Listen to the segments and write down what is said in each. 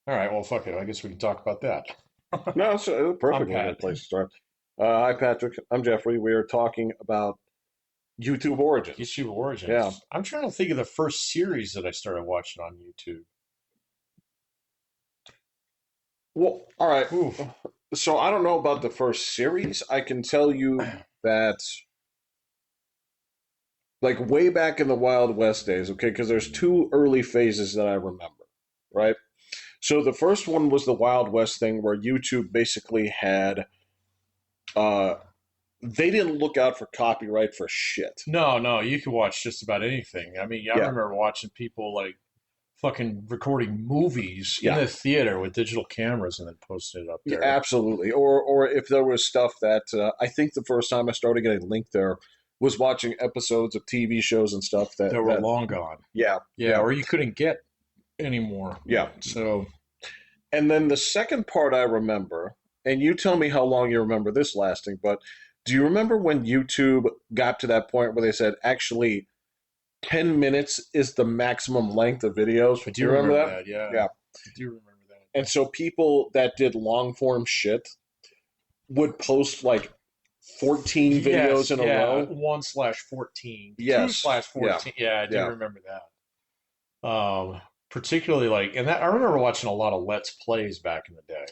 All right, well, fuck it. I guess we can talk about that. No, it's a I'm perfectly good Pat. place to start. Hi, Patrick. I'm Jeffrey. We are talking about YouTube origins. YouTube Yeah. Origins. I'm trying to think of the first series that I started watching on YouTube. Well, all right. Oof. So I don't know about the first series. I can tell you that, like, way back in the Wild West days, okay, because there's two early phases that I remember, right? So the first one was the Wild West thing where YouTube basically had, uh, they didn't look out for copyright for shit. No, no, you can watch just about anything. I mean, I Yeah. remember watching people like fucking recording movies in Yeah. the theater with digital cameras and then posting it up Yeah, there. absolutely. Or if there was stuff that I think the first time I started getting linked there was watching episodes of TV shows and stuff That were that long gone. yeah, Yeah, yeah, or you couldn't get anymore. yeah. So, And then the second part I remember, and you tell me how long you remember this lasting, but do you remember when YouTube got to that point where they said actually 10 minutes is the maximum length of videos? I Do do you remember remember that? that. Yeah, Yeah. I do remember that. And so people that did long form shit would post like 14 videos Yes, in a yeah, row. 1/14, two Yes. slash Yeah. 14. Yeah, I do Yeah. remember that. Particularly like, and that I remember watching a lot of Let's Plays back in the day.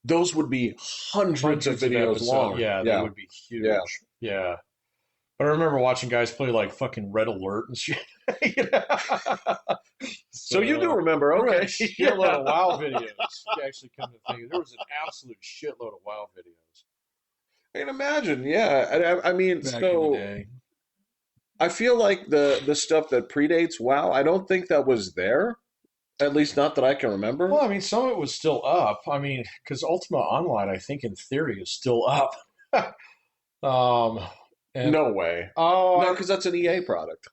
Those would be hundreds of Hundreds of videos episodes. long. Yeah, they Yeah. would be Yeah. huge. Yeah. But I remember watching guys play like fucking Red Alert and shit. You know? So you do So remember. there were a Okay. shitload Yeah. of WoW videos. You actually come to think, there was an absolute shitload of WoW videos I can imagine. Yeah. I mean, back in the so day. I feel like the stuff that predates WoW, I don't think that was there. At least not that I can remember. Well, I mean, some of it was still up. I mean, because Ultima Online, I think in theory, is still up. um, and No way. oh, No, because that's an EA product.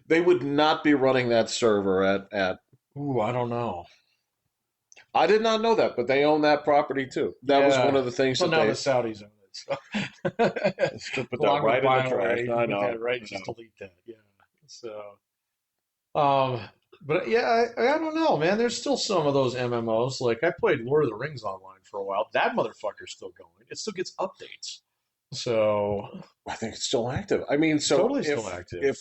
They would not be running that server at. I don't know. I did not know that, but they own that property too. That was one Yeah. of the things Well, that now the they Saudis own it. So. put that Along with right in the trash. BioWare, I put know. that right, I just know. delete that. Yeah. So, um, but yeah, I don't know, man. There's still some of those MMOs. Like I played Lord of the Rings online for a while. That motherfucker's still going. It still gets updates. So I think it's still active. I mean, so totally still active.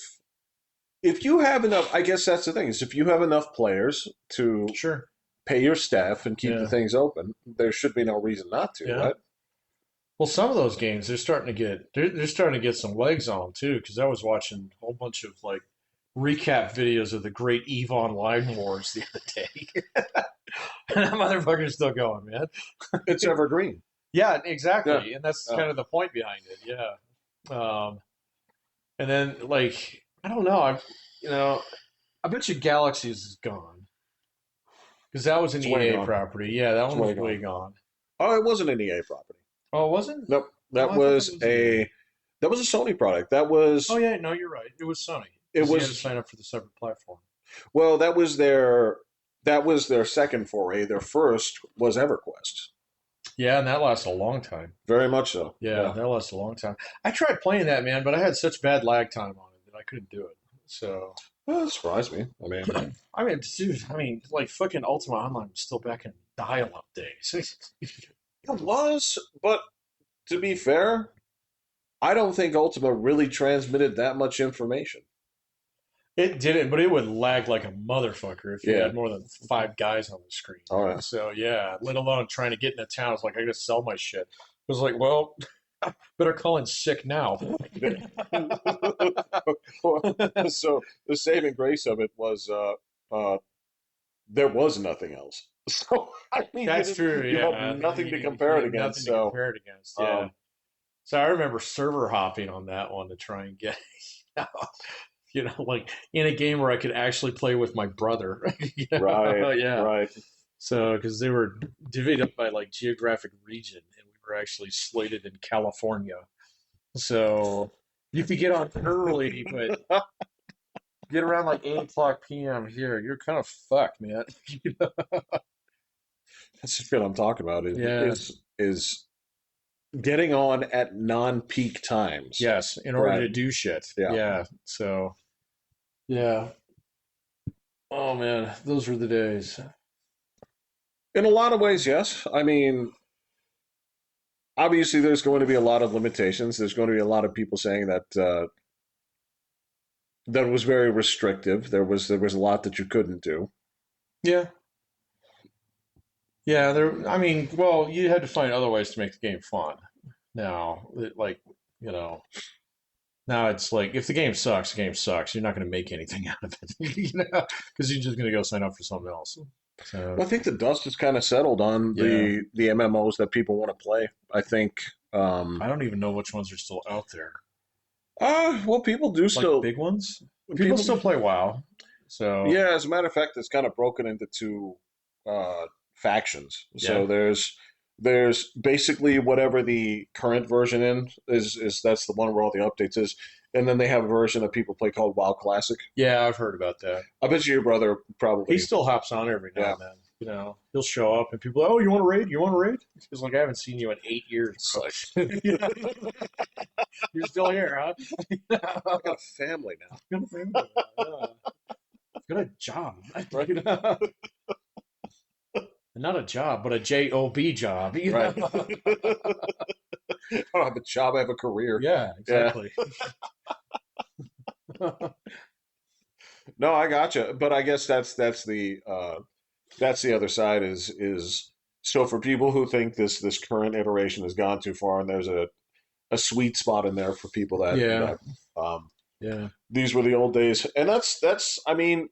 if you have enough, I guess that's the thing is if you have enough players to Sure. pay your staff and keep the Yeah. things open, there should be no reason not to, Yeah. right? Well, some of those games they're starting to get they're starting to get some legs on them too. Because I was watching a whole bunch of like recap videos of the Great Eve Online Wars the other day. And that motherfucker's still going, man. It's evergreen. Yeah, Yeah. exactly. And that's Uh, kind of the point behind it. Yeah. And then like I don't know. You know, I bet you Galaxies is gone because that was an it's way EA gone. property. Yeah, that It's one way was way gone. gone. Oh, it wasn't an EA property. Oh, it wasn't? Nope. Oh, That I thought that was was EA. a Sony product. Oh yeah, no, you're right. It was Sony It because you had to was sign up for the separate platform. well, that was their second foray. Their first was EverQuest. Yeah, and that lasted a long time. Very much so. Yeah, Yeah. that lasted a long time. I tried playing that, man, but I had such bad lag time on it that I couldn't do it. So, Well, that surprised me. I mean, I mean, dude, I mean, like fucking Ultima Online was still back in dial-up days. it was, but to be fair, I don't think Ultima really transmitted that much information. It didn't, but it would lag like a motherfucker if you Yeah. had more than five guys on the screen. All right. So yeah, let alone trying to get into town. It's like I gotta sell my shit. It was like, well, better call in sick now. So the saving grace of it was there was nothing else. So I mean, That's true. you Yeah, had nothing to compare it had against. nothing to So compare it against. Yeah. um, So I remember server hopping on that one to try and get, like in a game where I could actually play with my brother. right, Yeah. right. So because they were divided up by like geographic region, and we were actually slated in California. So you could get on early, but get around like 8 o'clock p.m. here, you're kind of fucked, man. That's what I'm talking about. Yeah. Is getting on at non-peak times. Yes, in order Right. to do shit. Yeah. Yeah. So, yeah. Oh man, those were the days. In a lot of ways, yes. I mean, obviously, there's going to be a lot of limitations. There's going to be a lot of people saying that that was very restrictive. There was a lot that you couldn't do. Yeah, yeah. There. I mean, well, you had to find other ways to make the game fun. Now, like you know, now it's like if the game sucks, the game sucks. You're not going to make anything out of it, because you're just going to go sign up for something else. So Well, I think the dust has kind of settled on yeah, the MMOs that people want to play. I think, I don't even know which ones are still out there. well, people do Like still big ones, people people. still play WoW. So Yeah, as a matter of fact, it's kind of broken into two factions. yeah, So there's basically whatever the current version is that's the one where all the updates is, and then they have a version that people play called WoW Classic. yeah, I've heard about that. I bet you your brother He probably, still hops on every now yeah. and then. He'll show up and people, oh, you want to raid? You want to raid? He's like, I haven't seen you in 8 years, It's bro. like You're still here, huh? I got a family now, I've got a job, right? not a job, but a job. Right. I don't have a job. I have a career. Yeah, Yeah. exactly. No, I gotcha. But I guess that's the other side is so for people who think this current iteration has gone too far, and there's a sweet spot in there for people that Yeah, that yeah, these were the old days, and that's I mean,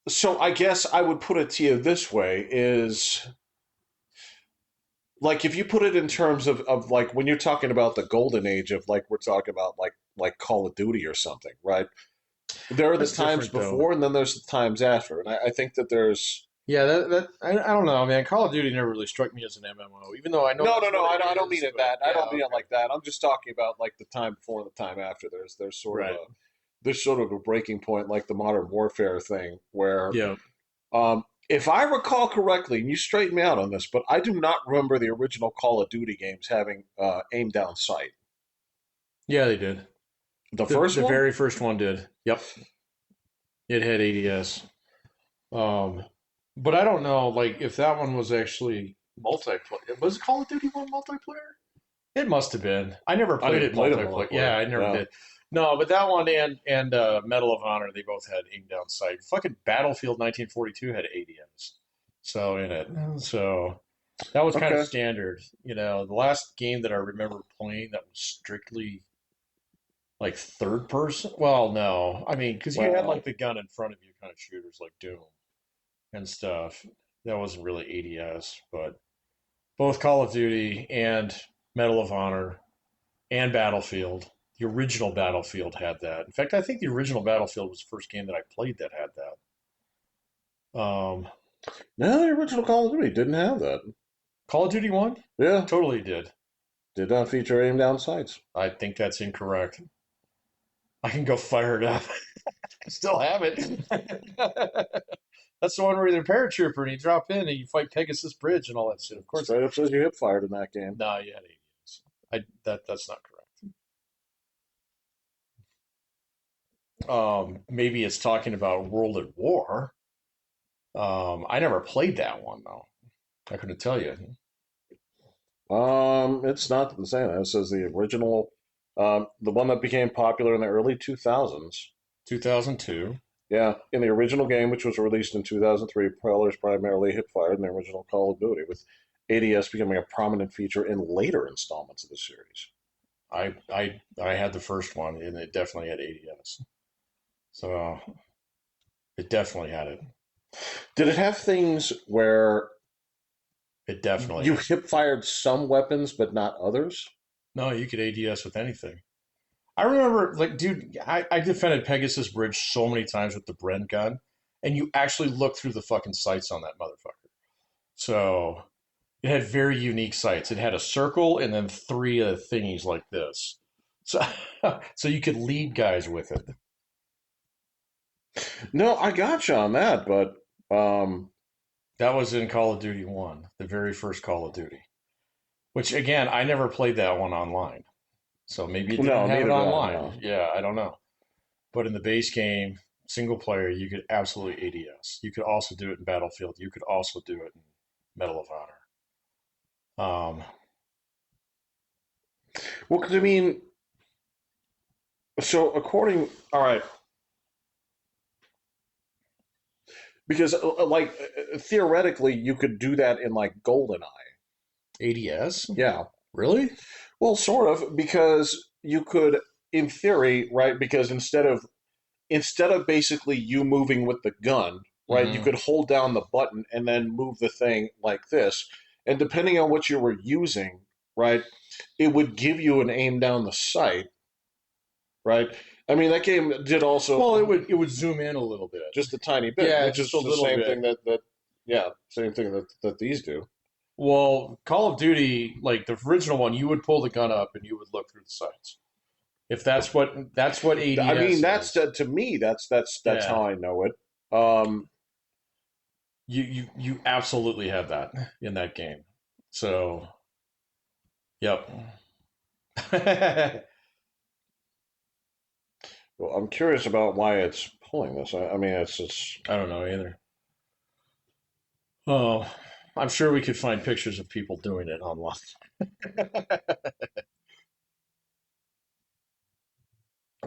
so I guess I would put it to you this way: is like if you put it in terms of like when you're talking about the golden age of like we're talking about like Call of Duty or something, right? There are the that's times different though. before, and then there's the times after, and I think that there's Yeah, I don't know, man. Call of Duty never really struck me as an MMO, even though I know no, no, that's no. what it I don't mean is. it But that. I yeah, don't mean it okay, like that. I'm just talking about like the time before and the time after. There's sort of right. a breaking point, like the modern warfare thing, where Yeah, if I recall correctly, and you straighten me out on this, but I do not remember the original Call of Duty games having aim down sight. yeah, they did. The The first the one, very first one did. Yep, it had ADS. Um, but I don't know, like if that one was actually multiplayer. Was Call of Duty one multiplayer? It must have been. I never I played never it played a multiplayer. Yeah, multiplayer. I never Yeah. did. No, but that one and Medal of Honor, they both had aim down sight. Fucking Battlefield 1942 had ADS, so in it. So that was kind of Okay. standard. The last game that I remember playing that was strictly like third person. Well, no, I mean because you had like Well, the gun in front of you kind of shooters like Doom and stuff. That wasn't really ADS, but both Call of Duty and Medal of Honor and Battlefield. The original Battlefield had that. In fact, I think the original Battlefield was the first game that I played that had that. no, the original Call of Duty didn't have that. Call of Duty 1 Yeah, totally did. did not feature aim down sights. I think that's incorrect. I can go fire it up. I still have it. That's the one where you're a paratrooper and you drop in and you fight Pegasus Bridge and all that shit. Of course, Straight up says you hip fired in that game. no, you had aliens. That's not correct. Maybe it's talking about World at War. I never played that one though. I couldn't tell you. It's not the same. It says the original, the one that became popular in the early 2000s. 2002. Yeah, in the original game, which was released in 2003, players primarily hip fired in the original Call of Duty, with ADS becoming a prominent feature in later installments of the series. I had the first one and it definitely had ADS. So it definitely had it. Did it have things where It definitely you had it. hip fired some weapons but not others? No, you could ADS with anything. I remember, like, dude, I defended Pegasus Bridge so many times with the Bren gun, and you actually look through the fucking sights on that motherfucker. So it had very unique sights. It had a circle and then three thingies like this. So, so you could lead guys with it. No, I got you on that, but That was in Call of Duty 1, the very first Call of Duty. Which, again, I never played that one online. So maybe it didn't no, have it neither did I. No. online. Yeah, I don't know. But in the base game, single player, you could absolutely ADS. You could also do it in Battlefield. You could also do it in Medal of Honor. Well, because I mean, so according, all right, because theoretically, you could do that in like GoldenEye. ADS? Yeah. Really? Well, sort of, because you could, in theory, right? Because instead of basically you moving with the gun, right, you Mm-hmm. could hold down the button and then move the thing like this. And depending on what you were using, right, it would give you an aim down the sight, right? I mean, that game did also Well, it would zoom in a little bit. just a tiny bit, Yeah, which just a is the little same bit. thing yeah, same thing that these do. Well, Call of Duty, like the original one, you would pull the gun up and you would look through the sights. If that's what I mean, ADS that's is. to me, that's Yeah, how I know it. Um, you absolutely have that in that game. So, yep. I well, I'm curious about why it's pulling this. I mean, it's just don't know either. Oh, I'm sure we could find pictures of people doing it online.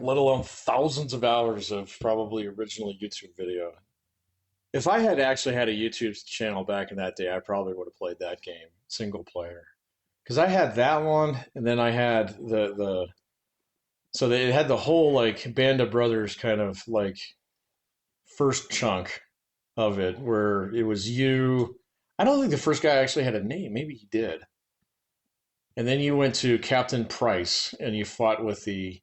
Let alone thousands of hours of probably original YouTube video. If I had actually had a YouTube channel back in that day, I probably would have played that game single player. Because I had that one, and then I had the so they had the whole like Band of Brothers kind of like first chunk of it where it was you. I don't think the first guy actually had a name. Maybe he did. And then you went to Captain Price and you fought with the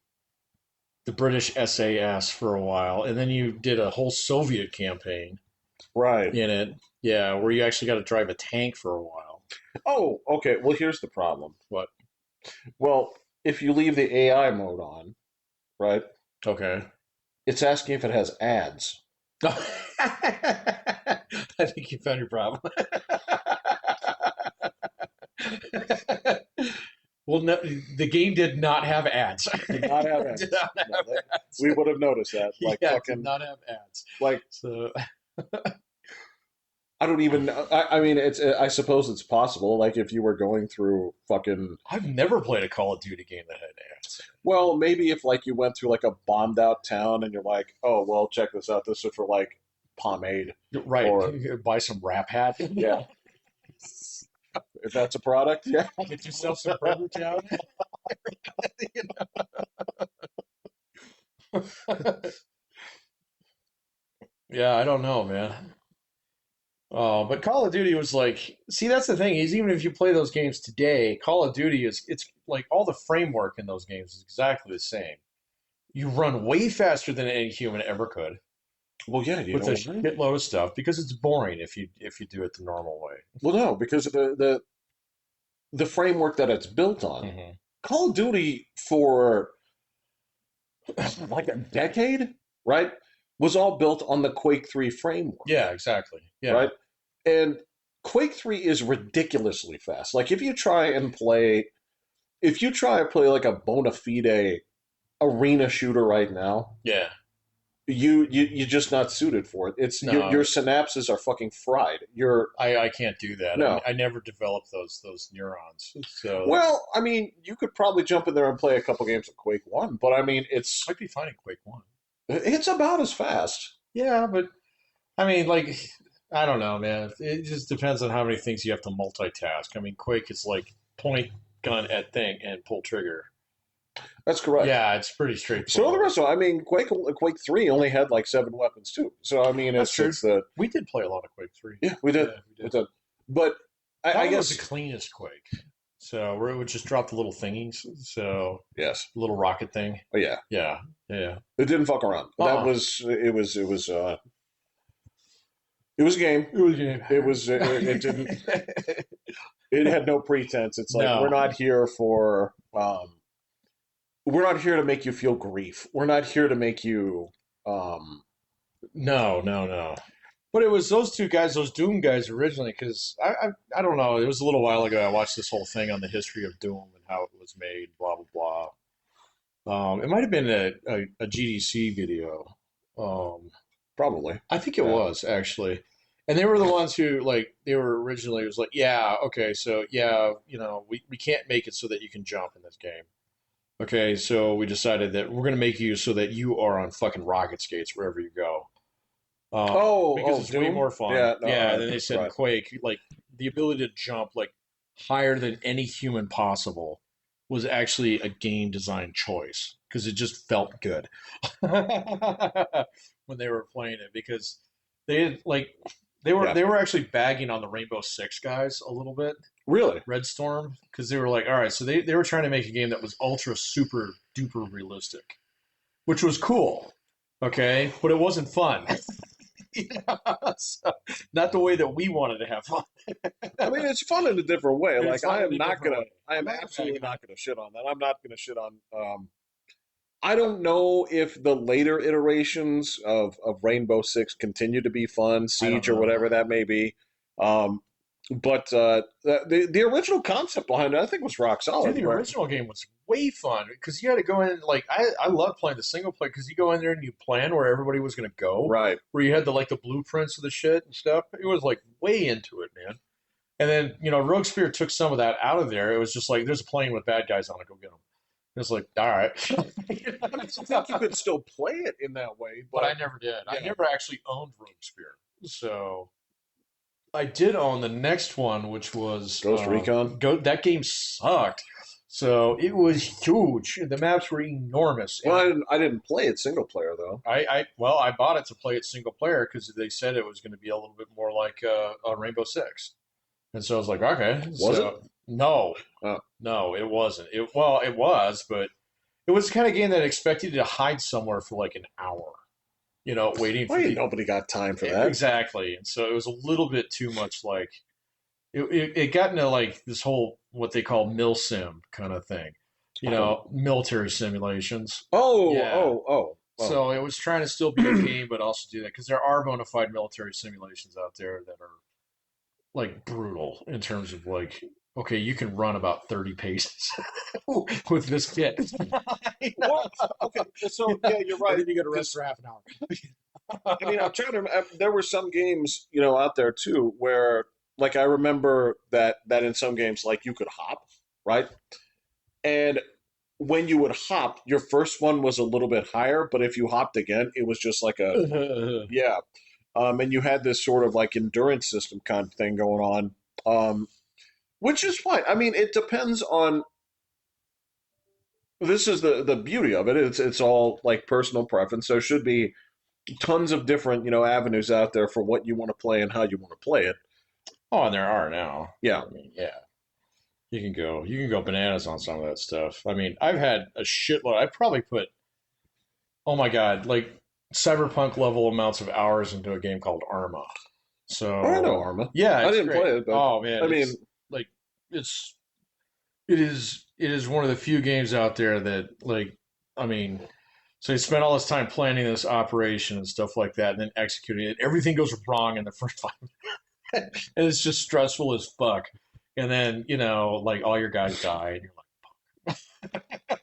British SAS for a while, and then you did a whole Soviet campaign right. in it. Yeah, where you actually got to drive a tank for a while. Oh, okay. Well, here's the problem. What? Well, if you leave the AI mode on, right, Okay. it's asking if it has ads. I think you found your problem. Well, no, the game did not have ads. Did not have Did ads. not No, have ads. we would have noticed that. Like Yeah, it did fucking, not have ads. like So I don't even. I mean, it's. I suppose it's possible. Like if you were going through fucking. I've never played a Call of Duty game that had ads. Well, maybe if like you went through like a bombed out town and you're like, oh well, check this out. This is for like pomade Right. or Buy some rap hat. yeah, if that's a product, yeah. Get yourself some Burger Town. Yeah, I don't know, man. But Call of Duty was like, see, that's the thing is even if you play those games today, Call of Duty is it's like all the framework in those games is exactly the same. You run way faster than any human ever could Well, yeah, you with a know why? shitload of stuff because it's boring if you do it the normal way. Well, no, because of the framework that it's built on. Hmm. Call of Duty for like a decade, right, was all built on the Quake 3 framework, Yeah, exactly. Yeah. right? And Quake 3 is ridiculously fast. Like if you try to play like a bona fide arena shooter right now, Yeah. you're just not suited for it. It's your No, synapses are fucking fried. You're I can't do that. I, no. I never developed those neurons. So Well, I mean, you could probably jump in there and play a couple games of Quake 1, but I mean, might be fine in Quake 1. it's about as fast. Yeah, but I mean, like, I don't know, man. It just depends on how many things you have to multitask. I mean, Quake is like point gun at thing and pull trigger. That's correct. Yeah, it's pretty So the straightforward. rest of, I mean, Quake 3 only had like 7 weapons too. So I mean, That's true. it's the We did play a lot of Quake 3. yeah we did Yeah, we we did. did, but That I one was the guess cleanest Quake. So where it would just drop the little thingies. So yes, little rocket thing. oh yeah, Yeah, yeah. it didn't fuck around. That Uh-uh. was it was a game. It was a game. It didn't it had no pretense. It's like No, we're not here to make you feel grief. We're not here to make you um no, no, no. But it was those two guys, those Doom guys originally, because I don't know. It was a little while ago. I watched this whole thing on the history of Doom and how it was made, blah blah blah. It might have been a GDC video. Um, Probably. I think it Yeah. was actually, and they were the ones who like they were originally. It was like, yeah, okay, so yeah, we can't make it so that you can jump in this game. Okay, so we decided that we're gonna make you so that you are on fucking rocket skates wherever you go. Because Oh, it's way Doom. more fun. Yeah. No. Yeah, and then they said in Right. Quake, like the ability to jump like higher than any human possible was actually a game design choice because it just felt good when they were playing it because they had, like Yeah. they were actually bagging on the Rainbow Six guys a little bit, Really. Red Storm, because they were like, all right, so they were trying to make a game that was ultra super duper realistic, which was cool, okay, but it wasn't fun. Yeah, so, not the way that we wanted to have fun. I mean, it's fun in a different way. It's Like, fun in a different way. I I'm am not absolutely bagging on not it. gonna shit on that. I'm not gonna shit on. I don't know if the later iterations of Rainbow Six continue to be fun, I don't Siege or know. whatever that may be. Um, but the original concept behind it, I think, was rock Dude, solid. the Where original game was way fun because you had to go in like I love playing the single player because you go in there and you plan where everybody was going to go, right, where you had the like the blueprints of the shit and stuff. It was like way into it, man. And then Rogue Spear took some of that out of there. It was just like there's a plane with bad guys on it. Go get them. It's like all right, I mean, I think you could still play it in that way, but I but never did. I yeah, never actually owned Rogue Spear, so I did own the next one, which was Ghost Recon. go. That game sucked. So it was huge. The maps were enormous, Well, and I didn't play it single player though. I bought it to play it single player because they said it was going to be a little bit more like a Rainbow Six, and so I was like, okay. Was it? So no, Oh, no, it wasn't. It was, but it was the kind of game that expected you to hide somewhere for like an hour, waiting well, for ain't the nobody got time for that. exactly, and so it was a little bit too much like it got into like this whole what they call mil sim kind of thing, I don't. military simulations. Oh, Yeah. oh, oh, oh. So it was trying to still be a game, but also do that because there are bona fide military simulations out there that are like brutal in terms of like, okay, you can run about 30 paces with this kit. What? Okay, so Yeah. yeah, you're And right. then you get arrested Because for half an I mean, hour. I'm trying to. There were some games, out there too, where like I remember that in some games, like you could hop, right? And when you would hop, your first one was a little bit higher, but if you hopped again, it was just like a yeah. And you had this sort of like endurance system kind of thing going on, which is fine. I mean, it depends on. This is the beauty of it. It's all like personal preference. There should be tons of different avenues out there for what you want to play and how you want to play it. Oh, and there are now. Yeah. I mean, yeah. You can go bananas on some of that stuff. I mean, I've had a shitload. I probably put, oh my God, like cyberpunk level amounts of hours into a game called Arma. Oh, I know So Arma. yeah, I it's didn't play great. it, but Oh man, I mean, it's like it's it is one of the few games out there that like I mean, so he spent all his time planning this operation and stuff like that, and then executing it. Everything goes wrong in the first 5 minutes, and it's just stressful as fuck. And then like all your guys die, and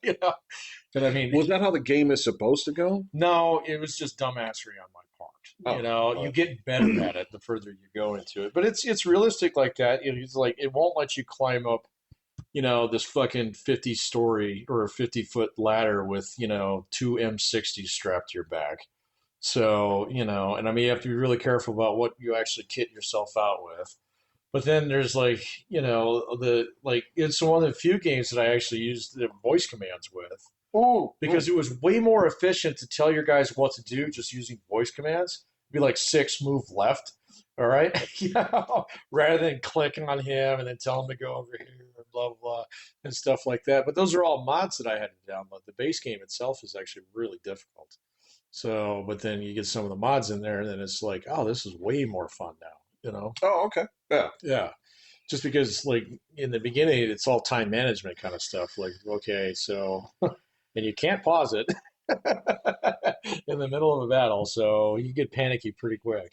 you're like, But I mean, was that how the game is supposed to go? no, it was just dumbassery on my part. Oh, You well, get better at it the further you go into it. But it's realistic like that. It's like it won't let you climb up, this fucking 50-story or a 50-foot ladder with, two M60s strapped to your back. So, and I mean you have to be really careful about what you actually kit yourself out with. But then there's like, the like it's one of the few games that I actually used the voice commands with oh, because it was way more efficient to tell your guys what to do just using voice commands. It'd be like six, move left, all right, rather than clicking on him and then tell him to go over here and blah blah blah and stuff like that. But those are all mods that I had to download. The base game itself is actually really difficult. So, but then you get some of the mods in there, and then it's like, oh, this is way more fun now. oh, okay, yeah. Yeah, just because like in the beginning it's all time management kind of stuff like okay so and you can't pause it in the middle of a battle so you get panicky pretty quick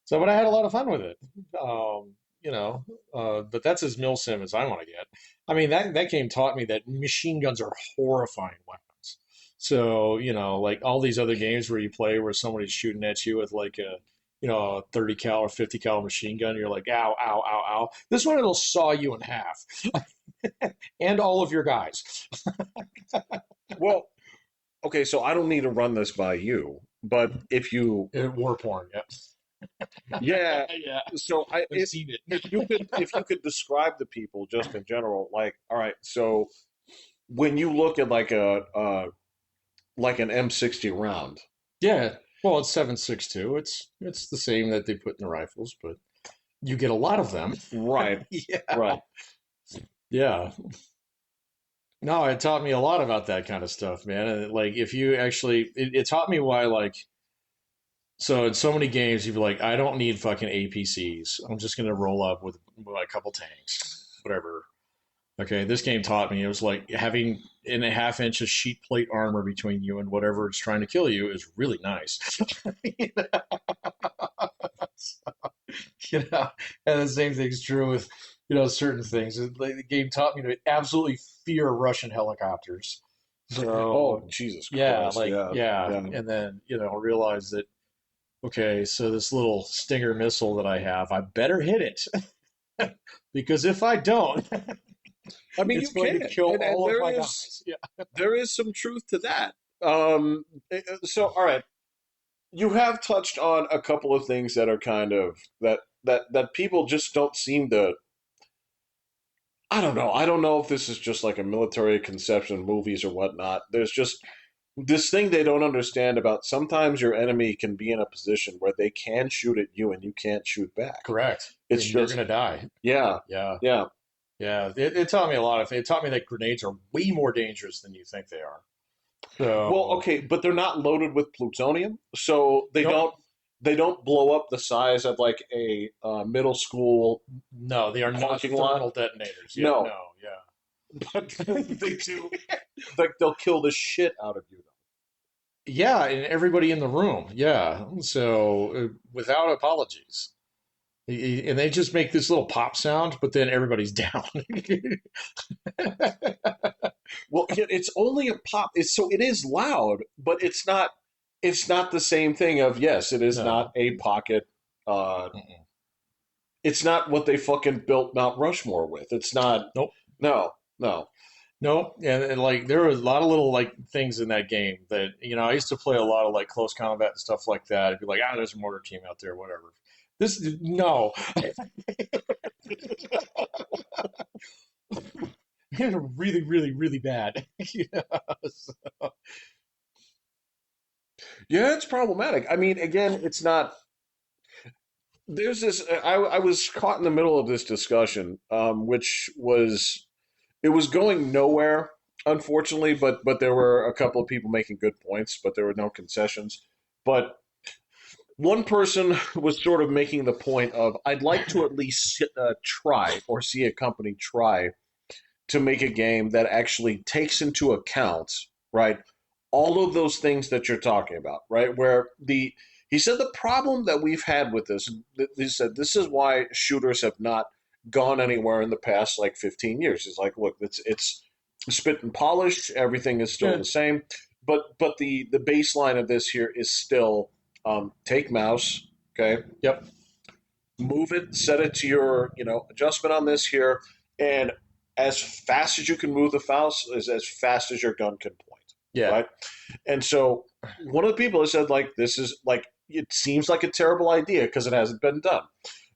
so but I had a lot of fun with it um, you know but that's as mil sim as I want to get. I mean that game taught me that machine guns are horrifying weapons So, like all these other games where you play where somebody's shooting at you with like a 30 cal or 50 cal machine gun, you're like, ow, ow, ow, ow. This one, it'll saw you in half and all of your guys. Well, okay, so I don't need to run this by you, but if you, War porn, yeah. yeah, Yeah, so I I've seen it. if you could describe the people just in general, like, all right, so when you look at like an M60 round, Yeah. Well, it's 7.62. It's the same that they put in the rifles, but you get a lot of them. right, Yeah. right. Yeah. No, it taught me a lot about that kind of stuff, man. And like, if you actually, it taught me why, like, so in so many games, you'd be like, I don't need fucking APCs. I'm just gonna roll up with a couple tanks, whatever. Okay, this game taught me it was like having in a half inch of sheet plate armor between you and whatever it's trying to kill you is really nice. You know? you know, and the same thing's true with certain things. Like, the game taught me to absolutely fear Russian helicopters. Oh, So Jesus yeah, Christ, like yeah, yeah, yeah. and then realize that okay, so this little Stinger missile that I have, I better hit it because if I don't, I mean, it's you going to can, kill and all of my guys. Yeah, there is some truth to that. So, all right, you have touched on a couple of things that are kind of that people just don't seem to. I don't know. I don't know if this is just like a military conception in movies or whatnot. There's just this thing they don't understand about sometimes your enemy can be in a position where they can shoot at you and you can't shoot back. correct. It's And you're just gonna die. yeah, Yeah, yeah. yeah. It taught me a lot of. It taught me that grenades are way more dangerous than you think they are. Well, So okay, but they're not loaded with plutonium, so nope, they don't blow up the size of like a middle school no, they are not parking lot. thermal detonators. Yeah, No, no, yeah. but they do. Like they'll kill the shit out of you. Yeah, and everybody in the room. Yeah. So without apologies. And they just make this little pop sound, but then everybody's down. Well, it's only a pop. So it is loud, but it's not. It's not the same thing. Of yes, it is not No. a pocket. Uh, Mm-mm. it's not what they fucking built Mount Rushmore with. It's not. Nope. No, no. Nope. And like there was a lot of little like things in that game that I used to play a lot of like close combat and stuff like that. I'd be like, there's a mortar team out there, whatever. This no, really, really, really bad. So, Yeah, it's problematic. I mean, again, it's not. There's this. I was caught in the middle of this discussion, which was it was going nowhere, unfortunately. But there were a couple of people making good points, but there were no concessions. But one person was sort of making the point of I'd like to at least try or see a company try to make a game that actually takes into account, right, all of those things that you're talking about, right? Where he said the problem that we've had with this, he said this is why shooters have not gone anywhere in the past like 15 years. He's like, look, it's spit and polish, everything is still yeah. the same, but the baseline of this here is still take mouse, okay, Yep. move it, set it to your adjustment on this here, and as fast as you can move the mouse is as fast as your gun can point, Yeah. right? And so one of the people has said like this is like it seems like a terrible idea because it hasn't been done.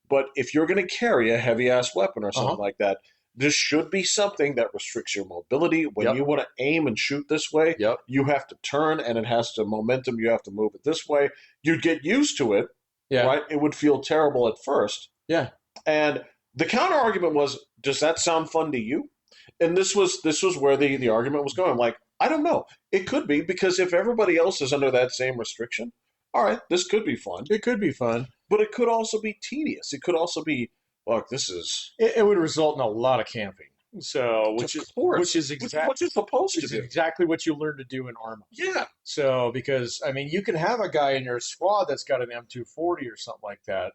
But if you're going to carry a heavy ass weapon or something Uh-huh. like that, this should be something that restricts your mobility. When you Yep. want to aim and shoot this way, Yep. you have to turn and it has to momentum. You have to move it this way. You'd get used to it, Yeah. right? It would feel terrible at first. Yeah. And the counter argument was, does that sound fun to you? And this was where the argument was going. Like, I don't know. It could be because if everybody else is under that same restriction, all right, this could be fun. It could be fun. But it could also be tedious. It could also be, look, this is It would result in a lot of camping. So, of which is course, which is which is what you're which supposed to is do. exactly what you learn to do in Arma. Yeah, So, because I mean, you can have a guy in your squad that's got an M240 or something like that,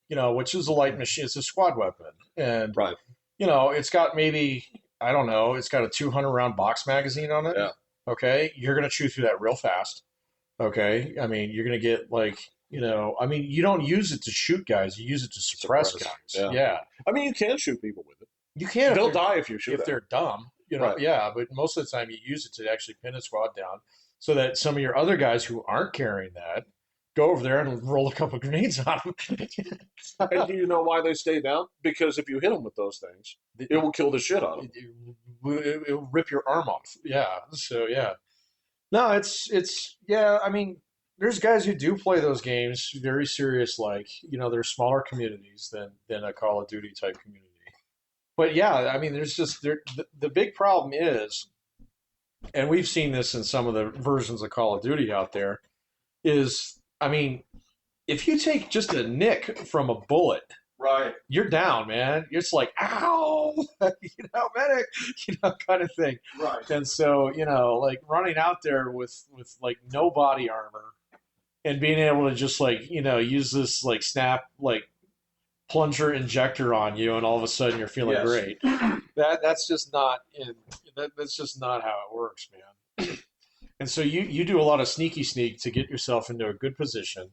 which is a light machine. It's a squad weapon, and right. it's got maybe I don't know, it's got a 200 round box magazine on it. Yeah. Okay, you're gonna chew through that real fast. Okay, I mean, you're gonna get like, I mean, you don't use it to shoot guys. You use it to suppress Suppress. guys. Yeah. Yeah, I mean, you can shoot people with it. you can They'll die if you shoot if at them. they're dumb. Right. Yeah, but most of the time you use it to actually pin a squad down, so that some of your other guys who aren't carrying that go over there and roll a couple grenades on And them. do you know why they stay down? Because if you hit them with those things, it will kill the shit out of them. It'll rip your arm off. Yeah. So yeah. No, it's yeah. I mean, there's guys who do play those games very serious. Like they're smaller communities than a Call of Duty type community. But yeah, I mean, there's just the big problem is, and we've seen this in some of the versions of Call of Duty out there, is I mean, if you take just a nick from a bullet, Right. you're down, man. It's like, ow, medic, kind of thing. Right. And so, like running out there with like no body armor and being able to just like, use this like snap like plunger injector on you, and all of a sudden you're feeling Yes. great. That's just not that's just not how it works, man. And so you do a lot of sneaky sneak to get yourself into a good position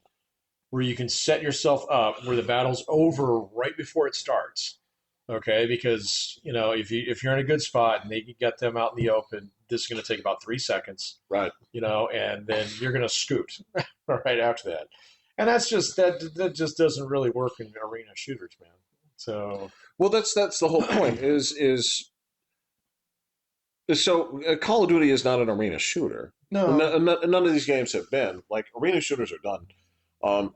where you can set yourself up where the battle's over right before it starts. Okay, because if you're in a good spot and they get them out in the open, this is going to take about 3 seconds. Right. And then you're going to scoot right after that, and that just doesn't really work in arena shooters, man. So well, that's the whole point. Is so Call of Duty is not an arena shooter. no, None of these games have been like arena shooters are done.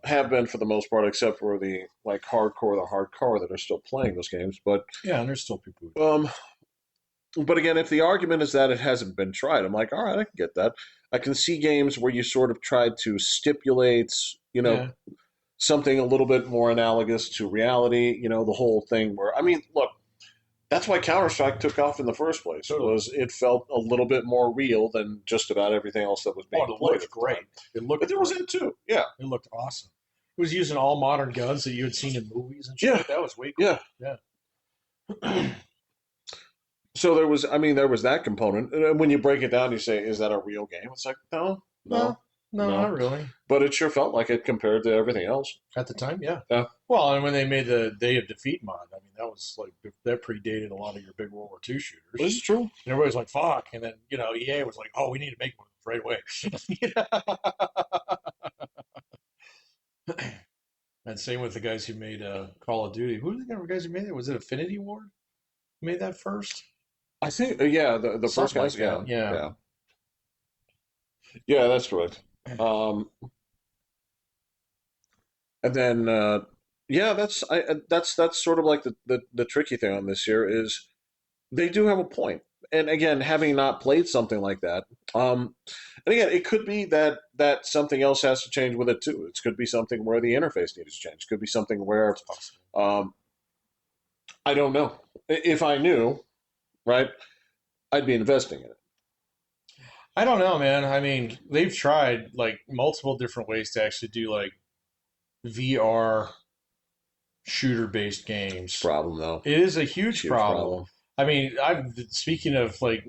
Have been for the most part, except for the like the hardcore that are still playing those games. But yeah, and there's still people. But again, if the argument is that it hasn't been tried, I'm like, all right, I can get that. I can see games where you sort of tried to stipulate, Yeah, something a little bit more analogous to reality. The whole thing where I mean, look, that's why Counter Strike took off in the first place. totally. Was it felt a little bit more real than just about everything else that was being Oh, it played. looked great. It looked. But there was great. it too. Yeah. It looked awesome. It was using all modern guns that you had seen in movies and shit. Yeah. That was way cool. Yeah. Yeah. So there was that component. And when you break it down, you say, is that a real game? It's like, no, No, no. not really. But it sure felt like it compared to everything else. At the time, yeah. Yeah. Well, and when they made the Day of Defeat mod, I mean, that was like that predated a lot of your big World War II shooters. This is true. And everybody's like, "Fuck!" And then EA was like, "Oh, we need to make one right away." And same with the guys who made Call of Duty. Who were the guys who made it? Was it Affinity Ward? Who made that first? I think, yeah, the first Something like guys, that. Yeah. yeah. Yeah, that's correct. And then, yeah, that's sort of like the tricky thing on this here is they do have a point. And again, having not played something like that, and again, it could be that something else has to change with it too. It could be something where the interface needs to change. It could be something where, I don't know. If I knew, right, I'd be investing in it. I don't know, man. I mean, they've tried like multiple different ways to actually do like VR shooter based games. Problem though. It is a huge Huge problem. I mean, I'm speaking of like,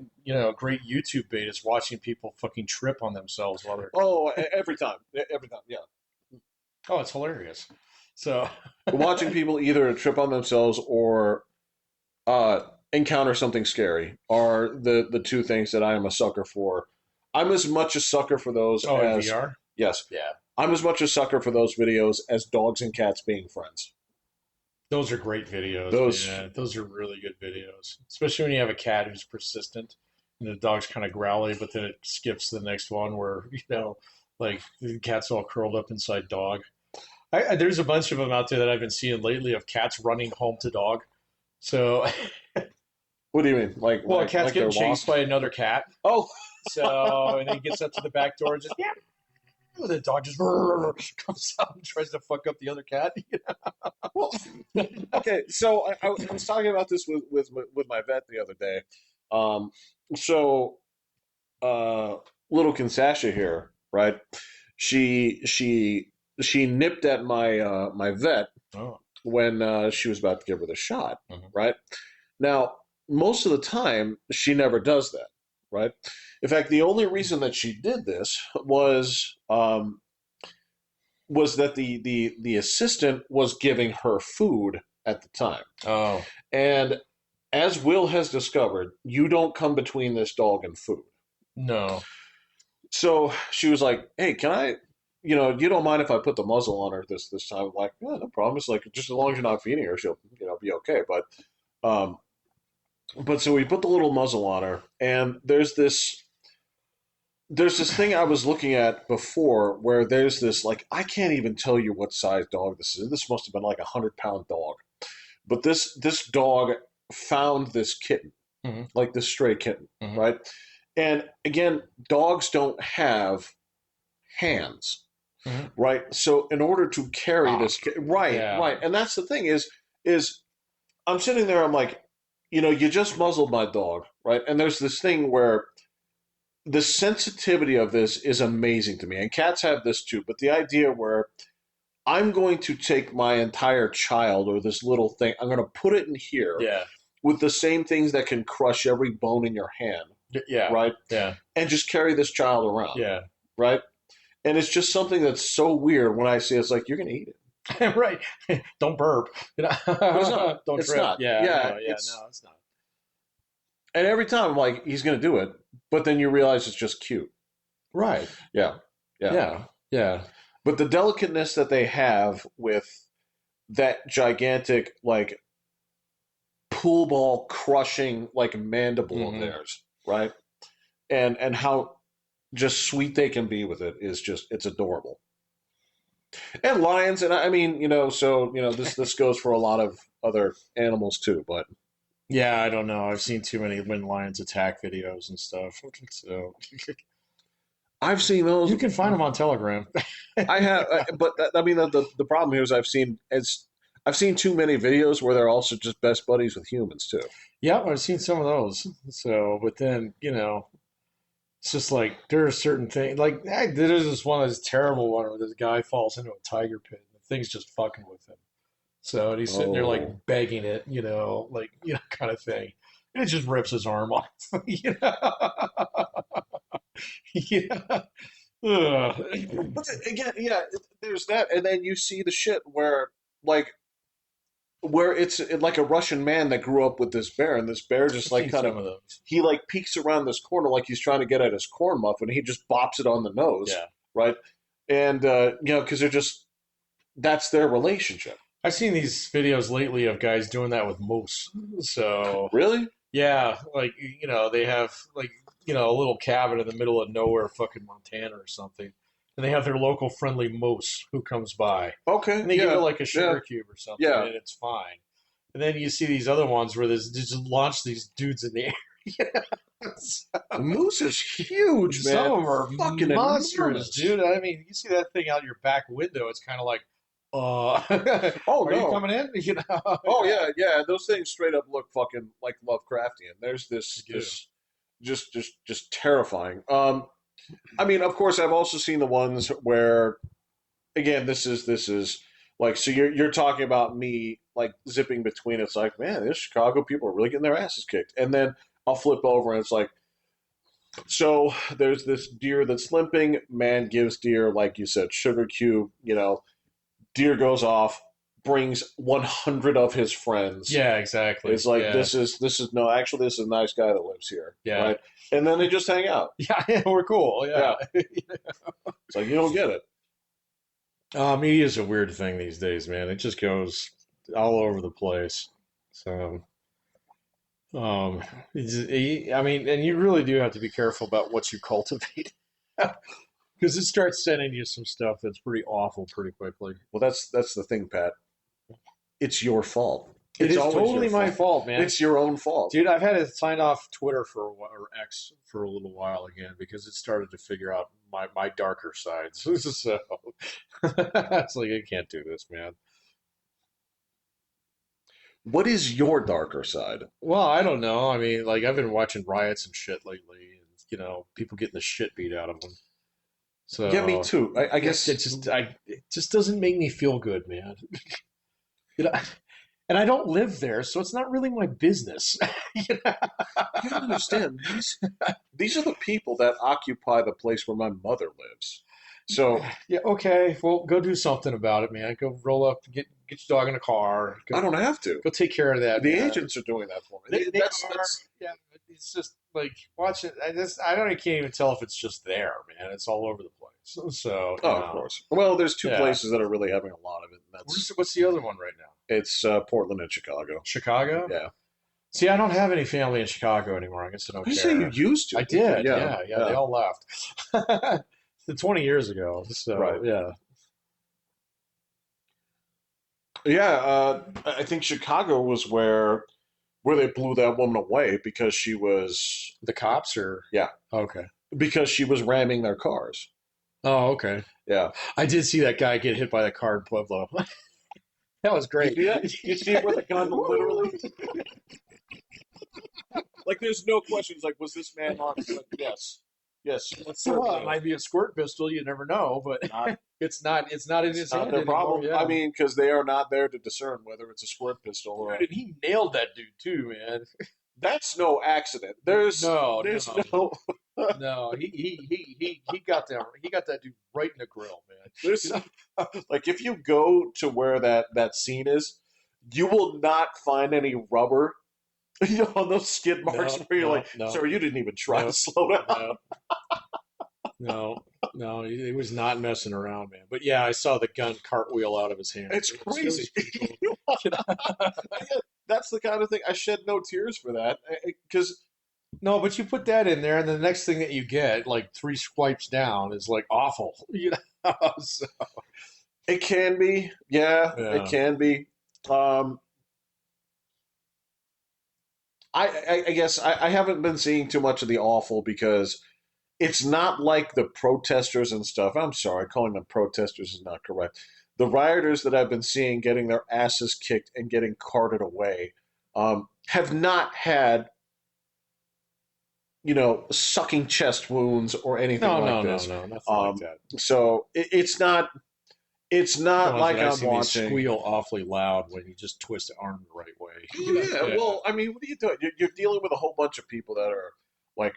great YouTube betas, watching people fucking trip on themselves while they're Oh, every time, yeah. oh, it's hilarious. So Watching people either trip on themselves or encounter something scary are the two things that I am a sucker for. I'm as much a sucker for those oh, in as VR? yes, Yeah. I'm as much a sucker for those videos as dogs and cats being friends. Those are great videos. Those- Man. Those are really good videos. Especially when you have a cat who's persistent and the dog's kind of growly, but then it skips to the next one where, like the cat's all curled up inside dog. There's a bunch of them out there that I've been seeing lately of cats running home to dog. So, What do you mean? well, a cat's like getting they're chased by another cat. Oh, So, and then he gets up to the back door and just, yeah. The dog just comes out and tries to fuck up the other cat. well, okay. So I was talking about this with my vet the other day. So little Kinsasha here, right? She nipped at my vet Oh. when she was about to give her the shot, Mhm. right? Now, most of the time, she never does that, right? In fact, the only reason that she did this was that the assistant was giving her food at the time. Oh, And as Will has discovered, you don't come between this dog and food. no. So she was like, "Hey, can I, you don't mind if I put the muzzle on her this time?" I'm like, "Yeah, no problem. It's like just as long as you're not feeding her, she'll be okay." Um, but so we put the little muzzle on her, and there's this thing I was looking at before where there's this, like, I can't even tell you what size dog this is. This must have been like 100-pound dog. But this dog found this kitten, Hmm. like this stray kitten, Hmm. right? And again, dogs don't have hands, Hmm. right? So in order to carry Ah, this, right, yeah. right, and that's the thing is I'm sitting there, I'm like, you just muzzled my dog, right? And there's this thing where the sensitivity of this is amazing to me, and cats have this too. But the idea where I'm going to take my entire child or this little thing, I'm going to put it in here Yeah. with the same things that can crush every bone in your hand, Yeah. right? Yeah. And just carry this child around, Yeah. right? And it's just something that's so weird when I see it. It's like, you're going to eat it. Right. Don't burp. But it's not. Don't It's trip. not. Yeah. Yeah, No. Yeah. it's. No. It's not. And every time I'm like, he's going to do it. But then you realize it's just cute. Right. Yeah. Yeah. Yeah. Yeah. But the delicateness that they have with that gigantic, like, pool ball crushing, like, mandible of Hmm. theirs, right? And how just sweet they can be with it is just, it's adorable. And lions, and I mean, so this goes for a lot of other animals too, but Yeah. I don't know. I've seen too many when lions attack videos and stuff. So I've seen those. you can find them on Telegram. I have, but I mean, the problem here is I've seen too many videos where they're also just best buddies with humans too. Yeah, I've seen some of those. So, but then, it's just like there are certain things. Like there's this one, this terrible one where this guy falls into a tiger pit and the thing's just fucking with him. So and he's sitting there like Oh, begging it, like kind of thing. And it just rips his arm off. Yeah. Ugh. but again, yeah, there's that, and then you see the shit like where it's like a Russian man that grew up with this bear, and this bear just I've like seen kind some of of those. he like peeks around this corner like he's trying to get at his corn muff, and he just bops it on the nose, Yeah. right? And because they're just that's their relationship. I've seen these videos lately of guys doing that with moose. So Really? yeah, like they have like a little cabin in the middle of nowhere, fucking Montana or something, and they have their local friendly moose who comes by, Okay. and they give it Yeah. like a Yeah. sugar cube or something, Yeah. and it's fine. And then you see these other ones where they just launch these dudes in the air. The moose is huge, Some man. of them are Fucking monsters, enormous. dude. I mean, you see that thing out your back window, it's kind of like, Oh are you no. coming in? Oh Yeah, yeah, yeah. Those things straight up look fucking like Lovecraftian. There's they this do. this just terrifying. I mean, of course, I've also seen the ones where, again, this is like, so you're talking about me like zipping between. It's like, man, these Chicago people are really getting their asses kicked, and then I'll flip over and it's like, so there's this deer that's limping. Man gives deer, like you said, sugar cube. Deer goes off, brings 100 of his friends. Yeah, exactly. It's like, Yeah, this is no, actually, this is a nice guy that lives here, yeah. right? And then they just hang out. Yeah, yeah, we're cool. Yeah, Yeah. it's like, you don't get it. Media is a weird thing these days, man. It just goes all over the place. So, um, I mean, and you really do have to be careful about what you cultivate because it starts sending you some stuff that's pretty awful pretty quickly. Well, that's the thing, Pat. It's your fault. It It's is always your totally my fault. fault, man. It's your own fault. Dude, I've had to sign off Twitter for a while, or X for a little while again because it started to figure out my darker sides. So it's like I can't do this, man. What is your darker side? Well, I don't know. I mean, like I've been watching riots and shit lately, and people getting the shit beat out of them. Yeah, me So too. I guess. it just doesn't make me feel good, man. You know, and I don't live there, so it's not really my business. You know? You don't understand. these are the people that occupy the place where my mother lives. So Yeah, okay. Well, go do something about it, man. Go roll up, get your dog in a car. I Go don't have to. go take care of that, The man. agents are doing that for me. They are, yeah. But it's just like watch it. I don't. I can't even tell if it's just there, man. It's all over the place. So Oh, of course. Well, there's two yeah. places that are really having a lot of it, and that's What's the other one right now? it's Portland and Chicago. Chicago. Yeah. See, I don't have any family in Chicago anymore. I guess I don't You say you care. used I to. did. Yeah, Yeah, yeah. They yeah, all left. 20 years ago. So right. yeah, Yeah, I think Chicago was where they blew that woman away because she was the cops are yeah okay. because she was ramming their cars. Oh, okay. Yeah, I did see that guy get hit by the car in Pueblo. That was you great. see that? You see where the gun literally like there's no questions like was this man on? Like, yes, yes, it Well, certainly it is. might be a squirt pistol. You never know, but Not it's not. It's not in it's his not hand their anymore. problem. I Yeah, mean, because they are not there to discern whether it's a squirt pistol or dude, and he nailed that dude too, man. that's no accident. There's No. no No, he got that. He got that dude right in the grill, man. You there's know? like if you go to where that scene is, you will not find any rubber on those skid marks No, where you're like, no, no, sir, you didn't even try to no, slow down. no, no, no. He was not messing around, man. But yeah, I saw the gun cartwheel out of his hand. It's It was crazy. pretty cool. You know? That's the kind of thing I shed no tears for that because No, but you put that in there, and the next thing that you get, like three swipes down, is like awful. You know? So, it can be, yeah, it yeah. can be. Um, I guess I haven't been seeing too much of the awful because it's not like the protesters and stuff. I'm sorry, calling them protesters is not correct. The rioters that I've been seeing getting their asses kicked and getting carted away have not had, sucking chest wounds or anything No, like no, no, this. no, nothing like Um, that. so it's The not ones like that I've I'm seen, they watching. squeal awfully loud when you just twist the arm the right way. Oh yeah, Yeah. well, I mean, what are you doing? You're dealing with a whole bunch of people that are like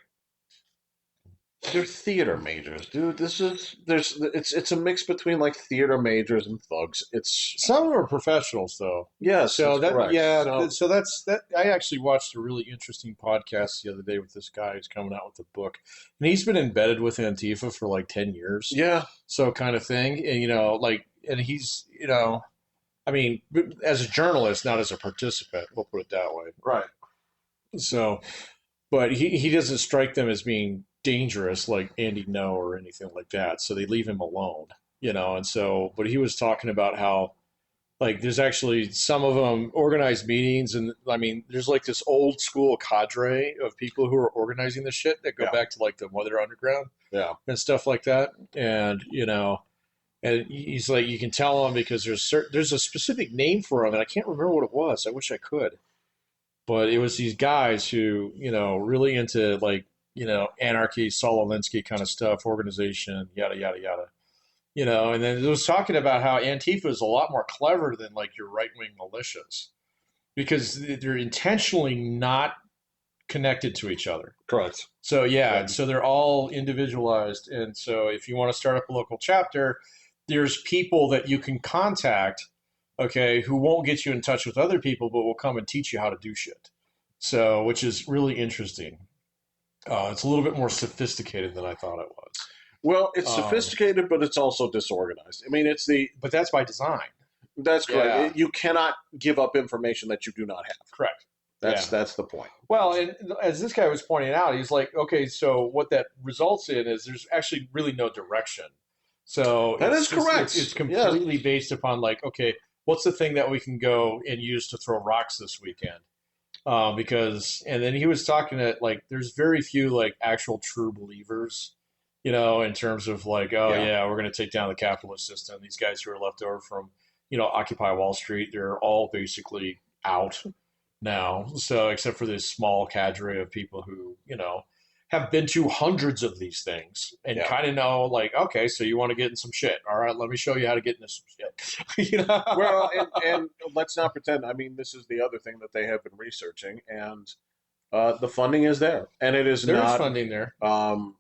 they're theater majors, dude. It's a mix between like theater majors and thugs. It's Some of them are professionals, though. yes, So that's that, correct. yeah, So so that's that. I actually watched a really interesting podcast the other day with this guy who's coming out with a book, and he's been embedded with Antifa for like 10 years, yeah, so kind of thing. And like, and he's, I mean, as a journalist, not as a participant. We'll put it that way. right. So, but he doesn't strike them as being dangerous like Andy No or anything like that. So they leave him alone, And so, but he was talking about how like there's actually some of them organized meetings, and I mean, there's like this old school cadre of people who are organizing the shit that go Yeah, back to like the Mother Underground yeah. and stuff like that. And and he's like, you can tell them because there's a specific name for them, and I can't remember what it was. I wish I could, but it was these guys who really into like anarchy, Saul Alinsky kind of stuff, organization, yada yada yada. And then it was talking about how Antifa is a lot more clever than like your right wing militias because they're intentionally not connected to each other. Correct. So yeah, Yeah. and so they're all individualized, and so if you want to start up a local chapter, there's people that you can contact, okay, who won't get you in touch with other people, but will come and teach you how to do shit. So, which is really interesting. It's a little bit more sophisticated than I thought it Well, it's was. sophisticated, but it's also disorganized. I mean, But that's by design. that's correct. Yeah, You cannot give up information that you do not have. correct. That's Yeah. that's the point. Well, and as this guy was pointing out, he's like, okay, so what that results in is there's actually really no direction. So That it's is just it's correct. Yes. completely based upon like, okay, what's the thing that we can go and use to throw rocks this weekend? Because and then he was talking that like there's very few like actual true believers, in terms of like, oh Yeah. yeah, we're going to take down the capitalist system. These guys who are left over from Occupy Wall Street, they're all basically out now. So except for this small cadre of people who have been to hundreds of these things and Yeah. kind of know like, okay, so you want to get in some shit. All right, let me show you how to get into some shit. you know? Well, and let's not pretend. I mean, this is the other thing that they have been researching, and The funding is there, and it is There is not. funding there. Um,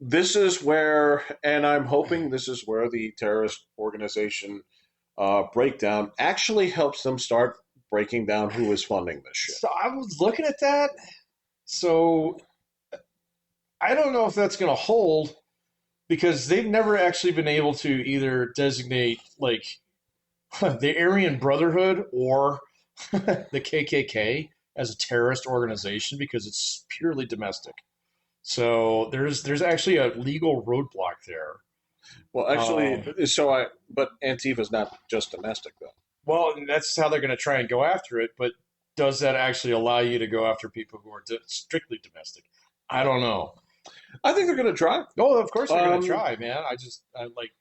this is where, and I'm hoping this is where the terrorist organization breakdown actually helps them start breaking down who is funding this shit. So I was looking at that. So I don't know if that's going to hold because they've never actually been able to either designate like the Aryan Brotherhood or the KKK as a terrorist organization because it's purely domestic. So there's actually a legal roadblock there. Well, actually, Um, but Antifa is not just domestic though. well, and that's how they're going to try and go after it. But does that actually allow you to go after people who are strictly domestic? I don't know. I think they're going to try. Oh, of course they're going to Um, try, man. I like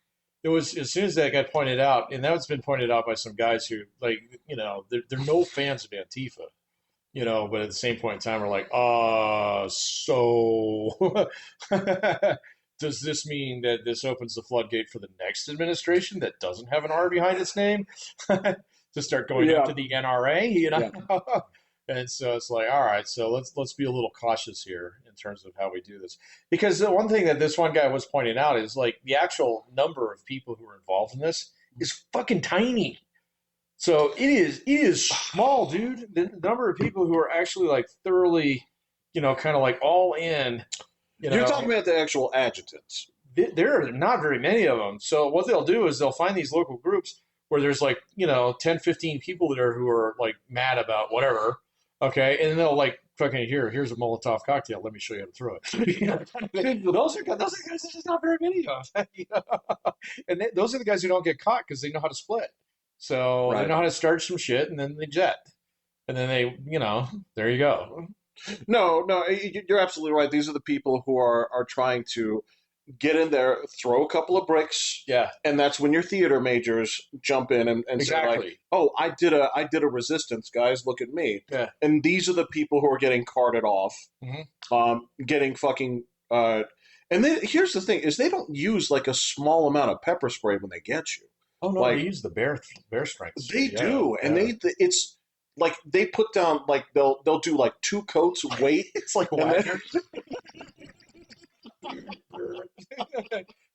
it was as soon as that got pointed out, and that's been pointed out by some guys who like they're no fans of Antifa, but at the same point in time, we're like, so does this mean that this opens the floodgate for the next administration that doesn't have an R behind its name to start going yeah, after the NRA? yeah. And so it's like, all right, so let's be a little cautious here in terms of how we do this, because the one thing that this one guy was pointing out is like the actual number of people who are involved in this is fucking tiny. So it is small, dude. The number of people who are actually like thoroughly, kind of like all in, you You're talking know, about the actual adjutants. there are not very many of them. So what they'll do is they'll find these local groups where there's like, 10, 15 people there who are like mad about whatever. Okay. And then they'll like fucking here's a Molotov cocktail. Let me show you how to throw it. Those are guys, there's just not very many of. And those are the guys who don't get caught because they know how to split. So they Right. know how to start some shit and then they jet. And then there you go. No, no, you're absolutely right. These are the people who are trying to get in there, throw a couple of bricks, Yeah, and that's when your theater majors jump in and say like, exactly. "Oh, I did a resistance, guys. Look at me." Yeah. And these are the people who are getting carted off, Hmm. getting fucking. And then here's the thing: is they don't use like a small amount of pepper spray when they get you. Oh no, they Like use the bear strength they spray. Yeah, do, and yeah. it's like they put down like they'll do like two coats weight, It's like and then whacker.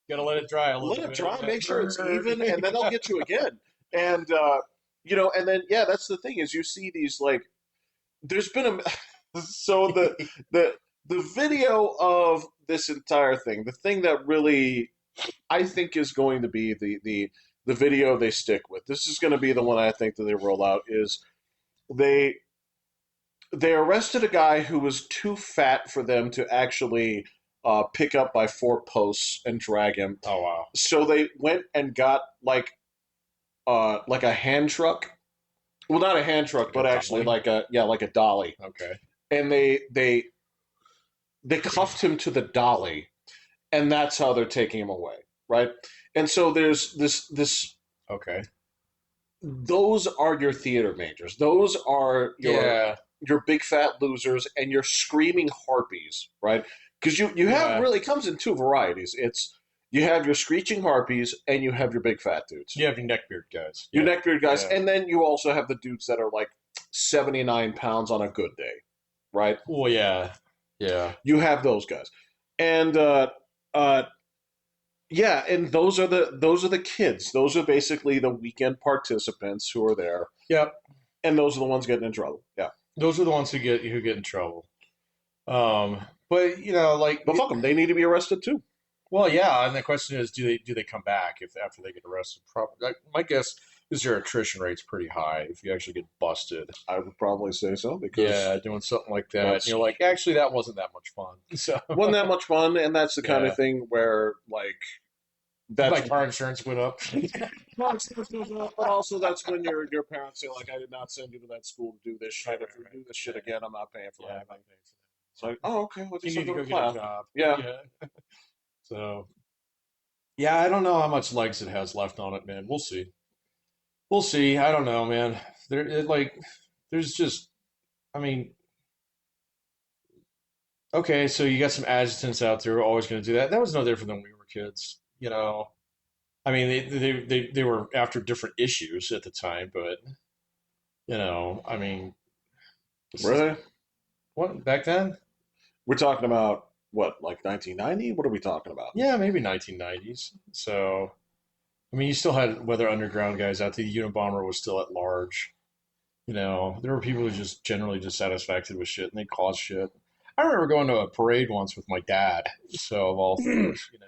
Gotta let it dry a let little it bit. dry, Yeah. make sure it's even, and then they'll get you again. And and then yeah, that's the thing is you see these like there's been a so the the video of this entire thing, the thing that really I think is going to be the video they stick with. This is going to be the one I think that they roll out is they they arrested a guy who was too fat for them to actually pick up by four posts and drag him. Oh wow. So they went and got like a hand truck. Well, not a hand truck, Like a but actually dolly. like a dolly. Okay. And they cuffed him to the dolly, and that's how they're taking him away, right? And so there's this. Okay. Those are your theater majors. Those are Yeah. your big fat losers and your screaming harpies, right? Because you have Yeah. really comes in two varieties. It's you have your screeching harpies and you have your big fat dudes, You have your neckbeard guys. your Yeah. neckbeard guys, Yeah. and then you also have the dudes that are like 79 pounds on a good day, right? Well, yeah. Yeah. You have those guys, and uh, yeah, and those are the kids. Those are basically the weekend participants who are there, Yep. and those are the ones getting in trouble. Yeah, Those are the ones who get in trouble. But like, but fuck them. They need to be arrested too. well, yeah. And the question is, do they come back if after they get arrested? Probably. My guess is their attrition rate's pretty high if you actually get busted. I would probably say so because Yeah, doing something like that. And that's you're like, actually, that wasn't that much fun. So, wasn't that much fun, and that's the kind of yeah, thing where like that's my car insurance went up. but also that's when your parents say like I did not send you to that school to do this shit. Right, If right, you right. do this shit Yeah, again, I'm not paying for yeah, I'm anything. not paying for It's like, oh okay, well that. You just need to go go to get a class. job. Yeah, Yeah. So, yeah, I don't know how much legs it has left on it, man. We'll see. We'll see. I don't know, man. There's just, I mean, okay, so you got some adjutants out there who are always going to do that. That was no different than when we were kids. I mean, they were after different issues at the time, but I mean, this were is they? What, back then? We're talking about what, like 1990? What are we talking about? Yeah, maybe 1990s. So, I mean, you still had Weather Underground guys out there. The Unabomber was still at large. You know, there were people who just generally dissatisfied with shit and they caused shit. I remember going to a parade once with my dad. So, of all things, you know.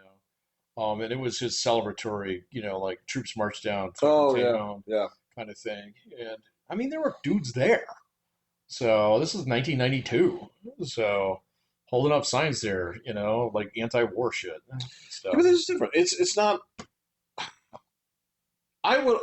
And it was just celebratory, you know, like troops march down, fucking Oh take yeah, home yeah. kind of thing. And I mean, there were dudes there. So this is 1992. So holding up signs there, you know, like anti-war shit Yeah, but stuff. this is different. It's not. I would.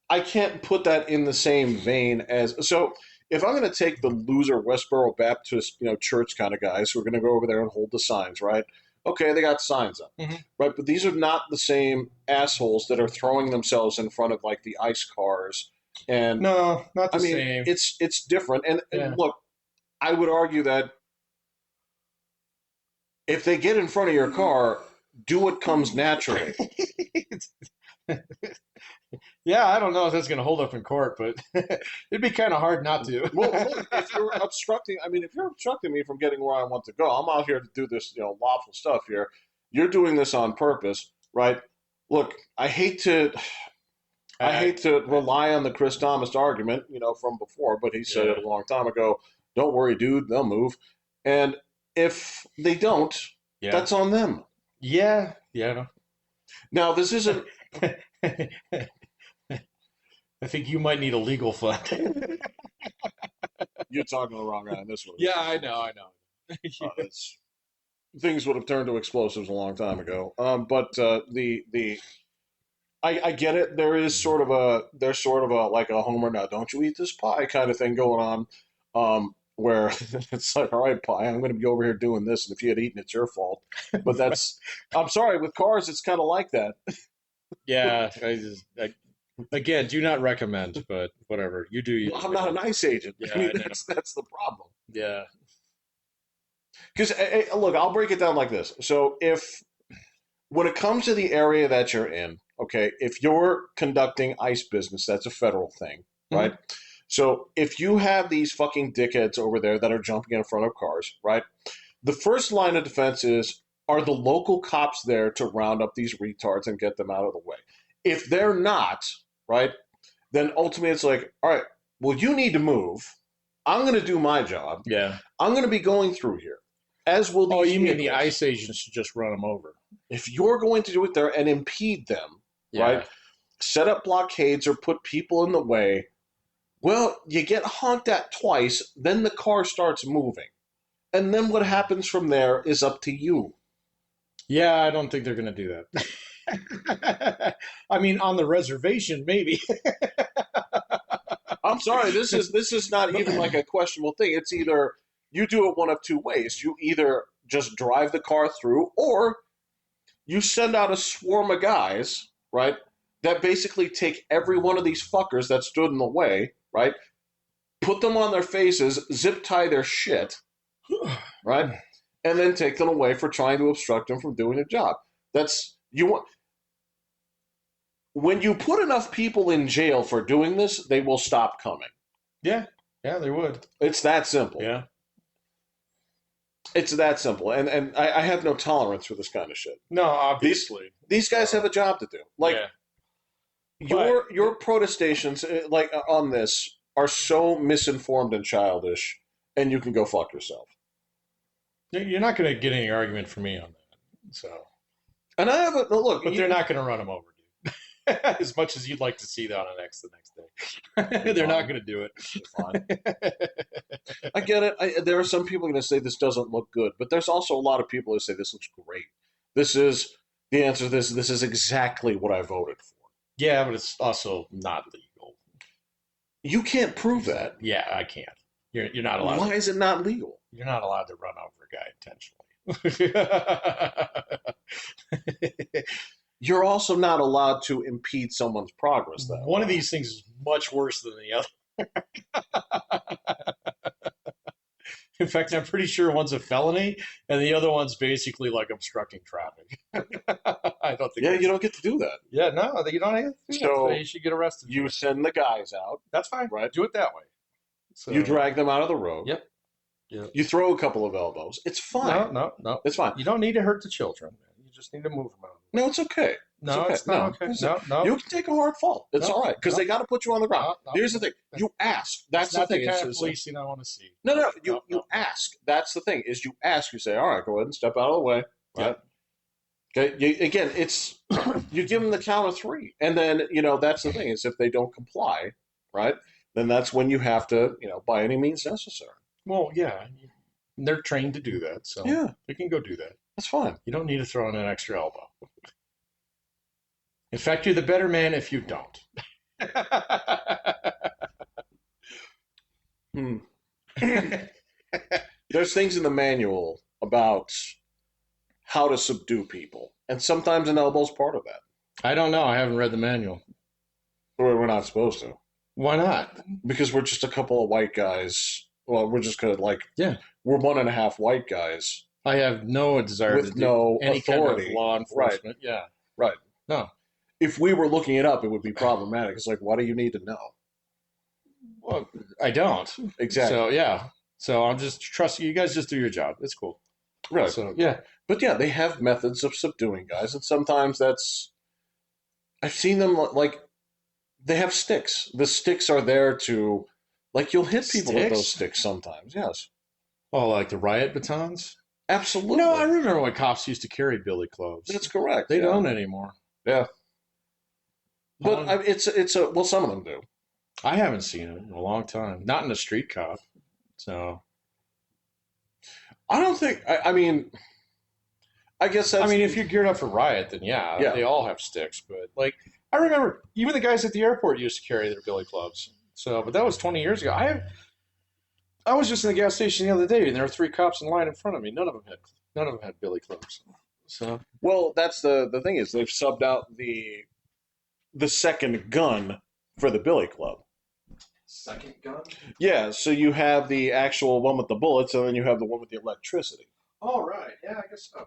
I can't put that in the same vein as so. If I'm going to take the loser Westboro Baptist, church kind of guys who are going to go over there and hold the signs, right? Okay, they got signs up, Hmm. right? But these are not the same assholes that are throwing themselves in front of like the ICE cars, and No, not I the mean same. it's different. And Yeah. look, I would argue that if they get in front of your car, do what comes naturally. Yeah, I don't know if that's going to hold up in court, but it'd be kind of hard not to. Well, look, if you're obstructing, I mean, if you're obstructing me from getting where I want to go, I'm out here to do this, lawful stuff here. You're doing this on purpose, right? Look, I I, hate to rely on the Chris Thomas argument, from before, but he said it yeah, a long time ago. Don't worry, dude, they'll move. And if they don't, yeah, that's on them. yeah, yeah. Now, this isn't. I think you might need a legal fund. You're talking to the wrong guy on this one. Yeah, I know, I know. It's things would have turned to explosives a long time ago. But the I get it. There's sort of a like a Homer now. Don't you eat this pie kind of thing going on, where it's like, all right, pie, I'm going to be over here doing this, and if you had eaten, it's your fault. But that's I'm sorry. With cars, it's kind of like that. Yeah, again, do not recommend, but whatever. You do you. Well, I'm not an ICE agent. Yeah, I mean, I know. that's the problem. Yeah. Because look, I'll break it down like this. So if when it comes to the area that you're in, okay, if you're conducting ICE business, that's a federal thing, right? Hmm. So if you have these fucking dickheads over there that are jumping in front of cars, right? The first line of defense is, are the local cops there to round up these retards and get them out of the way? If they're not, right, then ultimately it's like, all right, well, you need to move. I'm going to do my job. Yeah. I'm going to be going through here, as will Oh, these you mean the vehicles. ICE agents should just run them over? If you're going to do it there and impede them, right, Yeah. set up blockades or put people in the way, well, you get honked at twice, then the car starts moving. And then what happens from there is up to you. Yeah, I don't think they're going to do that. I mean, on the reservation, maybe. I'm sorry, this is not even like a questionable thing. It's either you do it one of two ways. You either just drive the car through, or you send out a swarm of guys, right, that basically take every one of these fuckers that stood in the way, right, put them on their faces, zip tie their shit, right, and then take them away for trying to obstruct them from doing their job. That's you want when you put enough people in jail for doing this, they will stop coming. Yeah. Yeah, they would. It's that simple. Yeah. It's that simple. And I have no tolerance for this kind of shit. No, These obviously. these guys have a job to do. Like Yeah. But your protestations, like on this, are so misinformed and childish, and you can go fuck yourself. you're not going to get any argument from me on that. So, And I have a look. but they're not going to run them over, dude. As much as you'd like to see that on X the next day, they're not going to do it. Fine. I get it. There are some people going to say this doesn't look good, but there's also a lot of people who say this looks great. This is the answer to this. This is exactly what I voted for. Yeah, but it's also not legal. You can't prove that. Yeah, I can't. You're not allowed. Why is it not legal? You're not allowed to run over a guy intentionally. You're also not allowed to impede someone's progress, though. One of these things is much worse than the other. In fact, I'm pretty sure one's a felony and the other one's basically like obstructing traffic. I don't think. Yeah, you don't get to do that. Yeah, no, you don't have to do So that. You should get arrested. you send the guys out, That's fine. right? Do it that way. So, You drag them out of the road. Yep. Yeah. You throw a couple of elbows. It's fine. No, no, no. It's fine. You don't need to hurt the children. You just need to move them out of the way. No, it's okay. It's No, okay. it's not No, okay. listen, No, no, you can take a hard fall. It's no, all right because no, they got to put you on the ground. no, no. Here's the thing: you ask. That's That's the not the thing. kind of policing I want to see. No, no, No, you no. ask. That's the thing is you ask. You say, all right, go ahead and step out of the way. Yeah. Right. Okay. Again, it's you give them the count of three, and then that's the thing is if they don't comply, right, then that's when you have to by any means necessary. Well, yeah. They're trained to do that, so Yeah, they can go do that. that's fine. You don't need to throw in an extra elbow. In fact, you're the better man if you don't. Hmm. There's things in the manual about how to subdue people, and sometimes an elbow's part of that. I don't know. I haven't read the manual. Or we're not supposed to, Why not? because we're just a couple of white guys. Well, we're just gonna Yeah. we're one and a half white guys I have no desire to with do no any authority. kind of law Right, enforcement. Yeah. right. No. If we were looking it up, it would be problematic. It's like, why do you need to know? Well, I don't. Exactly. So yeah. So I'm just trusting you guys. Just do your job. It's cool. Right. So yeah. But yeah, they have methods of subduing guys, and sometimes that's. I've seen them like they have sticks. The sticks are there to, like, you'll hit people with those Sticks? sticks sometimes. Yes, Oh, like the riot batons? absolutely. No, I remember when cops used to carry billy clubs. That's correct. They yeah. don't anymore. Yeah, but Um, it's a well, some of them do. I haven't seen it in a long time. Not in a street cop. So I don't think. I mean, I guess that's. I mean, if you're geared up for riot, then yeah, Yeah. they all have sticks. But like, I remember even the guys at the airport used to carry their billy clubs. So, but that was 20 years ago. I was just in the gas station the other day, and there were three cops in line in front of me. None of them had billy clubs. So Well, that's the thing is they've subbed out the second gun for the billy club. second gun. Yeah, so you have the actual one with the bullets, and then you have the one with the electricity, Oh right, yeah, I guess so.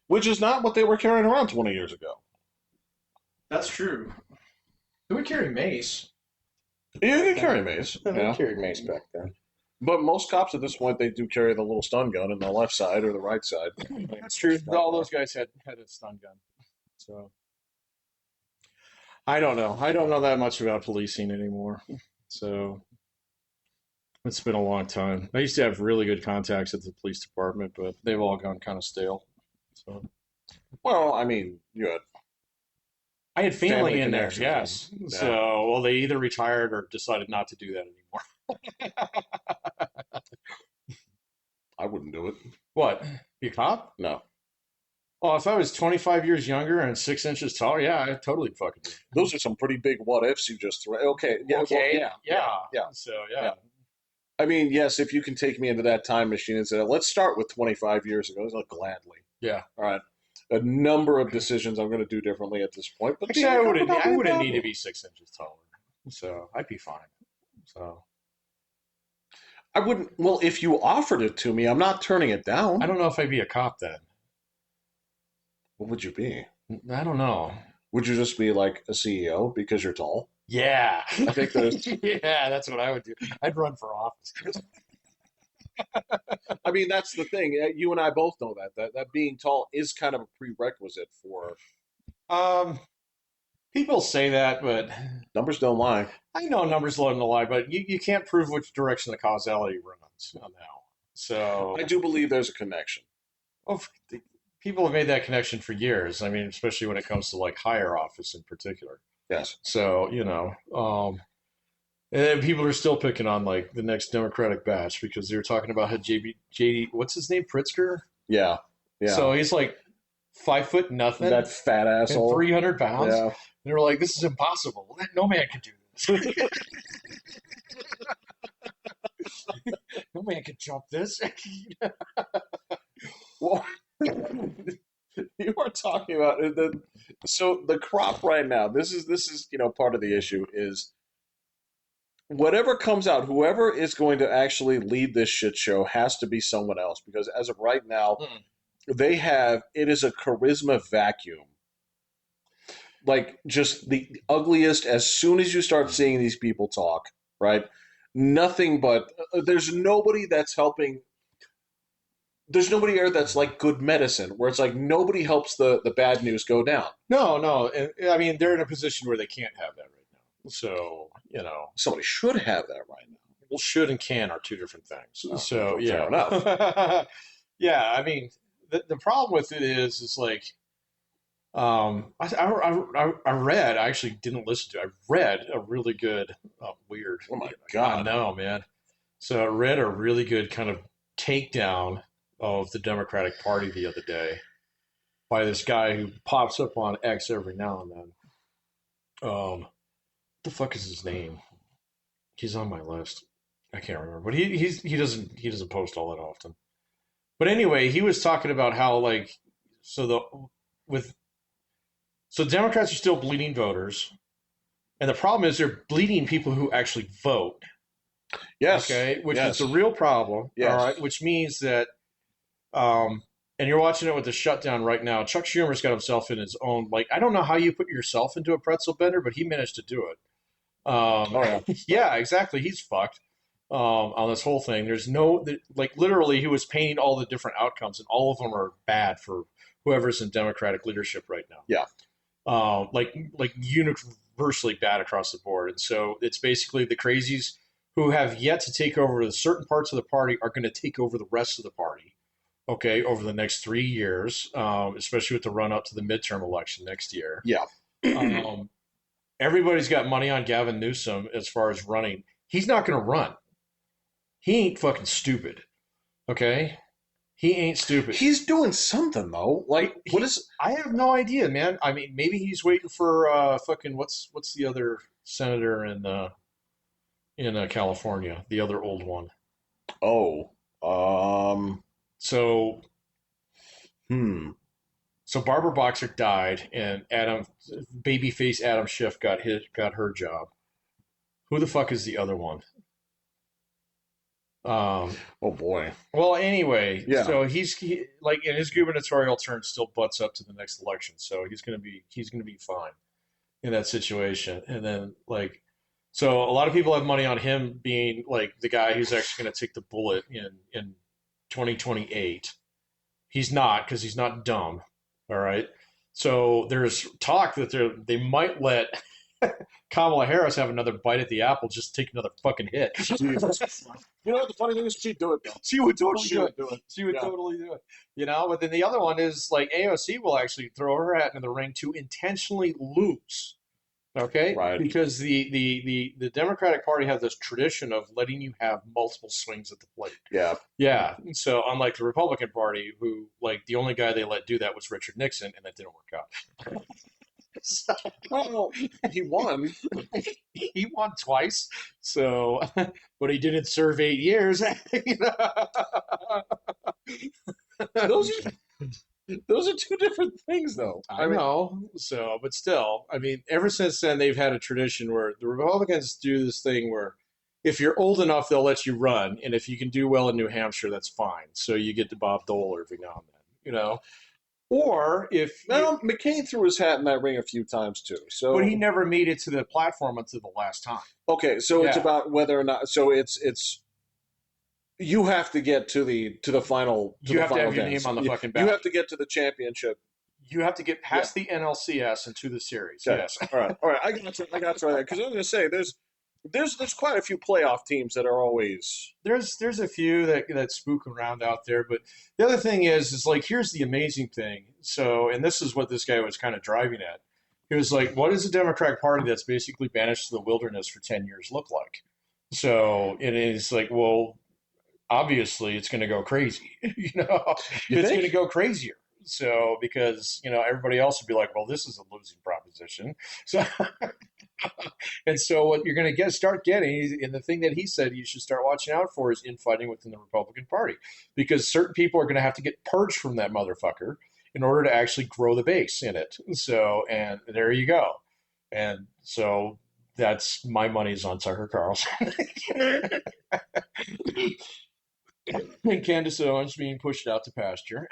which is not what they were carrying around 20 years ago. That's true. Who would carry mace? You can carry mace, Who yeah, carried mace back then? but most cops at this point they do carry the little stun gun in the left side or the right side. That's true. All those guys had a stun gun. So I don't know. I don't know that much about policing anymore. So it's been a long time. I used to have really good contacts at the police department, but they've all gone kind of stale. So Well, I mean, you had I had family, Family in there, connections, yes. yeah. So well, they either retired or decided not to do that anymore. I wouldn't do it. What? Be a cop? No, Oh, if I was 25 years younger and 6 inches taller, yeah, I'd totally fucking do it. those are some pretty big what ifs you just threw. Okay, yeah, well, Okay. yeah. Yeah. So yeah. Yeah. I mean, yes, if you can take me into that time machine and say, let's start with 25 years ago, gladly. Yeah. All right. A number of decisions I'm going to do differently at this point. But Actually, being I a cop wouldn't. would not be I a wouldn't need problem. to be 6 inches taller, so I'd be fine. So I wouldn't. Well, if you offered it to me, I'm not turning it down. I don't know if I'd be a cop then. What would you be? I don't know. Would you just be like a CEO because you're tall? Yeah, I think there's. yeah, that's what I would do. I'd run for office. I mean, that's the thing. You and I both know that being tall is kind of a prerequisite for Um, people say that, but numbers don't lie. I know numbers load in the lie, but you can't prove which direction the causality runs on that one. So I do believe there's a connection. well, people have made that connection for years. I mean, especially when it comes to like higher office in particular. Yes. So, and people are still picking on like the next Democratic batch because they were talking about how JD, what's his name, Pritzker? Yeah. Yeah. So he's like 5 foot nothing that fat and asshole. 300 pounds. Yeah. And they're like, this is impossible. No man can do this. No man can jump this. Well, you are talking about so the crop right now. This is part of the issue is whatever comes out, whoever is going to actually lead this shit show has to be someone else because as of right now, it is a charisma vacuum. Like just the ugliest. As soon as you start seeing these people talk, right? nothing but there's nobody that's helping. There's nobody there that's like good medicine, where it's like nobody helps the bad news go down. No, no, and I mean they're in a position where they can't have that right now. So Somebody should have that right well, should and can are two different things. now. So Oh, fair enough. yeah. I mean the problem with it is like I read. I actually didn't listen to. I read a really good, weird. Oh my I god. know, man. So I read a really good kind of takedown of the Democratic Party the other day by this guy who pops up on X every now and then. What the fuck is his name? He's on my list. I can't remember, but he doesn't post all that often. But anyway, he was talking about how like so the with so Democrats are still bleeding voters, and the problem is they're bleeding people who actually vote. Yes. Okay, which is the Yes. real problem. All Yes. right, which means that and you're watching it with the shutdown right now. Chuck Schumer's got himself in his own like I don't know how you put yourself into a pretzel bender, but he managed to do it. Oh yeah. Yeah, exactly. He's fucked on this whole thing. There's no like literally he was painting all the different outcomes, and all of them are bad for whoever's in Democratic leadership right now. Yeah. Like universally bad across the board. And so it's basically the crazies who have yet to take over the certain parts of the party are going to take over the rest of the party. Okay, over the next 3 years, especially with the run up to the midterm election next year. Yeah. Um, everybody's got money on Gavin Newsom as far as running. He's not going to run. He ain't fucking stupid. Okay, he ain't stupid. He's doing something though. Like what is? I have no idea, man. I mean, maybe he's waiting for fucking what's the other senator in California, the other old one. Oh. Um. So Hmm. so Barbara Boxer died, and babyface Adam Schiff got her job. Who the fuck is the other one? Um, Oh boy. well, anyway, Yeah. so like in his gubernatorial term still butts up to the next election, so he's gonna be fine in that situation. And then like, so a lot of people have money on him being like the guy who's actually going to take the bullet in 2028. He's not because he's not dumb. All right. So there's talk that they might let Kamala Harris have another bite at the apple, just take another fucking hit. You know what the funny thing is? She'd do it though. She would totally She do would it. do it. She would Yeah. totally do it. But then the other one is like AOC will actually throw her hat into the ring to intentionally lose. Okay, Right. because the Democratic Party has this tradition of letting you have multiple swings at the plate. Yeah. Yeah. So unlike the Republican Party, who like the only guy they let do that was Richard Nixon, and that didn't work out. So, Well, he won. he won twice. So, but he didn't serve 8 years. Those are those are two different things, though. I know. So, but still, I mean, ever since then, they've had a tradition where the Republicans do this thing where if you're old enough, they'll let you run. And if you can do well in New Hampshire, that's fine. So you get to Bob Dole every now and then. Or if. Well, McCain threw his hat in that ring a few times too. So, But he never made it to the platform until the last time. okay, so it's Yeah. about whether or not. So it's you have to get to the final. You have to have your dance. name on the fucking You ballot. have to get to the championship. You have to get past the NLCS and to the series. Okay. Yes. All right. I got you. I got you right there. Because I was going to say there's quite a few playoff teams that are always. There's a few that spook around out there, but the other thing is like here's the amazing thing. So, and this is what this guy was kind of driving at. He was like, what does a Democratic Party that's basically banished to the wilderness for 10 years look like? So it is like, well, obviously it's going to go crazy. You It's think? going to go crazier. So because everybody else would be like, well, this is a losing proposition. So and so what you're going to start getting, and the thing that he said you should start watching out for is infighting within the Republican Party, because certain people are going to have to get purged from that motherfucker in order to actually grow the base in it. So and there you go. And so that's my money's on Tucker Carlson. And Candace Owens being pushed out to pasture,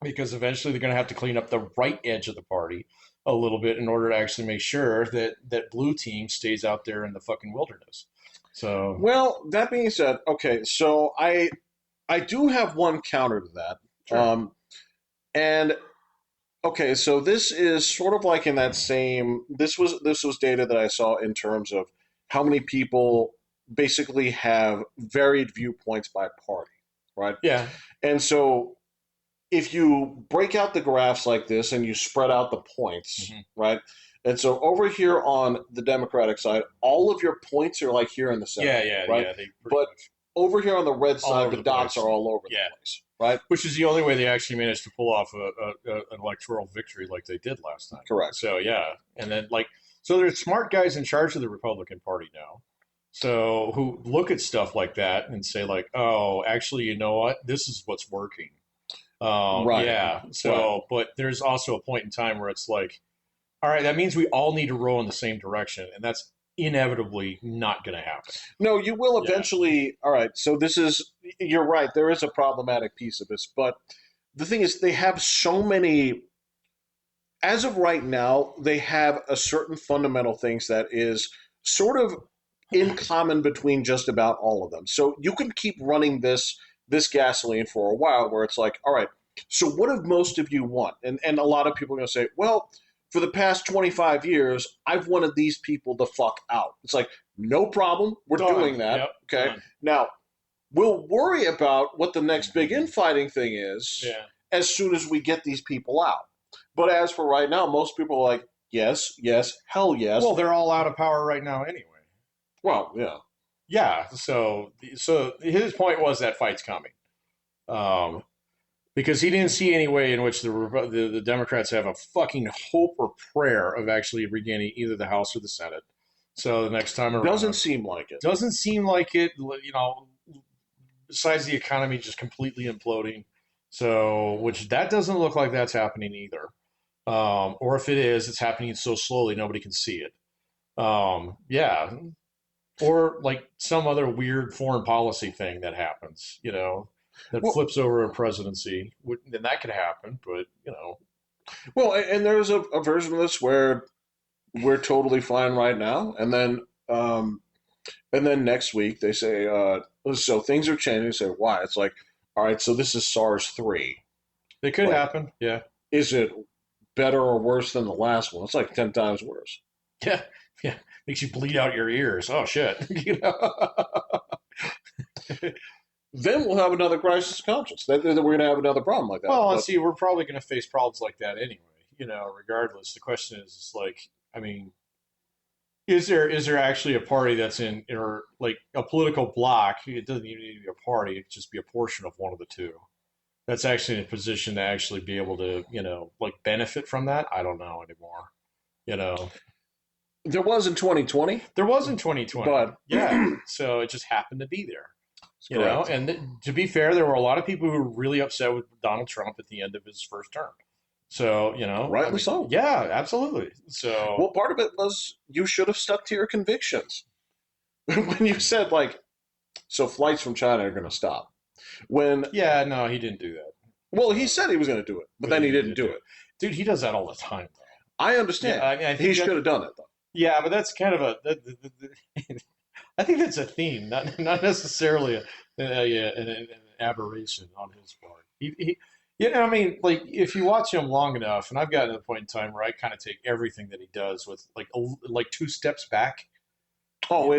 because eventually they're going to have to clean up the right edge of the party, a little bit in order to actually make sure that blue team stays out there in the fucking wilderness. So Well, that being said, okay, so I do have one counter to that. sure, And okay, so this is sort of like in that same. This was data that I saw in terms of how many people basically have varied viewpoints by party, right? yeah, And so if you break out the graphs like this and you spread out the points, hmm right? And so over here on the Democratic side, all of your points are like here in the center, yeah, yeah, right? yeah. They pretty But much over here on the red all side, over the the dots place. are all over the Yeah, place, right? which is the only way they actually managed to pull off an electoral victory like they did last time. Correct. So yeah, and then like so there's smart guys in charge of the Republican Party now. So who look at stuff like that and say like, oh, actually, you know what? This is what's working. Right, Yeah. right. So, but there's also a point in time where it's like, all right, that means we all need to row in the same direction, and that's inevitably not going to happen. No, you will Yeah. eventually. All right, so this is, you're right, there is a problematic piece of this, but the thing is, they have so many, as of right now, they have a certain fundamental things that is sort of in common between just about all of them. So you can keep running this gasoline for a while where it's like, all right, so what do most of you want? And a lot of people are going to say, well, for the past 25 years, I've wanted these people to fuck out. It's like, no problem. We're Done. doing that. Yep. Okay. Done. Now, we'll worry about what the next big infighting thing is Yeah. as soon as we get these people out. But as for right now, most people are like, yes, yes, hell yes. Well, they're all out of power right now anyway. Well, yeah. Yeah. So his point was that fight's coming. Um, because he didn't see any way in which the Democrats have a fucking hope or prayer of actually regaining either the House or the Senate. So the next time Doesn't around, seem like it. doesn't seem like it. Besides the economy just completely imploding, so which that doesn't look like that's happening either. Or if it is, it's happening so slowly nobody can see it. Yeah, or like some other weird foreign policy thing that happens, that Well, flips over a presidency. Then that could happen, but and there's a version of this where we're totally fine right now, um, and then next week they say, so things are changing. They say, why? It's like, all right, so this is SARS 3. it could Like, happen. Yeah, is it better or worse than the last one? It's like 10 times worse. yeah, yeah. Makes you bleed out your ears. Oh shit. you know? Then we'll have another crisis of conscience. We're going to have another problem like that. Well, let's But see. We're probably going to face problems like that anyway. Regardless. The question is like, I mean, is there actually a party that's in, or like a political bloc? It doesn't even need to be a party. It could just be a portion of one of the two. That's actually in a position to actually be able to, like benefit from that. I don't know anymore. You know, there was in 2020, there was in 2020. but Yeah. So it just happened to be there. it's correct. To be fair, there were a lot of people who were really upset with Donald Trump at the end of his first term. So, I Rightly mean, so. yeah, absolutely. So, Well, part of it was you should have stuck to your convictions. When you said, like, so flights from China are going to stop. When, yeah, no, he didn't do that. well, he said he was going to do it, but then he didn't do it. Dude, he does that all the time, though. I Yeah, understand. I mean, I He think should that, have done it, though. yeah, but that's kind of I think that's a theme, not necessarily an aberration on his part. I mean, like if you watch him long enough, and I've gotten to the point in time where I kind of take everything that he does with like two steps back. Oh,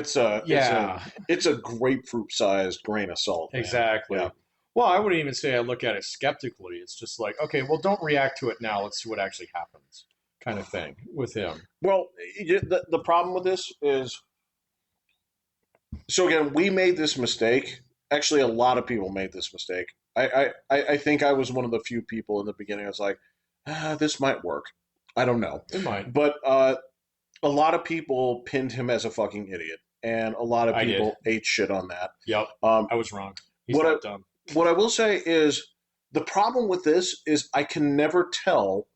Yeah, it's a grapefruit-sized grain of salt, man. exactly. Yeah. Well, I wouldn't even say I look at it skeptically. It's just like, okay, well, don't react to it now. Let's see what actually happens, kind of thing with him. Well, the problem with this is, so again, we made this mistake. Actually, a lot of people made this mistake. I think I was one of the few people in the beginning. I was like, this might work. I don't know, It might. but a lot of people pinned him as a fucking idiot, and a lot of I did. people ate shit on that. Yep, Um, I was wrong. He's what not dumb. what I will say is the problem with this is I can never tell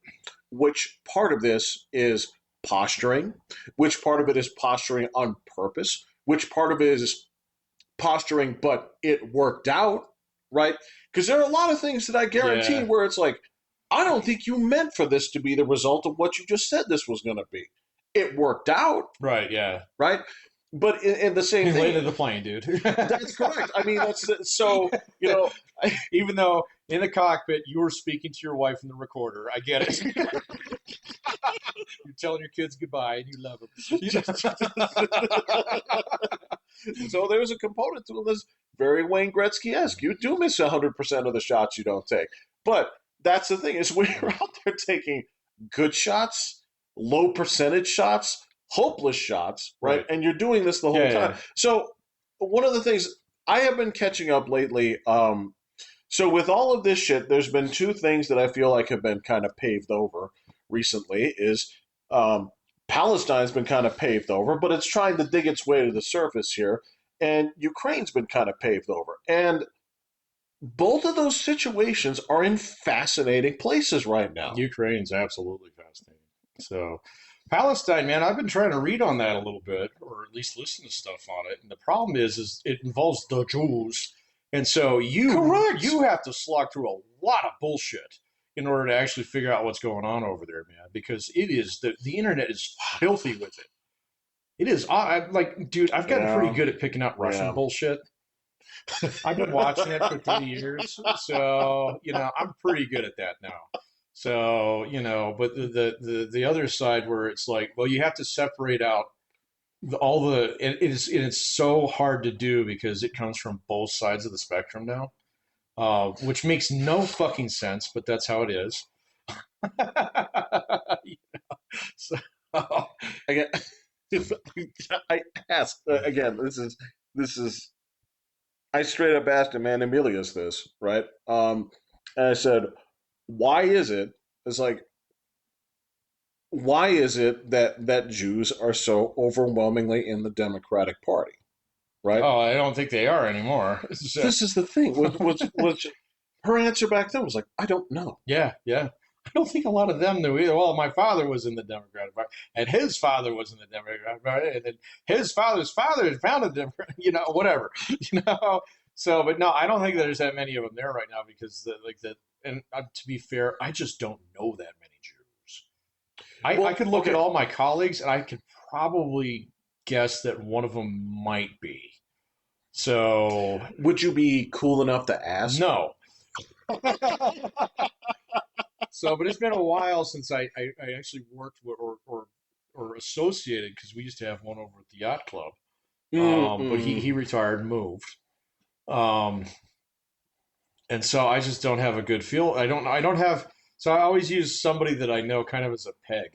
which part of this is posturing, which part of it is posturing on purpose, which part of it is posturing, but it worked out, right? Because there are a lot of things that I guarantee Yeah. where it's like, I don't think you meant for this to be the result of what you just said this was going to be. It worked out, Right, yeah. right? But in the same He thing, landed the plane, dude. that's correct. I mean, that's so, you know, Even though in the cockpit you were speaking to your wife in the recorder. I get it. You're telling your kids goodbye and you love them. so there's a component to this very Wayne Gretzky-esque. You do miss 100% of the shots you don't take. But that's the thing is when you're out there taking good shots, low percentage shots, hopeless shots, right? Right. And you're doing this the whole Yeah, time. yeah. So one of the things I have been catching up lately, so with all of this shit, there's been two things that I feel like have been kind of paved over recently is um, Palestine's been kind of paved over, but it's trying to dig its way to the surface here, and Ukraine's been kind of paved over. And both of those situations are in fascinating places right now. Ukraine's absolutely fascinating. So, Palestine, man, I've been trying to read on that a little bit, or at least listen to stuff on it. And the problem is it involves the Jews, and so Correct. you have to slog through a lot of bullshit in order to actually figure out what's going on over there, man. Because it is the internet is filthy with it. It is. Like, dude, I've gotten pretty Yeah, good at picking out Russian yeah. bullshit. I've been watching it for 3 years, so I'm pretty good at that now. So but the other side where it's like, well, you have to separate out all the it's so hard to do because it comes from both sides of the spectrum now, which makes no fucking sense, but that's how it is. So, Again, I asked again. This is I straight up asked Amanda Milius this, right? And I said, why is it? It's like, why is it that Jews are so overwhelmingly in the Democratic Party, right? oh, I don't think they are anymore. So, This is the thing. Was her answer back then was like, I don't know. yeah, yeah. I don't think a lot of them knew either. Well, my father was in the Democratic Party, and his father was in the Democratic Party, and then his father's father founded the Democratic, whatever, you know. So, but no, I don't think there's that many of them there right now because and to be fair, I just don't know that many Jews. I Well, could look at okay. all my colleagues, and I could probably guess that one of them might be. So, Would you be cool enough to ask? no. So, but it's been a while since I actually worked with or associated because we used to have one over at the yacht club. But he Mm-mm. retired and moved. Um, and so I just don't have a good feel. I don't have. So I always use somebody that I know kind of as a peg.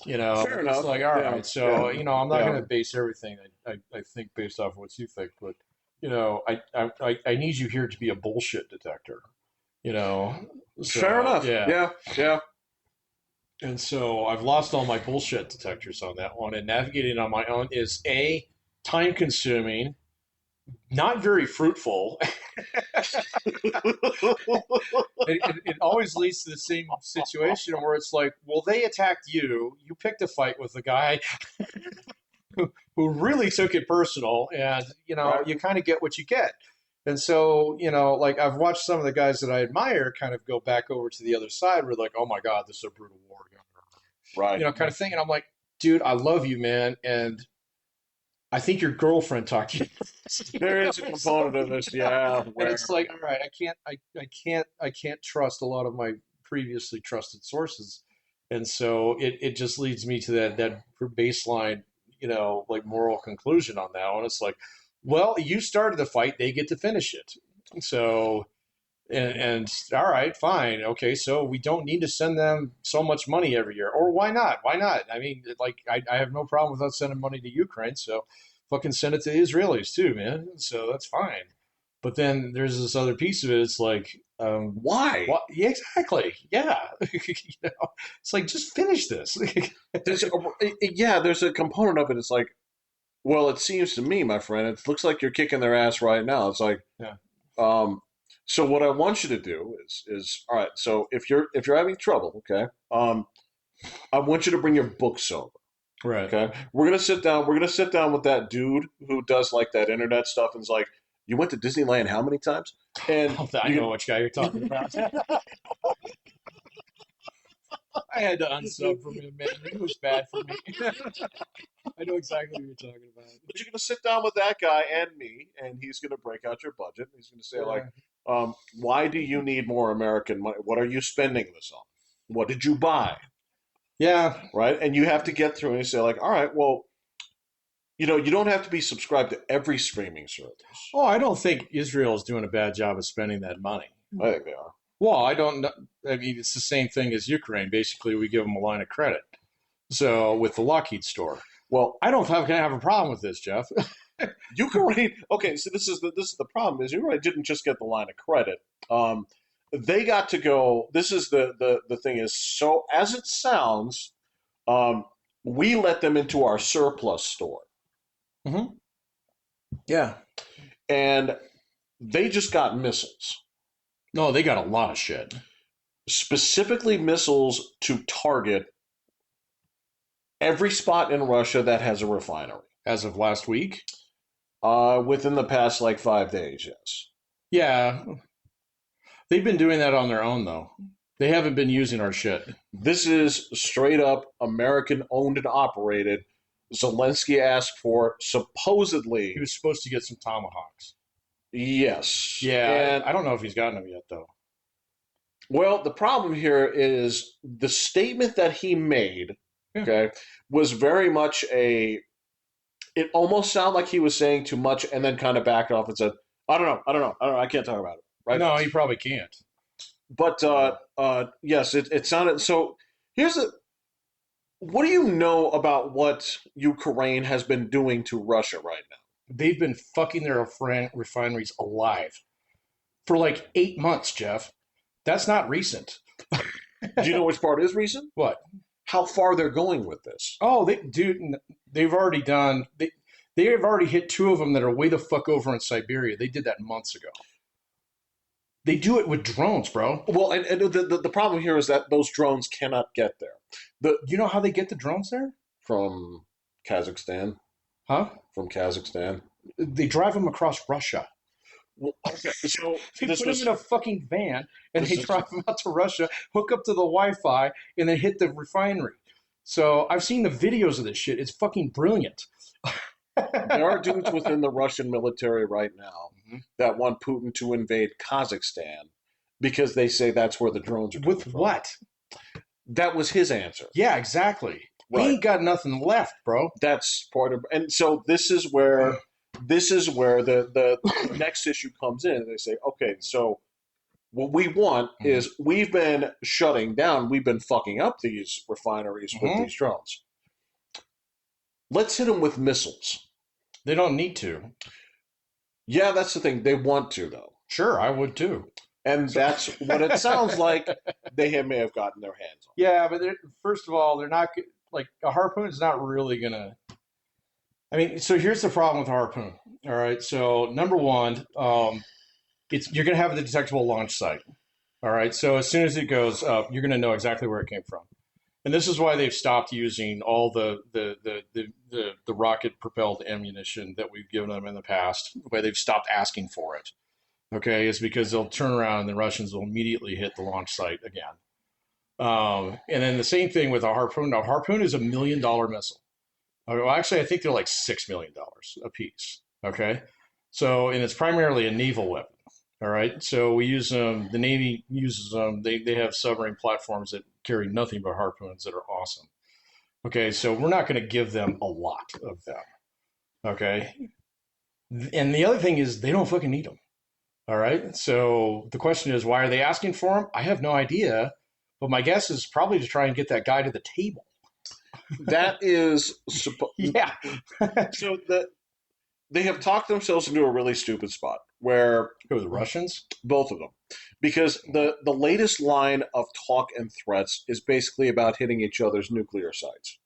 Fair It's enough. like, all Yeah, right, so yeah, I'm not yeah. going to base everything I think based off of what you think, but I need you here to be a bullshit detector. You know, Fair so enough. yeah. Yeah, yeah. And so I've lost all my bullshit detectors on that one. And navigating on my own is A, time consuming, not very fruitful. It always leads to the same situation where it's like, well, they attacked you. You picked a fight with the guy who really took it personal. And, Right. you kind of get what you get. And so, like I've watched some of the guys that I admire kind of go back over to the other side where like, oh my God, this is a brutal war, Right. kind of thing. And I'm like, dude, I love you, man. And I think your girlfriend talked to you. There is a So, component of this, yeah, and where it's like, all right, I can't trust a lot of my previously trusted sources. And so it just leads me to that baseline, like moral conclusion on that one. It's like, well, you started the fight, they get to finish it. So and all right, fine, okay, so we don't need to send them so much money every year, or why not? Why not? I mean, like, I have no problem with us sending money to Ukraine, so fucking send it to the Israelis too, man. So that's fine. But then there's this other piece of it. It's like, why? what? Yeah, exactly. Yeah, it's like just finish this. There's yeah, there's a component of it. It's like, well, it seems to me, my friend, it looks like you're kicking their ass right now. It's like, Yeah, um, so what I want you to do is all right. So if you're having trouble, okay, I want you to bring your books over. right. Okay, we're gonna sit down. We're gonna sit down with that dude who does like that internet stuff and is like, you went to Disneyland how many times? And I you know can which guy you're talking about. I had to unsub from him, man. He was bad for me. I know exactly what you're talking about. But you're going to sit down with that guy and me, and he's going to break out your budget. He's going to say, like, Yeah. why do you need more American money? What are you spending this on? What did you buy? Yeah. Right? And you have to get through and say, like, all right, well, you don't have to be subscribed to every streaming service. Oh, I don't think Israel is doing a bad job of spending that money. I think they are. Well, I don't know. I mean, it's the same thing as Ukraine. Basically, we give them a line of credit. So with the Lockheed store, Well, I don't have, have a problem with this, Jeff. Ukraine. Okay, so this is the problem is Ukraine didn't just get the line of credit. They got to go. This is the thing is so as it sounds. Um, we let them into our surplus store, Mm-hmm. Yeah. and they just got missiles, No, they got a lot of shit specifically missiles to target every spot in Russia that has a refinery. as of last week. Within the past like 5 days, yes. Yeah, they've been doing that on their own though. They haven't been using our shit. This is straight up American owned and operated. Zelensky asked for supposedly, He was supposed to get some tomahawks. yes. Yeah, And I don't know if he's gotten them yet though. well, the problem here is the statement that he made, Yeah. okay, was very much a it almost sounded like he was saying too much and then kind of backed off and said, I don't know, I can't talk about it. Right? No, he probably can't. But yes, it sounded so. Here's a. What do you know about what Ukraine has been doing to Russia right now? They've been fucking their refineries alive for like 8 months, Jeff. That's not recent. Do you know which part is recent? What? How far they're going with this? Oh, they've already done. They have already hit two of them that are way the fuck over in Siberia. They did that months ago. They do it with drones, bro. Well, and the problem here is that those drones cannot get there. The You know how they get the drones there? from Kazakhstan, Huh? from Kazakhstan. They drive them across Russia. Well, okay, so They this put was them in a fucking van and this they is drive them out to Russia, hook up to the Wi-Fi, and then hit the refinery. So I've seen the videos of this shit. It's fucking brilliant. there are dudes within the Russian military right now Mhm. that want Putin to invade Kazakhstan because they say that's where the drones are coming With from. what? That was his answer. Yeah, exactly. He Right. ain't got nothing left, bro. That's part of, and so this is where the next issue comes in. They say, okay, so what we want is we've been shutting down, we've been fucking up these refineries with Mhm. these drones. Let's hit them with missiles. They don't need to. Yeah, that's the thing. They want to though, Sure, I would too. and that's what it sounds like. May have gotten their hands on. Yeah, but first of all, they're not like a harpoon is not really gonna. I mean, so here's the problem with a harpoon. All right, so number one, it's you're gonna have the detectable launch site. All right, so as soon as it goes up, you're gonna know exactly where it came from, and this is why they've stopped using all the rocket propelled ammunition that we've given them in the past. Why they've stopped asking for it. Okay, is because they'll turn around and the Russians will immediately hit the launch site again. And then the same thing with a harpoon. Now, harpoon is $1 million missile. Well, actually, I think they're like $6 million a piece. Okay, so and it's primarily a naval weapon. All right, so we use them. The Navy uses them. They have submarine platforms that carry nothing but harpoons that are awesome. Okay, so we're not going to give them a lot of them. Okay, and the other thing is they don't fucking need them. All right, so the question is, why are they asking for them? I have no idea, but my guess is probably to try and get that guy to the table. That is Yeah. so that they have talked themselves into a really stupid spot where Who, the Russians? both of them, because the latest line of talk and threats is basically about hitting each other's nuclear sites,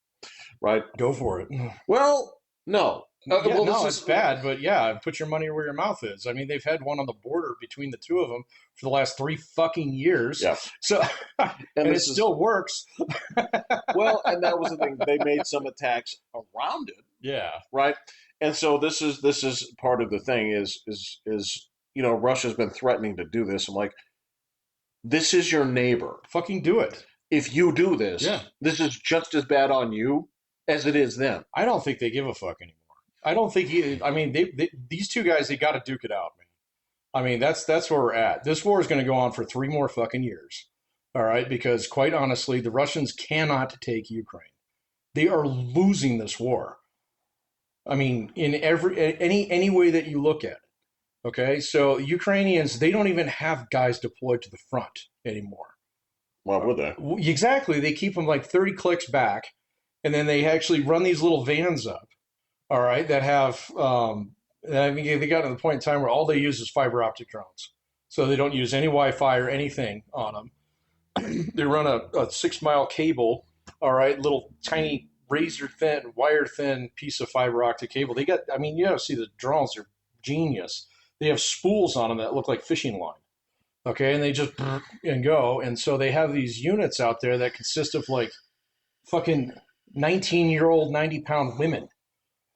right? Go for it. Well, no. Yeah, Well, no, this it's is bad, but yeah, put your money where your mouth is. I mean, they've had one on the border between the two of them for the last 3 fucking years. yeah, So, and it this is still works. well, and that was the thing. They made some attacks around it, Yeah. right? And so this is part of the thing is Russia's been threatening to do this. I'm like, this is your neighbor. Fucking do it. if you do this, Yeah. this is just as bad on you as it is them. I don't think they give a fuck anymore. I don't think I mean, these two guys, they got to duke it out, man. I mean, that's where we're at. This war is going to go on for 3 more fucking years. All right, because quite honestly, the Russians cannot take Ukraine. They are losing this war. I mean, in any way that you look at it. Okay, so Ukrainians, they don't even have guys deployed to the front anymore. Why would they? Exactly, they keep them like 30 clicks back, and then they actually run these little vans up. All right, that have I mean, they got to the point in time where all they use is fiber optic drones, so they don't use any Wi-Fi or anything on them. They run a 6 mile cable, all right, little tiny razor thin, wire thin piece of fiber optic cable. They got, I mean, you got to see the drones, they're genius. They have spools on them that look like fishing line. Okay, and they just and go. And so they have these units out there that consist of like fucking 19-year-old, 90-pound women,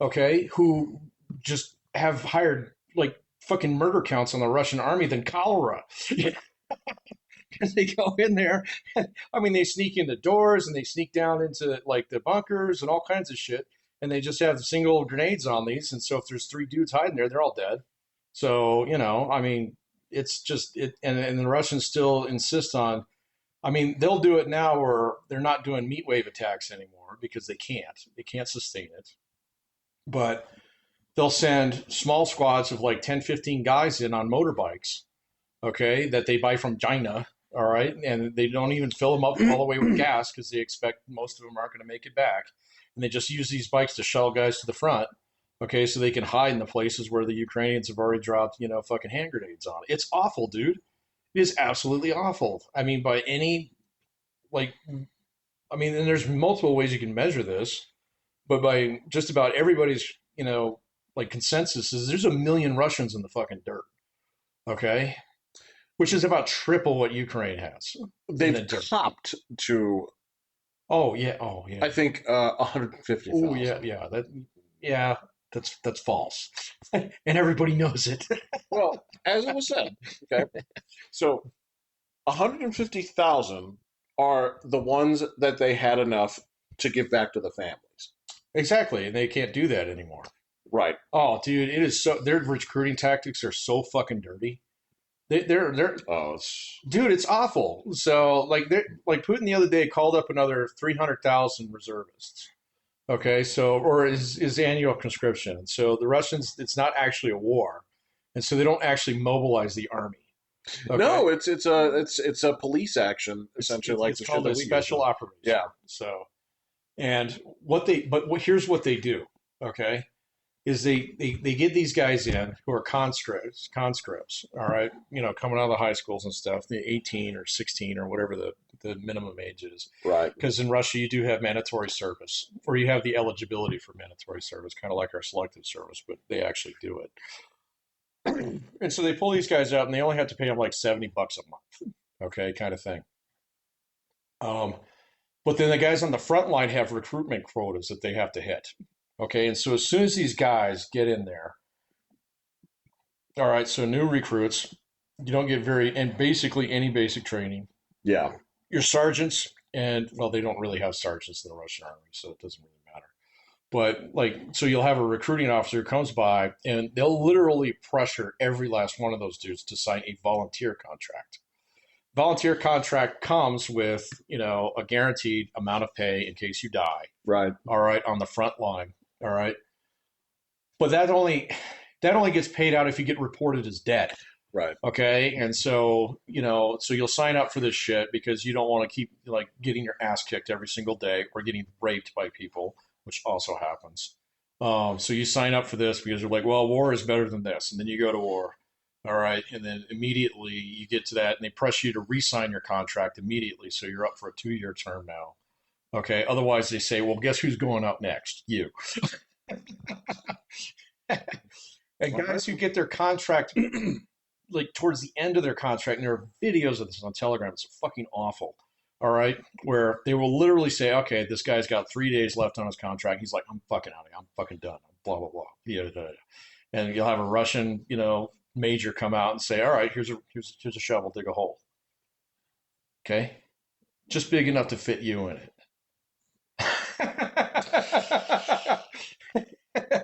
okay, who just have hired like fucking murder counts on the Russian army than cholera. They go in there. I mean, they sneak into doors and they sneak down into like the bunkers and all kinds of shit. And they just have single grenades on these. And so if there's 3 dudes hiding there, they're all dead. So, I mean, it's just it. And the Russians still insist on, I mean, they'll do it now where they're not doing meat wave attacks anymore because they can't. They can't sustain it. But they'll send small squads of like 10, 15 guys in on motorbikes, okay, that they buy from China, all right, and they don't even fill them up all the way with gas because they expect most of them aren't going to make it back, and they just use these bikes to shuttle guys to the front, okay, so they can hide in the places where the Ukrainians have already dropped, fucking hand grenades on. It's awful, dude. It is absolutely awful. I mean, by any like, I mean, and there's multiple ways you can measure this, but by just about everybody's, like consensus is there's 1 million Russians in the fucking dirt. Okay, which is about triple what Ukraine has in the They've dirt. topped to, Oh yeah, oh yeah, I think, oh 150,000. yeah, yeah. That's false, and everybody knows it. Well, as it was said, okay, so 150,000 are the ones that they had enough to give back to the families. Exactly, and they can't do that anymore. Right. Oh, dude, it is so. Their recruiting tactics are so fucking dirty. They're Oh, it's dude, it's awful. So like Putin the other day called up another 300,000 reservists. Okay, so or is annual conscription. So the Russians, it's not actually a war, and so they don't actually mobilize the army. Okay, no, it's a police action it's essentially, it's, like it's the shit called that a we use special now. operation. Yeah. So and here's what they do. Okay, is they get these guys in who are conscripts. All right, coming out of the high schools and stuff, the 18 or 16 or whatever the minimum age is. Right. Because in Russia you do have mandatory service, or you have the eligibility for mandatory service, kind of like our selective service, but they actually do it. And so they pull these guys out, and they only have to pay them like $70 a month, okay, kind of thing. Um, but then the guys on the front line have recruitment quotas that they have to hit, okay. And so as soon as these guys get in there, all right, so new recruits, you don't get and basically any basic training. Yeah. Your sergeants, and well, they don't really have sergeants in the Russian army, so it doesn't really matter. But like, so you'll have a recruiting officer who comes by, and they'll literally pressure every last one of those dudes to sign a volunteer contract. Volunteer contract comes with, a guaranteed amount of pay in case you die. Right. All right, on the front line. All right, but that only gets paid out if you get reported as dead. Right. Okay, and so so you'll sign up for this shit because you don't want to keep like getting your ass kicked every single day or getting raped by people, which also happens. So you sign up for this because you're like, well, war is better than this, and then you go to war. All right, and then immediately you get to that, and they press you to re-sign your contract immediately, so you're up for a 2-year term now. Okay, otherwise they say, well, guess who's going up next? You. And guys who get their contract like towards the end of their contract, and there are videos of this on Telegram. It's fucking awful. All right, where they will literally say, "Okay, this guy's got 3 days left on his contract." He's like, "I'm fucking out of here. I'm fucking done. Blah blah blah." Yeah, and you'll have a Russian, major come out and say, "All right, here's a shovel, dig a hole." Okay, just big enough to fit you in it.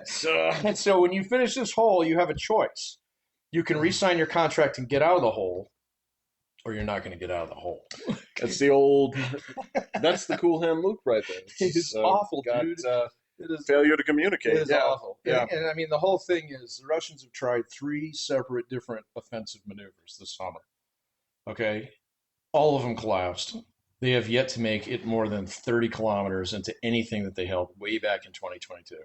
So And so when you finish this hole, you have a choice. You can re-sign your contract and get out of the hole, or you're not going to get out of the hole. that's the old. That's the cool hand Luke right there. It It's is awful, got dude. It is. failure to It communicate. is Yeah, awful. yeah. And I mean, the whole thing is the Russians have tried three separate different offensive maneuvers this summer. Okay, all of them collapsed. They have yet to make it more than 30 kilometers into anything that they held way back in 2022.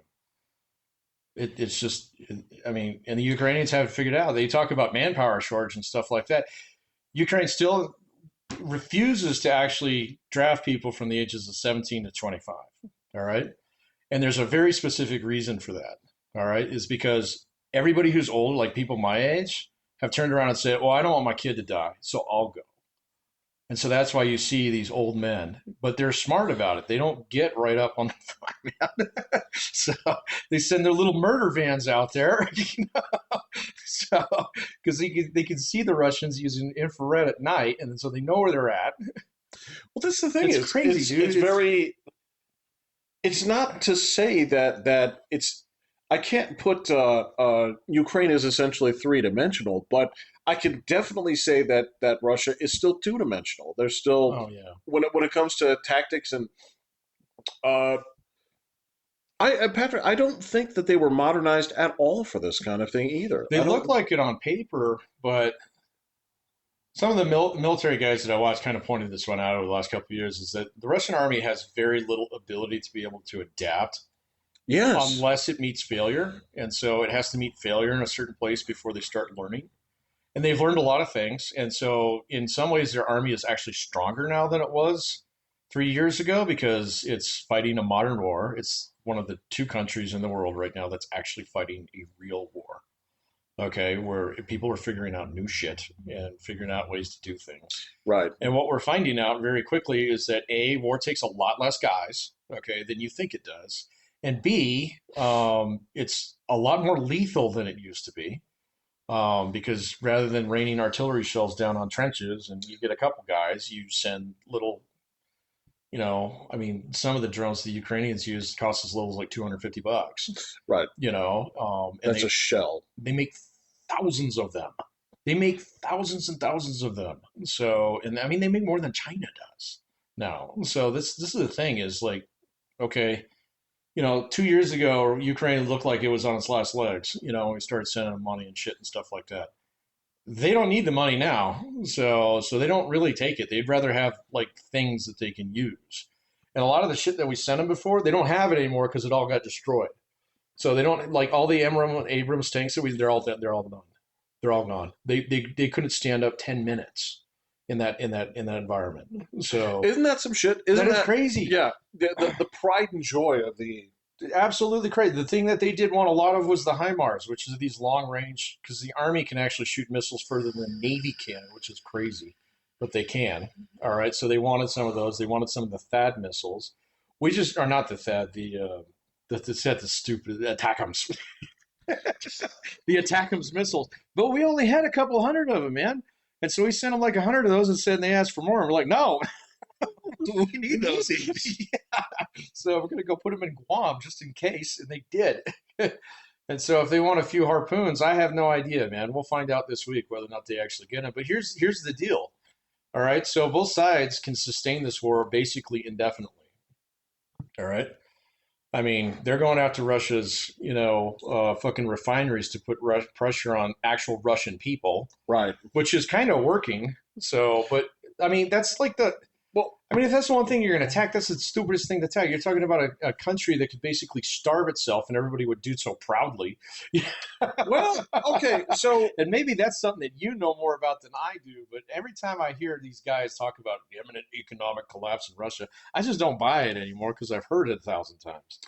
It's just, I mean, and the Ukrainians have it figured out. They talk about manpower shortage and stuff like that. Ukraine still refuses to actually draft people from the ages of 17 to 25. All right. And there's a very specific reason for that. All right. Is because everybody who's old, like people my age, have turned around and said, well, I don't want my kid to die, so I'll go. And so that's why you see these old men, but they're smart about it. They don't get right up on the fire, man. So they send their little murder vans out there, so because they can see the Russians using infrared at night, and so they know where they're at. Well, that's the thing. It's Is crazy, dude. it's very. It's not to say that it's. I can't put Ukraine as essentially three-dimensional, but I can definitely say that Russia is still two-dimensional. They're still Oh yeah, when it comes to tactics and uh, Patrick, I don't think that they were modernized at all for this kind of thing either. they I look don't. like it on paper, but some of the military guys that I watched kind of pointed this one out over the last couple of years is that the Russian army has very little ability to be able to adapt Yes, unless it meets failure. And so it has to meet failure in a certain place before they start learning. And they've learned a lot of things. And so, in some ways, their army is actually stronger now than it was 3 years ago because it's fighting a modern war. It's one of the two countries in the world right now that's actually fighting a real war. Okay, where people are figuring out new shit and figuring out ways to do things. right. And what we're finding out very quickly is that A, war takes a lot less guys, okay, than you think it does. And B, it's a lot more lethal than it used to be. Because rather than raining artillery shells down on trenches and you get a couple guys, you send little, I mean, some of the drones the Ukrainians use cost as little as like $250, Right. and That's a shell. they make thousands of them. They make thousands and thousands of them. So, and I mean, they make more than China does now. So this is the thing is like, okay, 2 years ago, Ukraine looked like it was on its last legs. We started sending them money and shit and stuff like that. They don't need the money now, so they don't really take it. They'd rather have like things that they can use. And a lot of the shit that we sent them before, they don't have it anymore because it all got destroyed. So they don't like all the Abrams tanks that they're all dead. They're all done. They're all gone. They couldn't stand up 10 minutes in that environment. So Isn't that some shit? Isn't that is that crazy. Yeah, the pride and joy of the Absolutely crazy. The thing that they did want a lot of was the HIMARS, which is these long range, because the Army can actually shoot missiles further than the Navy can, which is crazy, but they can. All right, so they wanted some of those. They wanted some of the THAAD missiles. We just are not the THAAD, the stupid ATACMS, the ATACMS missiles. But we only had a couple hundred of them, man. And so we sent them like 100 of those and said, and they asked for more. And we're like, no, we need those. Yeah. So we're going to go put them in Guam just in case. And they did. And so if they want a few harpoons, I have no idea, man. We'll find out this week whether or not they actually get them. But here's the deal. All right. So both sides can sustain this war basically indefinitely. All right. I mean, they're going after Russia's, fucking refineries to put pressure on actual Russian people, right. which is kind of working. So, but I mean, that's like I mean, if that's the one thing you're going to attack, that's the stupidest thing to attack. You're talking about a country that could basically starve itself, and everybody would do so proudly. Well, okay, so And maybe that's something that you know more about than I do. But every time I hear these guys talk about the imminent economic collapse in Russia, I just don't buy it anymore because I've heard it 1,000 times.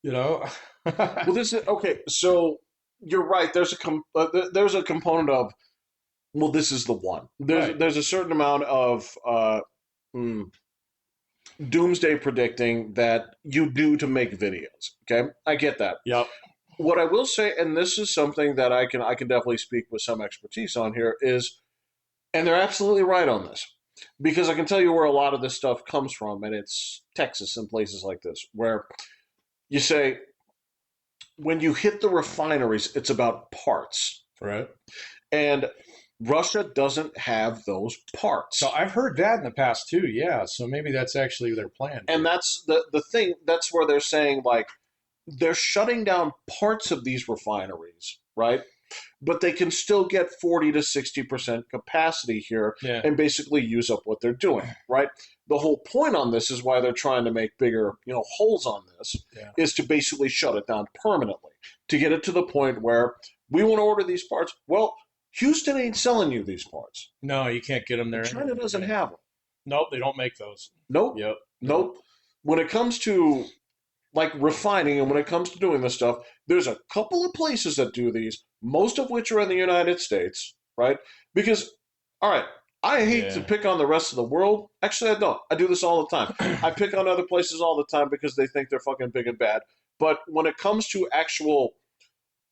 You know? well, this is okay. So you're right. There's a component of well, this is the one. Right. There's a certain amount of mm, doomsday predicting that you do to make videos. Okay, I get that. Yep. What I will say, and this is something that I can definitely speak with some expertise on here, is, and they're absolutely right on this. because I can tell you where a lot of this stuff comes from, and it's Texas and places like this, where you say when you hit the refineries, it's about parts, Right. and Russia doesn't have those parts. So I've heard that in the past too. Yeah. So maybe that's actually their plan. And that's the thing. That's where they're saying like they're shutting down parts of these refineries, right? But they can still get 40 to 60% capacity here Yeah. and basically use up what they're doing, right? The whole point on this is why they're trying to make bigger, holes on this, is to basically shut it down permanently, to get it to the point where we want to order these parts. Well, Houston ain't selling you these parts. No, you can't get them there. China doesn't have them. Nope, they don't make those. Nope. Yep. Nope. When it comes to like refining and when it comes to doing this stuff, there's a couple of places that do these, most of which are in the United States, right? Because, all right, I hate to pick on the rest of the world. Actually, I don't. I do this all the time. I pick on other places all the time because they think they're fucking big and bad. But when it comes to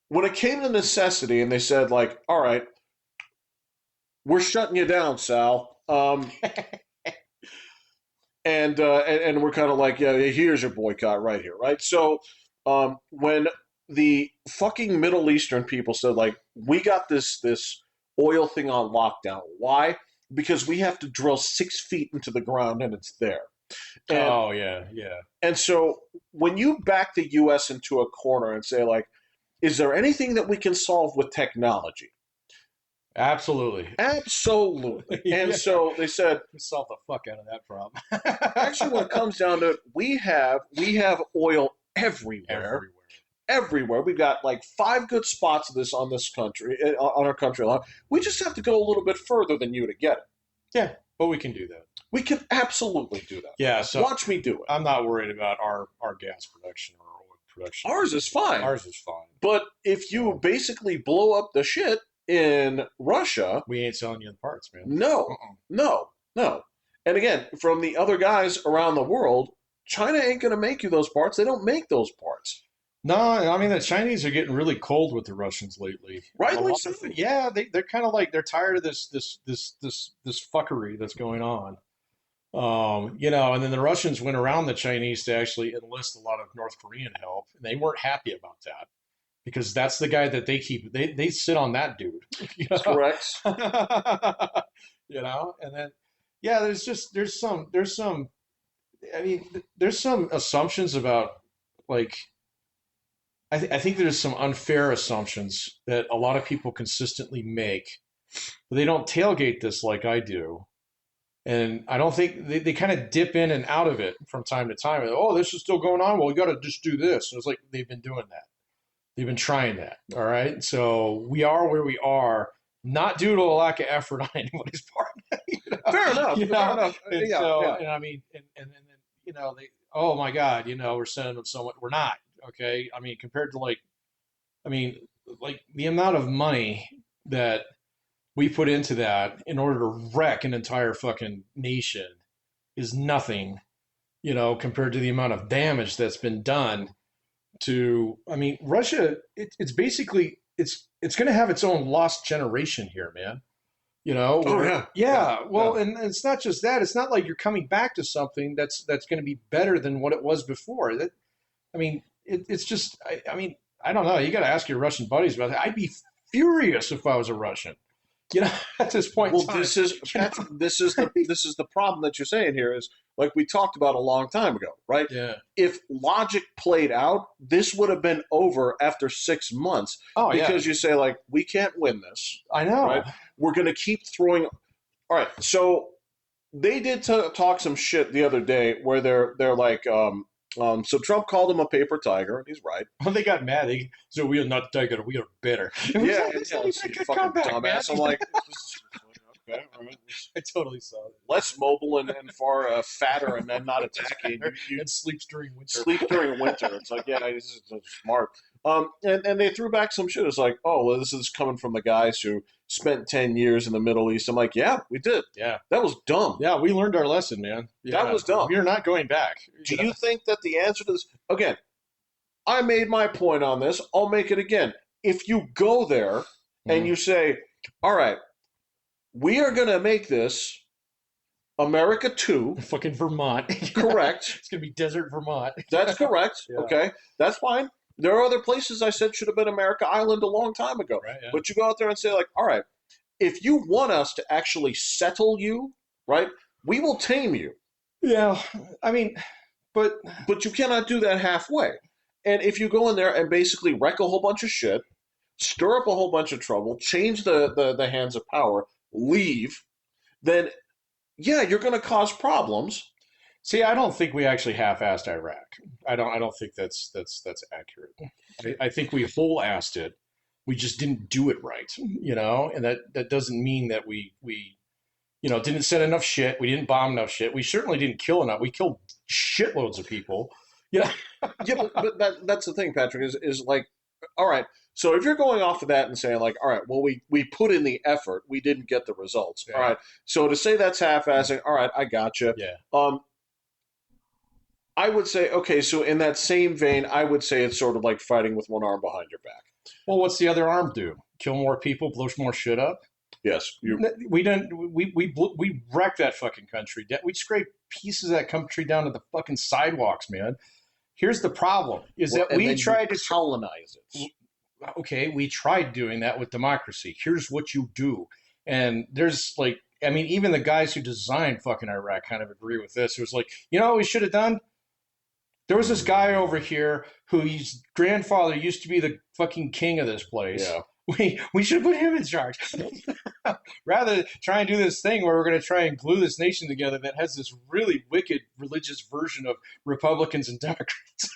when it came to necessity and they said, like, all right, we're shutting you down, Sal. And we're kind of like, yeah, here's your boycott right here, right? So when the fucking Middle Eastern people said, like, we got this oil thing on lockdown. Why? Because we have to drill 6 feet into the ground and it's there. And, oh yeah. And so when you back the U.S. into a corner and say, like, is there anything that we can solve with technology? Absolutely. Absolutely. And so they said, we solve the fuck out of that problem. actually, when it comes down to it, we have oil everywhere. Everywhere. We've got like 5 good spots of this on this country, on our country line. We just have to go a little bit further than you to get it. Yeah, but we can do that. We can absolutely do that. Yeah, so watch me do it. I'm not worried about our gas production or oil production. Ours is fine. Ours is fine. But if you basically blow up the shit in Russia, we ain't selling you the parts, man. No. And again, from the other guys around the world, China ain't going to make you those parts. They don't make those parts. No, I mean the Chinese are getting really cold with the Russians lately. Rightly so. Yeah, they're kind of like they're tired of this fuckery that's going on. And then the Russians went around the Chinese to actually enlist a lot of North Korean help, and they weren't happy about that because that's the guy that they sit on that dude. That's correct. And then there's some assumptions about like I think there's some unfair assumptions that a lot of people consistently make, but they don't tailgate this like I do. And I don't think they kind of dip in and out of it from time to time. Oh, this is still going on. Well, we got to just do this. And it's like they've been doing that. They've been trying that. All right. So we are where we are, not due to a lack of effort on anybody's part. Fair enough. Fair enough. And so, and I mean, and then, they, oh my God, we're sending them so much. We're not. Okay. I mean, compared to like the amount of money that we put into that in order to wreck an entire fucking nation is nothing, compared to the amount of damage that's been done to, I mean, Russia, it's basically, it's going to have its own lost generation here, man. Well, and it's not just that. It's not like you're coming back to something that's going to be better than what it was before. It's just, I mean, I don't know. You got to ask your Russian buddies about that. I'd be furious if I was a Russian. At this point. Well, this is the problem that you're saying here is like we talked about a long time ago, right? Yeah. If logic played out, this would have been over after 6 months. Oh, because you say like we can't win this. I know. Right? We're going to keep throwing. All right, so they did talk some shit the other day where they're like. So Trump called him a paper tiger, and he's right. Well, they got mad. So we are not tiger, we are better. Yeah, fucking dumbass. I'm like, okay, all right. I totally saw it. Less mobile and far fatter, and then not attacking. And sleeps during winter. Sleep during winter. It's like, yeah, this is smart. And they threw back some shit. It's like, oh, well, this is coming from the guys who spent 10 years in the Middle East. I'm like, yeah, we did. Yeah. That was dumb. Yeah, we learned our lesson, man. Yeah, that was dumb. We are not going back. Do you think that the answer to this, again, I made my point on this. I'll make it again. If you go there and you say, all right, we are going to make this America 2. Fucking Vermont. Correct. It's gonna be desert Vermont. That's correct. Yeah. Okay. That's fine. There are other places I said should have been America Island a long time ago. Right. Yeah. But you go out there and say, like, all right, if you want us to actually settle you, right, we will tame you. Yeah. I mean, but But you cannot do that halfway. And if you go in there and basically wreck a whole bunch of shit, stir up a whole bunch of trouble, change the hands of power, leave, then yeah, you're going to cause problems. see, I don't think we actually half-assed Iraq. I don't think that's accurate. I think we whole-assed it. We just didn't do it right, and that doesn't mean that we didn't set enough shit. We didn't bomb enough shit. We certainly didn't kill enough. We killed shitloads of people. Yeah. Yeah, but that's the thing, Patrick, is like, all right, so if you're going off of that and saying, like, all right, well, we put in the effort, we didn't get the results. Yeah. All right, so to say that's half-assing, all right, I gotcha. Yeah. I would say, okay, so in that same vein, I would say it's sort of like fighting with one arm behind your back. Well, what's the other arm do? Kill more people, blow more shit up? Yes, We didn't. We wrecked that fucking country. We scraped pieces of that country down to the fucking sidewalks, man. Here's the problem: is well, that we tried to colonize it. Okay, we tried doing that with democracy. Here's what you do, and there's like, I mean, even the guys who designed fucking Iraq kind of agree with this. It was like, what we should have done? There was this guy over here whose grandfather used to be the fucking king of this place. Yeah. We should put him in charge. Rather than try and do this thing where we're going to try and glue this nation together that has this really wicked religious version of Republicans and Democrats.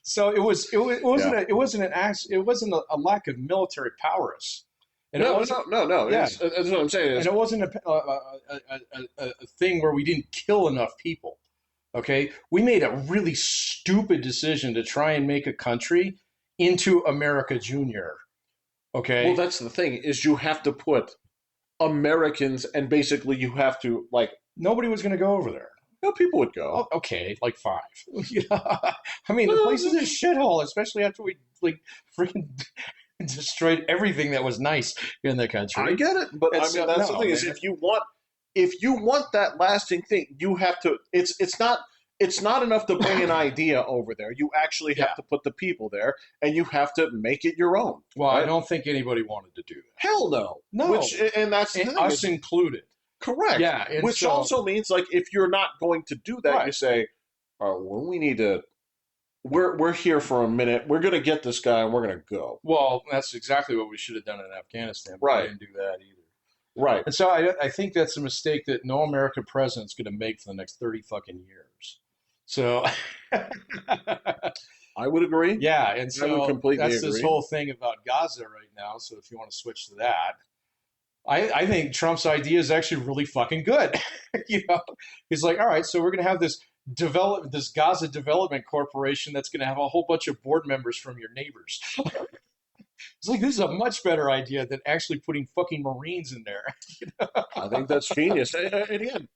So it wasn't a lack of military prowess. And No. Yeah. That's what I'm saying. And it wasn't a thing where we didn't kill enough people. Okay, we made a really stupid decision to try and make a country into America Junior. Okay. Well, that's the thing, is you have to put Americans, and basically you have to, like, nobody was going to go over there. no, people would go. Oh, okay, like 5. I mean, the place is a shithole, especially after we like freaking destroyed everything that was nice in the country. I get it, but It's, I mean, that's the no, thing, is man. if you want that lasting thing, you have to. It's not enough to bring an idea over there. You actually have Yeah. to put the people there, and you have to make it your own. Well, right? I don't think anybody wanted to do that. Hell no. No. And that's the And thing, us is- included. correct. Yeah, and Which so- also means, like, if you're not going to do that, Right. you say, "All right, well, we need to. We're here for a minute. We're going to get this guy, and we're going to go." Well, that's exactly what we should have done in Afghanistan. But Right. We didn't do that either. Right. And so I think that's a mistake that no American president's going to make for the next 30 fucking years. So, I would agree. yeah, and I so would completely that's this agree. whole thing about Gaza right now. So if you want to switch to that, I think Trump's idea is actually really fucking good. He's like, all right, so we're going to have this Gaza Development Corporation that's going to have a whole bunch of board members from your neighbors. It's like, this is a much better idea than actually putting fucking Marines in there. I think that's genius. And again,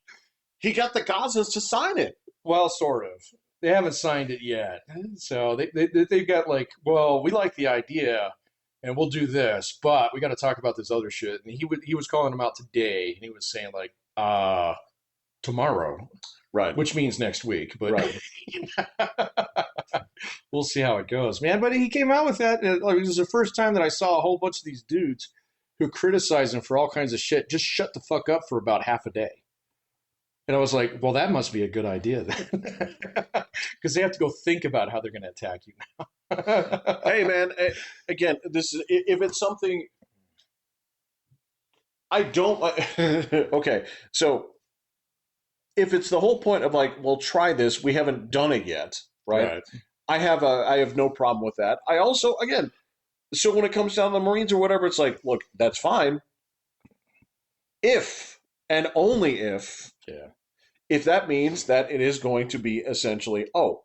he got the Gazans to sign it. Well, sort of. They haven't signed it yet. So they've got like, well, we like the idea and we'll do this, but we got to talk about this other shit. And he was calling them out today, and he was saying like, tomorrow, Right. which means next week. But Right. we'll see how it goes, man. But he came out with that. And, like, it was the first time that I saw a whole bunch of these dudes who criticize him for all kinds of shit just shut the fuck up for about half a day. And I was like, well, that must be a good idea then. Because they have to go think about how they're going to attack you now. Hey, man, again, this is, if it's something I don't like. Okay, so if it's the whole point of, like, well, try this, we haven't done it yet, right? I have no problem with that. I also, again, so when it comes down to the Marines or whatever, it's like, look, that's fine. If and only Yeah. if that means that it is going to be essentially, oh,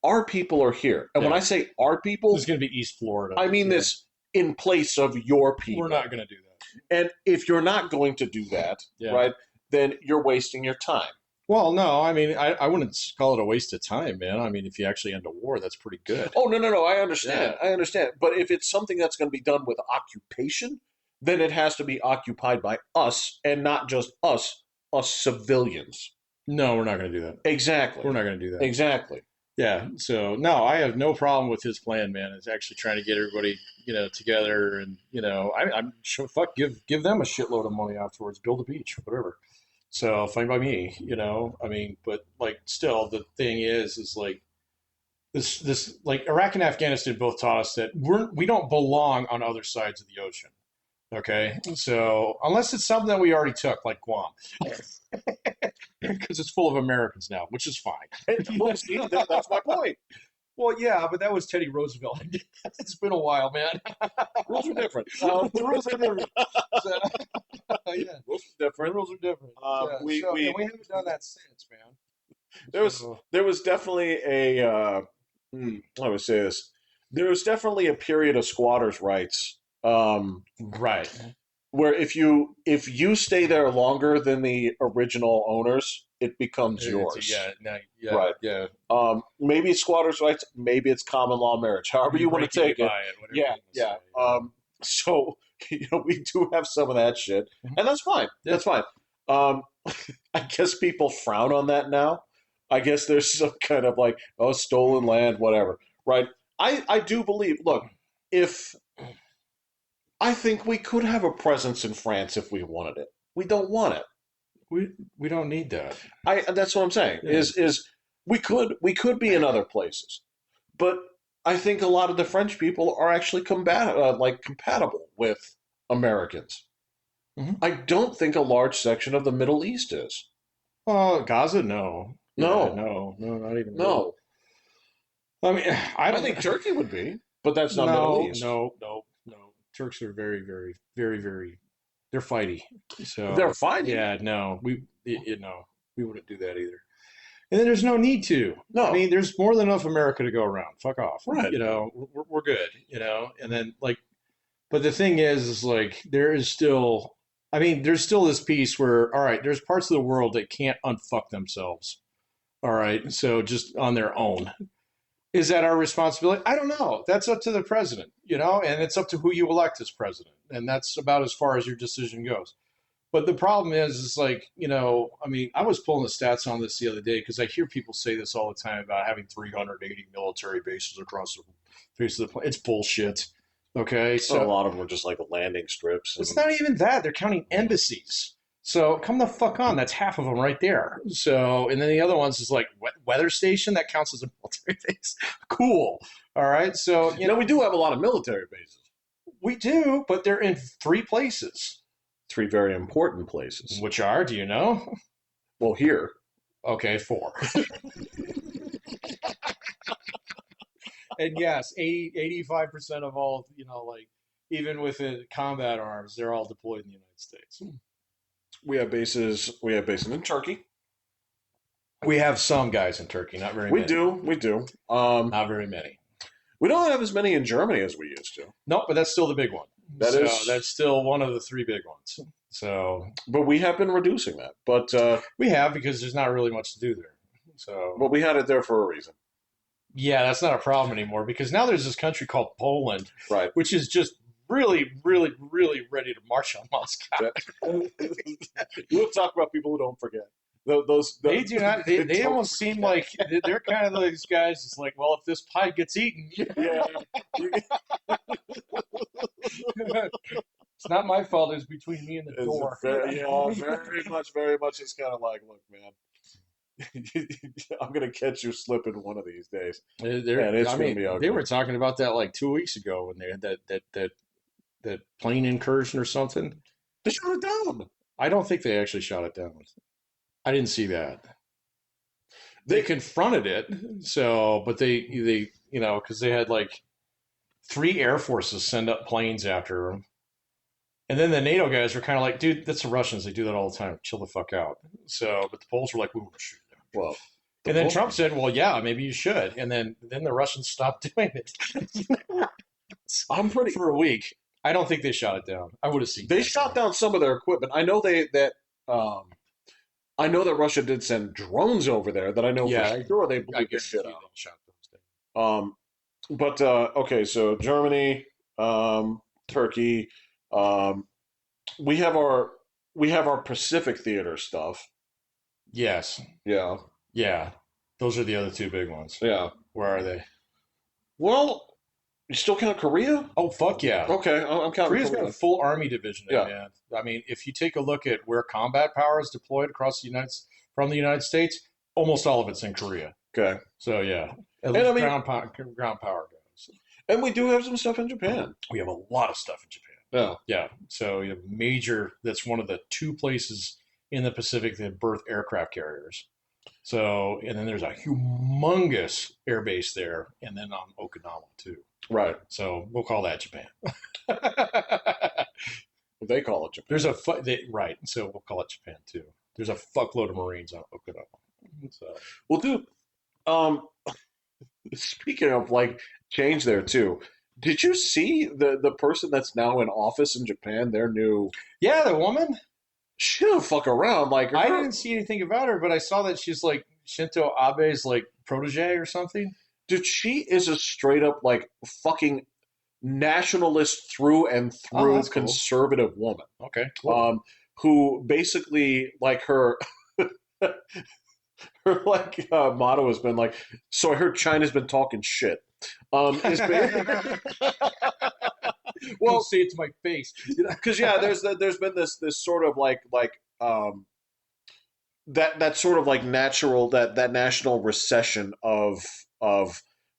our people are here. And when Yeah. I say our people, This is going to be East Florida. I mean this in place of your people. We're not going to do that. And if you're not going to do that, Yeah. right, then you're wasting your time. Well, no, I mean, I wouldn't call it a waste of time, man. I mean, if you actually end a war, that's pretty good. Oh, no, I understand. Yeah. I understand. But if it's something that's going to be done with occupation, then it has to be occupied by us, and not just us us civilians. No, we're not going to do that. Exactly. We're not going to do that. Exactly. Yeah. So no, I have no problem with his plan, man. It's actually trying to get everybody, together, and I'm sure. Fuck, give them a shitload of money afterwards. Build a beach, whatever. So fine by me. I mean, but like, still, the thing is like this like Iraq and Afghanistan both taught us that we don't belong on other sides of the ocean. Okay, so unless it's something that we already took, like Guam, because it's full of Americans now, which is fine. Well, see, that's my point. Well, yeah, but that was Teddy Roosevelt. It's been a while, man. Rules are different. The rules are different. So, yeah, Rules are different. the rules are different. Yeah, and we haven't done that since, man. There was definitely a I would say this. There was definitely a period of squatters' rights. Right. Where if you stay there longer than the original owners, it becomes yours. Yeah, no, yeah, Right. yeah. Maybe it's squatters' rights, maybe it's common law marriage. However you want to take it. Whatever Yeah, you yeah. wanna So we do have some of that shit, say. and that's fine. Yeah. That's fine. Um, I guess people frown on that now. I guess there's some kind of like, oh, stolen land, whatever. Right? I do believe. Look, if I think we could have a presence in France if we wanted it. We don't want it. We don't need that. That's what I'm saying. Yeah. Is we could be in other places, but I think a lot of the French people are actually compatible with Americans. Mm-hmm. I don't think a large section of the Middle East is. Gaza, no. No. Yeah, no, not even. No. I mean, I think Turkey would be, but that's not no, Middle East. no. Turks are very, very, very, very. They're fighty. So They're fighting. Yeah, no, we wouldn't do that either. And then there's no need to. No. I mean, there's more than enough America to go around. Fuck off. Right. We're good. And then but the thing is like there is still. I mean, there's still this piece where, all right, there's parts of the world that can't unfuck themselves. All right, so just on their own. Is that our responsibility? I don't know. That's up to the president, and it's up to who you elect as president. And that's about as far as your decision goes. But the problem is like, I mean, I was pulling the stats on this the other day because I hear people say this all the time about having 380 military bases across the face of the planet. It's bullshit. Okay. So a lot of them are just like landing strips. It's not even that. They're counting embassies. So come the fuck on. That's half of them right there. So, and then the other ones is like weather station. That counts as a military base. Cool. All right. So, we do have a lot of military bases. We do, but they're in 3 places. 3 very important places. Which are, do you know? Well, here. Okay, 4. And yes, 85% of all, even with the combat arms, they're all deployed in the United States. We have bases in Turkey. We have some guys in Turkey, not very many. We do. Not very many. We don't have as many in Germany as we used to. No, but that's still the big one. That's still one of the 3 big ones. So, but we have been reducing that. But we have because there's not really much to do there. So, well, we had it there for a reason. Yeah, that's not a problem anymore because now there's this country called Poland, right, which is just really, really, really ready to march on Moscow. We'll talk about people who don't forget. They do not. They almost seem like they're kind of those guys. It's like, well, if this pie gets eaten, yeah. It's not my fault. It's between me and the door. Very much. It's kind of like, look, man, I'm gonna catch you slipping one of these days. It's gonna be ugly. They were talking about that like 2 weeks ago when they had that plane incursion or something. They shot it down. I don't think they actually shot it down. I didn't see that. They confronted it, but they because they had like 3 air forces send up planes after them. And then the NATO guys were kind of like, dude, that's the Russians. They do that all the time. Chill the fuck out. So, but the Poles were like, we want to shoot them. Well, and then Trump said, well, yeah, maybe you should. And then the Russians stopped doing it. For a week. I don't think they shot it down. I would have seen. They shot down some of their equipment. I know I know that Russia did send drones over there. That I know for sure they blew the shit out. But okay, so Germany, Turkey, we have our we have our Pacific Theater stuff. Yes. Yeah, Yeah. Those are the other two big ones. yeah. Where are they? Well, you still count Korea? Oh, fuck yeah. Okay, I'm counting Korea's got a Korea. full army division there, Yeah. man. I mean, if you take a look at where combat power is deployed across from the United States, almost all of it's in Korea. Okay. So yeah, at And I least mean, ground power goes. and we do have some stuff in Japan. We have a lot of stuff in Japan. Yeah. Yeah, so you have major. That's one of the two places in the Pacific that birth aircraft carriers. So, and then there's a humongous air base there, and then on Okinawa too. Right. So we'll call that Japan. They call it Japan. There's right, so we'll call it Japan too. There's a fuckload of Marines on Okinawa. So, Well, dude, um, speaking of like change there too, did you see the person that's now in office in Japan? Their new yeah, the woman. she don't fuck around. Like I her, didn't see anything about her, but I saw that she's like Shinto Abe's like protege or something. dude, she is a straight up like fucking nationalist through and Oh, through that's cool. conservative woman. Okay, cool. Who basically like her her like motto has been like, so I heard China's been talking shit. Is Don't well, say it to my face. because yeah, there's been this sort of that sort of like natural that national recession of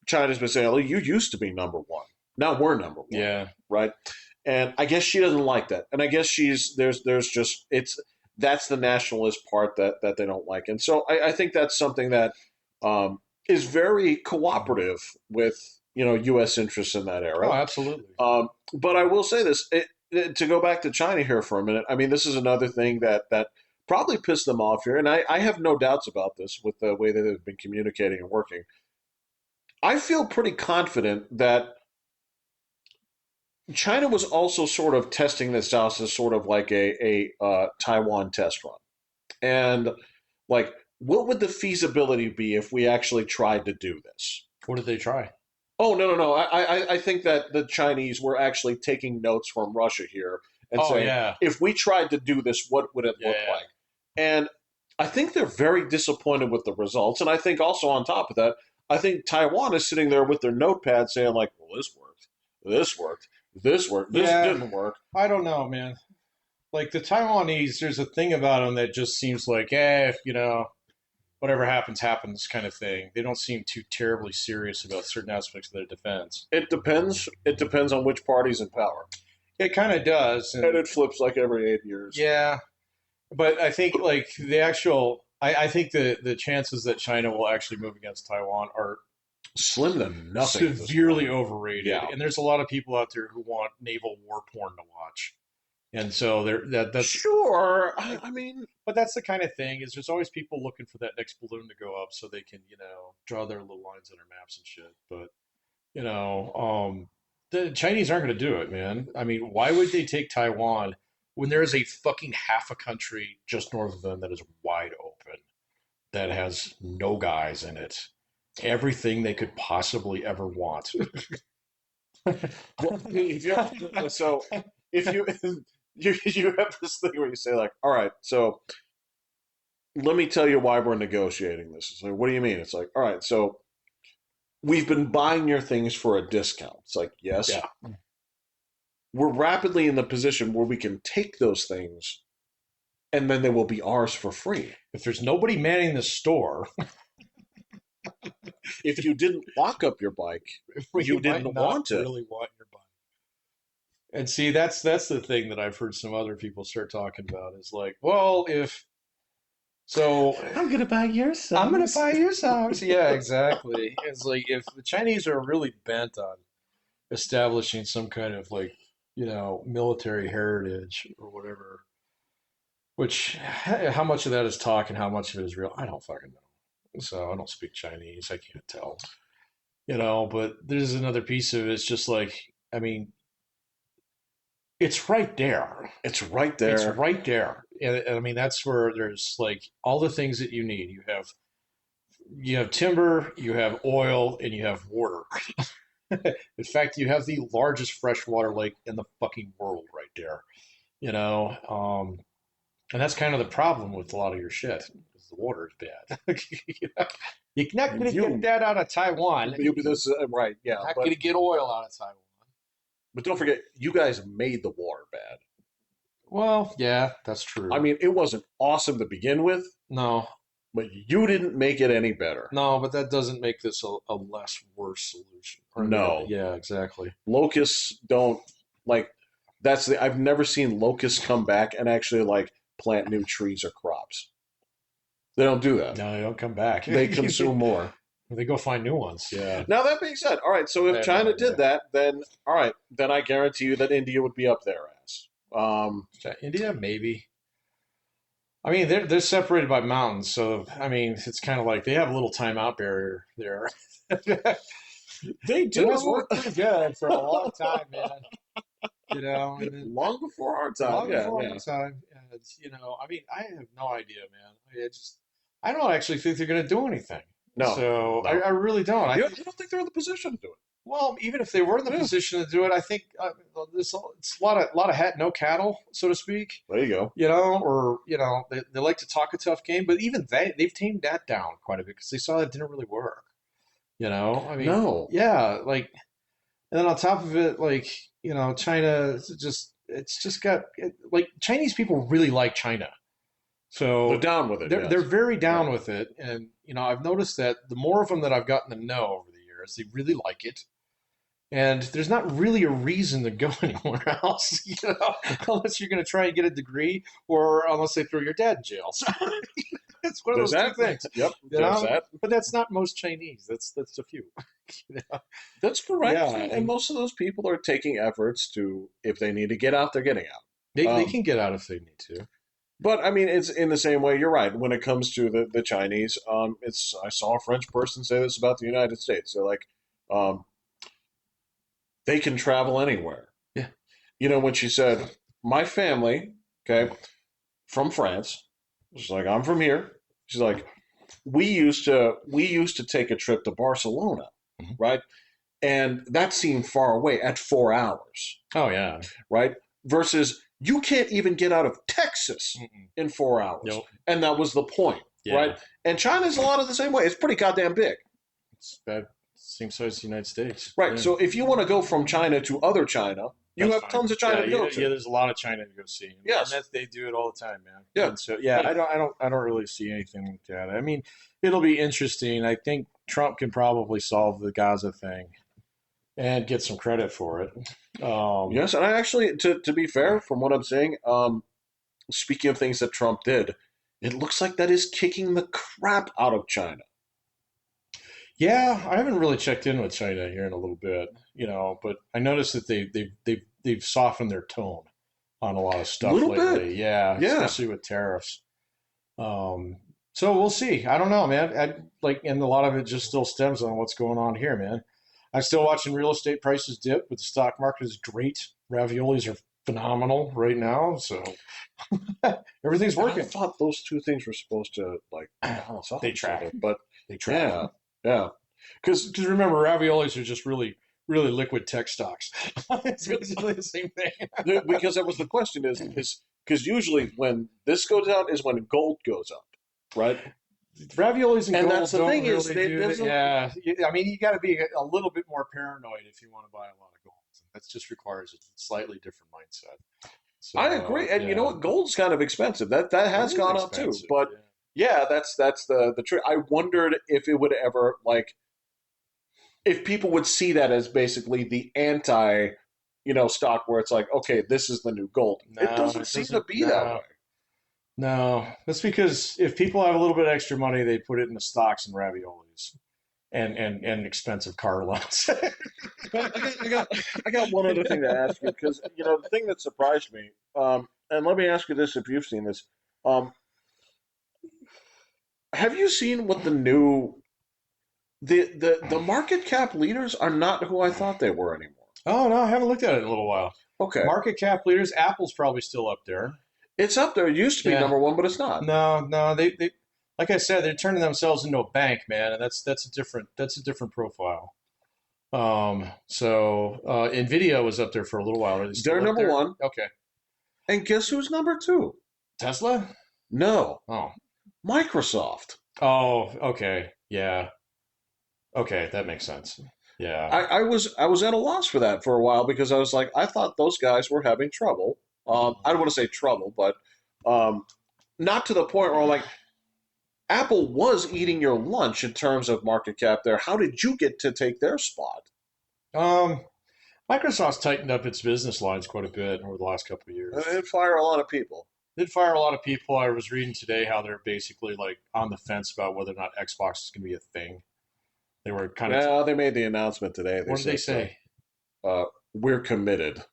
China's been saying, oh, you used to be number one, now we're number one, Yeah, right? And I guess she doesn't like that, and I guess there's just that's the nationalist part that they don't like, and so I think that's something that um, is very cooperative with U.S. interests in that oh, era. absolutely. But I will say this to go back to China here for a minute. I mean, this is another thing that probably pissed them off here, and I have no doubts about this with the way that they've been communicating and working. I feel pretty confident that China was also sort of testing this out as sort of like a Taiwan test run, and like, what would the feasibility be if we actually tried to do this? What did they try? Oh, no. I think that the Chinese were actually taking notes from Russia here and Oh saying, yeah, if we tried to do this, what would it look yeah. like? And I think they're very disappointed with the results. And I think also on top of that, I think Taiwan is sitting there with their notepad saying, like, well, this worked, this worked, this Yeah, didn't work. I don't know, man. Like the Taiwanese, there's a thing about them that just seems like, whatever happens, happens kind of thing. They don't seem too terribly serious about certain aspects of their defense. It depends. It depends on which party's in power. It kind of does. And it flips like every 8 years. Yeah, but I think like I think the chances that China will actually move against Taiwan are Slim to nothing. severely overrated. Yeah. And there's a lot of people out there who want naval war porn to watch. And so that's sure. I mean, but that's the kind of thing is there's always people looking for that next balloon to go up so they can, draw their little lines on their maps and shit. But, the Chinese aren't going to do it, man. I mean, why would they take Taiwan when there's a fucking half a country just north of them that is wide open, that has no guys in it, everything they could possibly ever want? well, so if you you have this thing where you say like, all right, so let me tell you why we're negotiating this. It's like, what do you mean? It's like, all right, so we've been buying your things for a discount. It's like, yes. Yeah. We're rapidly in the position where we can take those things and then they will be ours for free. If there's nobody manning the store, if you didn't lock up your bike, you didn't want it. Really want your bike. And see, that's the thing that I've heard some other people start talking about is like, well, if so, I'm gonna buy your socks. I'm gonna buy your socks. Yeah, exactly. It's like if the Chinese are really bent on establishing some kind of like, military heritage or whatever, which how much of that is talk and how much of it is real, I don't fucking know. So I don't speak Chinese. I can't tell. But there's another piece of it. It's just like, I mean, it's right there. It's right there. It's right there. And I mean, that's where there's like all the things that you need. You have timber, you have oil, and you have water. In fact, you have the largest freshwater lake in the fucking world right there. And that's kind of the problem with a lot of your shit, is the water is bad. You know? You're not going to get You, that out of Taiwan. you this right, You're yeah, not going to get oil out of Taiwan. but don't forget, you guys made the water bad. Well, yeah, that's I true. mean, it wasn't awesome to begin with, No, but you didn't make it any better. no, but that doesn't make this a less worse solution. Or, No, yeah, exactly. locusts don't like. That's the. I've never seen locusts come back and actually like plant new trees or crops. They don't do that. No, they don't come back. They consume more. They go find new ones. Yeah, Now that being said, all right. So I if have no China did idea. that, then all right, then I guarantee you that India would be up their ass. India, maybe. I mean, they're separated by mountains, so I mean, it's kind of like they have a little timeout barrier there. They But it's do. worked pretty good for a long time, man. And then Long before our time. long Yeah, before our yeah. time. And, I mean, I have no idea, man. I don't actually think they're going to do anything. No, So I, no. I really don't. I You think, I don't think they're in the position to do well, even if they were in the it. Yeah, position to do it, I think it's a lot of hat, no cattle, so to speak. there you go. Or they like to talk a tough game, but even they've tamed that down quite a bit because they saw it didn't really work. I mean, No, yeah, like, and then on top of it, like, China it's just got like Chinese people really like China, they're so down with it. they're Yes. very Yeah. down with it, and I've noticed that the more of them that I've gotten to know over the years, they really like it. And there's not really a reason to go anywhere else, unless you're going to try and get a degree, or unless they throw your dad in jail. So it's one of There's those two that. things, Yep. There's that. But that's not most Chinese. That's a few. you know? That's correct. Yeah, And and most of those people are taking efforts to, if they need to get out, they're getting out. they can get out if they need to. But I mean, it's in the same way. You're right. When it comes to the Chinese, it's I saw a French person say this about the United States. They're like, um, they can travel anywhere. Yeah. When she said, "My family, okay, from France," she's like, "I'm from here." She's like, "We used to take a trip to Barcelona, Mhm. right? And that seemed far away at 4 hours, Oh yeah. right? Versus you can't even get out of Texas Mm-mm. in 4 hours. Nope. And that was the point, Yeah. right? And China's a lot of the same way. It's pretty goddamn big, It's bad. Same size as the United States. right? Yeah. So if you want to go from China to other China, you That's have fine. tons of China Yeah, to go yeah, to. there's a lot of China to go see. Yes. They do it all the time, man. Yeah. And so yeah, Yeah. I don't really see anything like that. I mean, it'll be interesting. I think Trump can probably solve the Gaza thing and get some credit for it. Yes, and I actually, to be fair, from what I'm seeing, speaking of things that Trump did, it looks like that is kicking the crap out of China. Yeah, I haven't really checked in with China here in a little bit, but I noticed that they've softened their tone on a lot of A stuff little bit, lately. Yeah, yeah. especially with tariffs. Um, so we'll see. I don't know, man. And a lot of it just still stems on what's going on here, man. I'm still watching real estate prices dip, but the stock market is great. Raviolis are phenomenal right now, so everything's And I working. thought those two things were supposed to like balance off They each other, track. but They track. yeah, yeah. Because Because remember, raviolis are just really, really liquid tech stocks. It's basically the same thing. because that was the question is because usually when this goes out is when gold goes up, right? Raviolis and And gold that's the don't thing is really do there's that. Yeah, I mean, you got to be a little bit more paranoid if you want to buy a lot of gold. That just requires a slightly different mindset. I So agree, and you know yeah, what? Gold's kind of expensive. That it has is gone up too, expensive. but Yeah. yeah, that's the trick. I wondered if it would ever like if people would see that as basically the anti, stock where it's like, okay, this is the new gold. It No, doesn't it seem to doesn't. be that No, way. no. That's because if people have a little bit extra money, they put it into stocks and raviolis and expensive car loans. But I got one other thing to ask you because the thing that surprised me, and let me ask you this: if you've seen this, um, have you seen what the market cap leaders are not who I thought they were anymore? Oh no, I haven't looked at it in a little while. Okay, Market cap leaders, Apple's probably still up there. it's up there. It used to be Yeah. number one, but it's not. No, no, they like I said, they're turning themselves into a bank, man, and that's a different profile. Nvidia was up there for a little while. Are they They're still up number there? one, Okay. and guess who's number two? Tesla? No, Oh. Microsoft. Oh, okay. Yeah. Okay, that makes sense. Yeah. I was at a loss for that for a while because I was like, I thought those guys were having trouble. I don't want to say trouble, but um, not to the point where I'm like, Apple was eating your lunch in terms of market cap there. How did you get to take their spot? Um, Microsoft's tightened up its business lines quite a bit over the last couple of years. It fire a lot of people. Did fire a lot of people. I was reading today how they're basically like on the fence about whether or not Xbox is going to be a thing. They were kind of. Yeah, they made the announcement today. They What did they said, say? we're committed.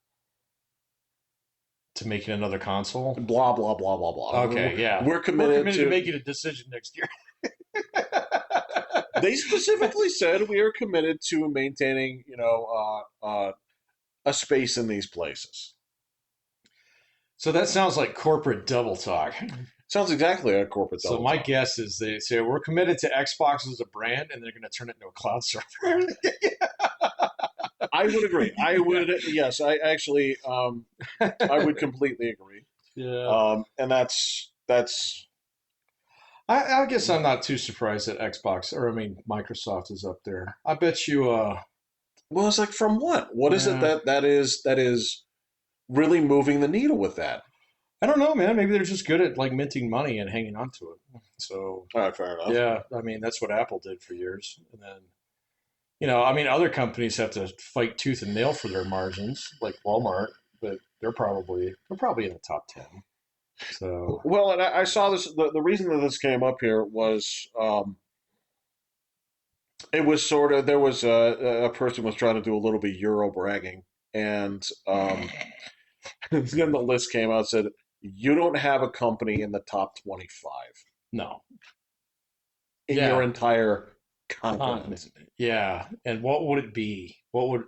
To making another console? Blah, blah, blah, blah, blah. Okay, yeah. We're We're committed committed to to. making a decision next year. They specifically said we are committed to maintaining, a space in these places. So that sounds like corporate double talk. Sounds exactly like corporate So double my talk. guess is they say we're committed to Xbox as a brand, and they're going to turn it into a cloud server. I would agree. I would, yes, I actually, I would completely agree. Yeah. And that's. I guess I'm not too surprised that Xbox, or I mean Microsoft, is up there. I bet you. Well, it's like from what? What is it Yeah. that is really moving the needle with that? I don't know, man. Maybe they're just good at like minting money and hanging on to it. So All right, fair enough. yeah, I mean that's what Apple did for years, and then I mean other companies have to fight tooth and nail for their margins, like Walmart, but they're probably in the top 10. So Well, and I saw this. The reason that this came up here was it was sort of there was a person was trying to do a little bit Euro bragging, and then the list came out and said you don't have a company in the top 25 no, in your yeah, entire continent. continent, yeah. And what would it be? What would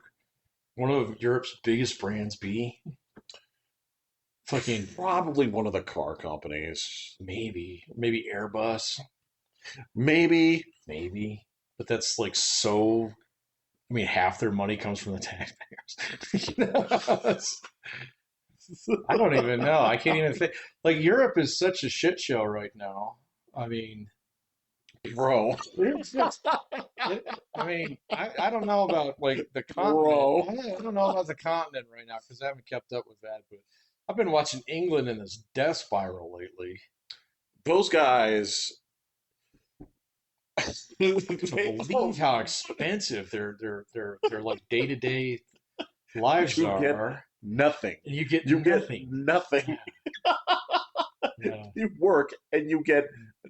one of Europe's biggest brands be? Fucking Probably one of the car companies, maybe Airbus, maybe. maybe, but that's like so. I mean, half their money comes from the taxpayers. I don't even know. I can't even think. Like Europe is such a shit show right now. I mean, Bro, it's just. I mean, I don't know about like the continent. bro, I don't know about the continent right now because I haven't kept up with that. But I've been watching England in this death spiral lately. those guys. To believe how expensive their like day to day lives You get are, nothing. and you get You get nothing. nothing. Yeah, You work and you get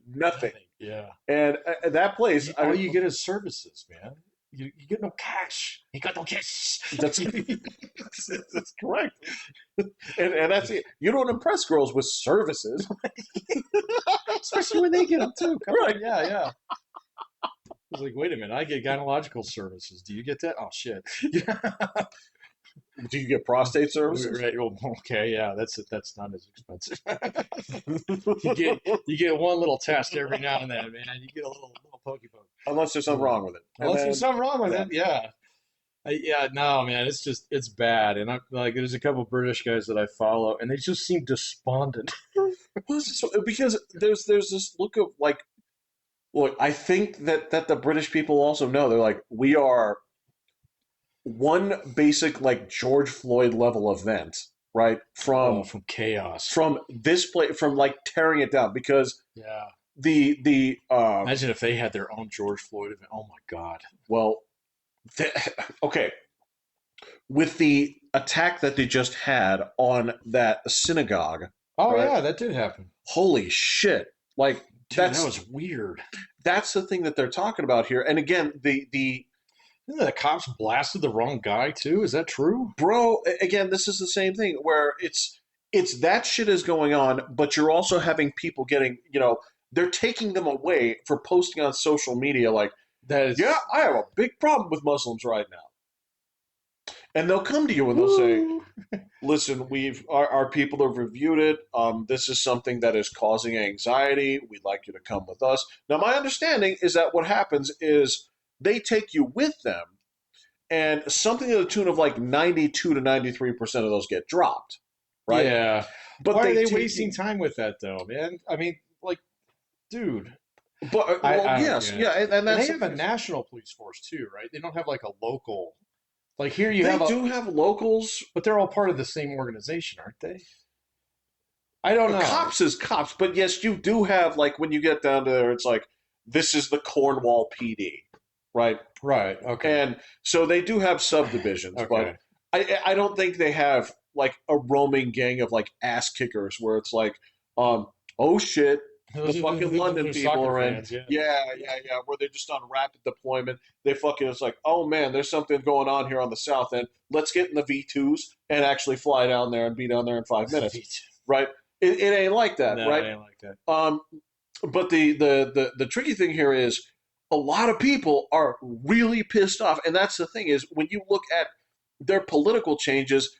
nothing. nothing. Yeah. And that place, All you get is services, man. You get no cash. You got no cash. that's that's correct. And that's it. You don't impress girls with services, Especially when they get them too. Come right? on, yeah. I was like, wait a minute, I get gynecological services. Do you get that? Oh shit. Do you get prostate services? Right. Well, okay, yeah, that's not as expensive. You get one little test every now and then, man. You get a little pokey poke. Unless there's something wrong with it. And Unless then, there's something wrong with yeah. it, yeah. Yeah, no, man, it's bad. And I'm like, there's a couple British guys that I follow, and they just seem despondent. Because there's this look of like, look, I think that the British people also know they're like we are one basic like George Floyd level event, right? Oh, From from chaos. from this place, from like tearing it down because Yeah. the Imagine if they had their own George Floyd event. Oh my God. well, the, okay, with the attack that they just had on that synagogue, Oh right? yeah, that did happen. Holy shit! Like Dude, that's that was weird. that's the thing that they're talking about here. And again, the Isn't the cops blasted the wrong guy too? Is that true? bro, again, this is the same thing where it's that shit is going on, but you're also having people getting, they're taking them away for posting on social media like, That is. yeah, I have a big problem with Muslims right now. And they'll come to you and they'll say, Woo. listen, our people have reviewed it. This is something that is causing anxiety. We'd like you to come with us. Now, my understanding is that what happens is they take you with them, and something to the tune of like 92 to 93% of those get dropped, right? Yeah. But Why are they they take wasting time with that though, man? I mean, like, dude, but well, I don't yes, get it. yeah, and And that's they the have a thing. national police force too, right? They don't have like a local. Like here, you They have a, do have locals. but they're all part of the same organization, aren't they? I don't know. Cops is cops, but yes, you do have like when you get down to there, it's like this is the Cornwall PD, right? Right. Okay. And so they do have subdivisions, but Okay. I don't think they have like a roaming gang of like ass kickers where it's like, um, oh shit, the Those are fucking London they're people soccer are in. fans, yeah. Yeah, yeah, yeah. Where they're just on rapid deployment. They fucking it's like, oh man, there's something going on here on the south end. Let's get in the V2s and actually fly down there and be down there in 5 minutes, right? It ain't like that, No, right? I ain't like that. Um, but the tricky thing here is a lot of people are really pissed off, and that's the thing is when you look at their political changes,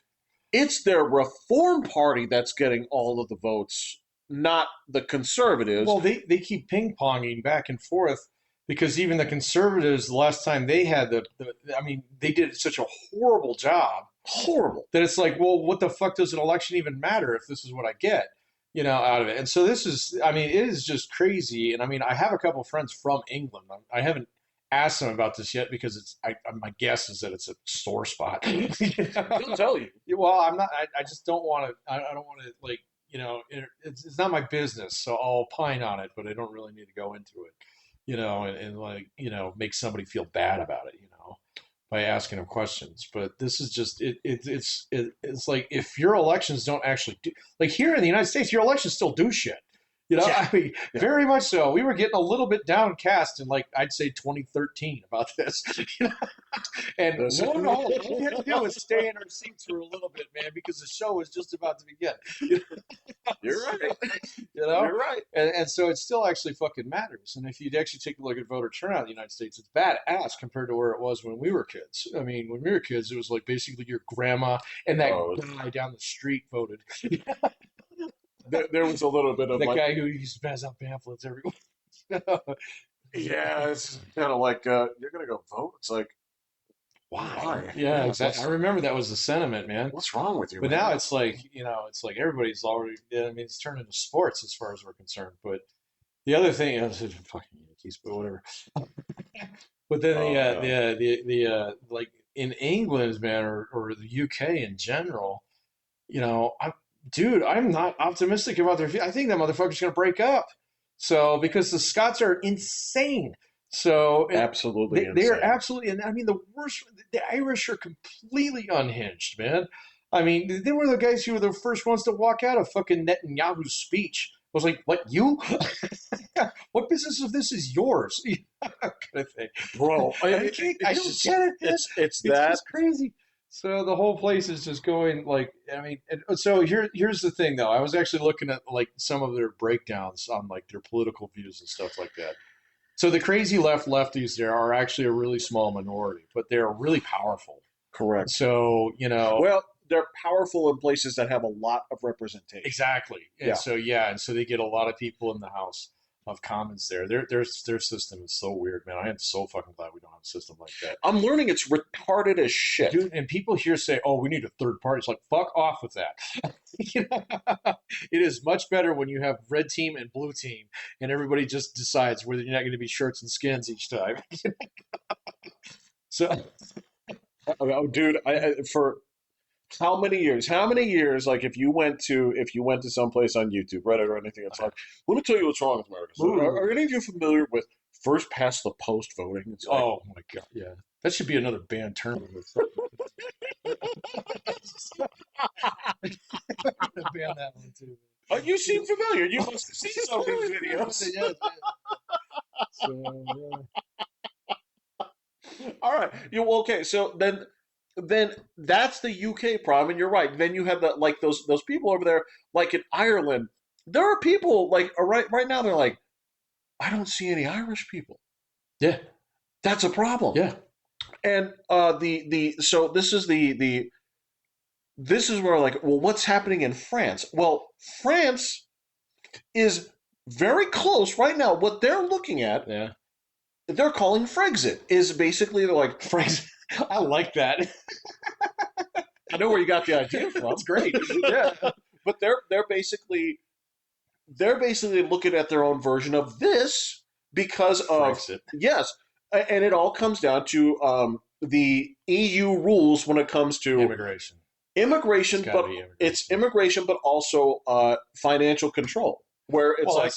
it's their Reform Party that's getting all of the votes, not the conservatives. Well, they keep ping ponging back and forth because even the conservatives, the last time they had I mean, they did such a horrible job Horrible. that it's like, well, what the fuck does an election even matter if this is what I get, out of it? And so this is, I mean, it is just crazy. And I mean, I have a couple of friends from England. I haven't asked them about this yet because my guess is that it's a sore spot. They'll tell you. Well, I'm not. I just don't want to. I don't want to like. It's not my business, so I'll opine on it, but I don't really need to go into it. And like make somebody feel bad about it. By asking them questions. But this is just it's like if your elections don't actually do like here in the United States, your elections still do shit. Yeah. I mean, Yeah. very much so. We were getting a little bit downcast in like I'd say 2013 about this. And This- lo and behold, all we had to do was stay in our seats for a little bit, man, because the show was just about to begin. You're right. You know? You're right. And so it still actually fucking matters. And if you'd actually take a look at voter turnout in the United States, it's badass compared to where it was when we were kids. I mean, when we were kids, it was like basically your grandma and that Oh, guy down the street voted. there was a little bit of That like, guy who used to pass out pamphlets everywhere. yeah, it's kind of like you're gonna go vote. It's like, why? Yeah, exactly. I remember that was the sentiment, man. What's wrong with you, But man? now it's like, it's like everybody's already, I mean, it's turned into sports as far as we're concerned. But the other thing is fucking Yankees, but whatever. But then Oh no. like in England, man, or the UK in general, I'm dude, I'm not optimistic about their. I think that motherfucker's gonna break up. So because the Scots are insane. So Absolutely they are insane. absolutely, and I mean the worst. The Irish are completely unhinged, man. I mean, they were the guys who were the first ones to walk out of fucking Netanyahu's speech. I was like, "What you? What business of this is yours?" kind of thing. Bro, I it, can't. I it's don't just get it, man. it's It's that just crazy. So the whole place is just going like, I mean, so here's the thing though. I was actually looking at like some of their breakdowns on like their political views and stuff like that. So the crazy lefties there are actually a really small minority, but they're really powerful. correct. So, Well, they're powerful in places that have a lot of representation. exactly. And Yeah. so yeah, and so they get a lot of people in the House of Commons there. Their system is so weird, man. I am so fucking glad we don't have a system like that. I'm learning it's retarded as shit. Dude, and people here say, "Oh, we need a third party." It's like, fuck off with that. It is much better when you have red team and blue team, and everybody just decides whether you're not going to be shirts and skins each time. So, Oh, dude, for how many years? How many years? Like, if you went to someplace on YouTube, Reddit, or anything, it's like, let me tell you what's wrong with America. So, are any of you familiar with first past the post voting? It's like, oh my god, yeah, that should be another banned term. Ban that one too. oh, you seem familiar. You must have seen some of these videos. Yeah. So, All right. Okay. So then that's the UK problem, and you're right. Then you have those people over there, like in Ireland. There are people like right now. They're like, I don't see any Irish people. yeah, That's a problem. yeah. And the so this is where like, well, what's happening in France? Well, France is very close right now. What they're looking at, Yeah. they're calling Frexit, is basically they're like, Frank, I like that. I know where you got the idea from. That's great. Yeah. But they're basically looking at their own version of this because of Brexit. yes, and it all comes down to the EU rules when it comes to Immigration. It's immigration, got to but be it's immigration. immigration, but also financial control, where it's Well, like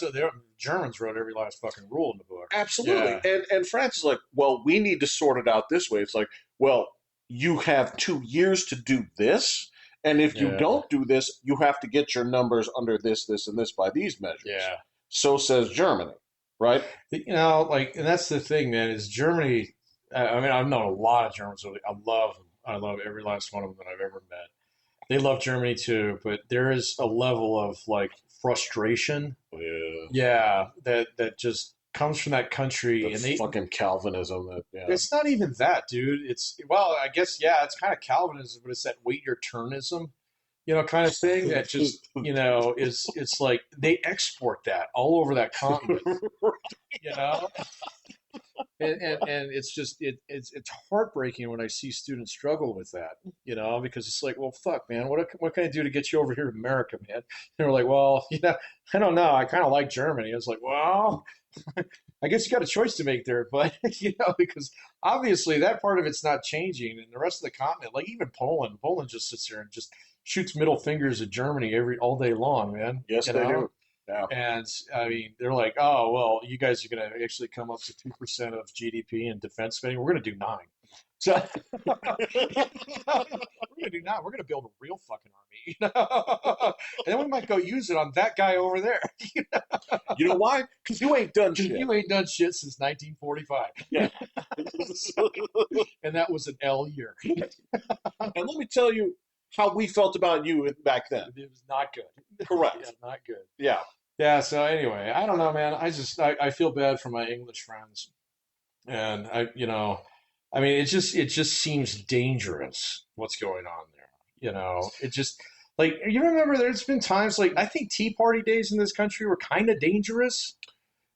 Germans wrote every last fucking rule in the book. absolutely, Yeah. and France is like, well, we need to sort it out this way. It's like, well, you have 2 years to do this. And if you Yeah. don't do this, you have to get your numbers under this, this, and this by these measures. Yeah. So says Germany, right? Like, and that's the thing, man. Is Germany? I mean, I've known a lot of Germans. Really, I love them. I love every last one of them that I've ever met. They love Germany too, but there is a level of like frustration. Yeah, Yeah, that just comes from that country, the and they. fucking Calvinism. That yeah. It's not even that, dude. It's well, I guess yeah, it's kind of Calvinism, but it's that wait-your-turnism, kind of thing that just is it's like they export that all over that continent, you know. And it's just it's heartbreaking when I see students struggle with that, because it's like, well, fuck, man, what can I do to get you over here to America, man? And they're like, well, I don't know, I kind of like Germany. I was like, well, I guess you got a choice to make there, but because obviously that part of it's not changing, and the rest of the continent, like even Poland just sits there and just shoots middle fingers at Germany all day long, man. Yes, they do. Yeah. And I mean, they're like, oh, well, you guys are going to actually come up to 2% of GDP in defense spending. We're going to do 9. So we're going to do 9. We're going to build a real fucking army, and then we might go use it on that guy over there. You know why? Because you ain't done shit. You ain't done shit since 1945. Yeah. And that was an L year. And let me tell you how we felt about you back then. It was not good. Correct. Yeah, not good. Yeah. Yeah. So anyway, I don't know, man. I feel bad for my English friends, and I mean, it just seems dangerous what's going on there. It just like you remember there's been times like I think Tea Party days in this country were kind of dangerous.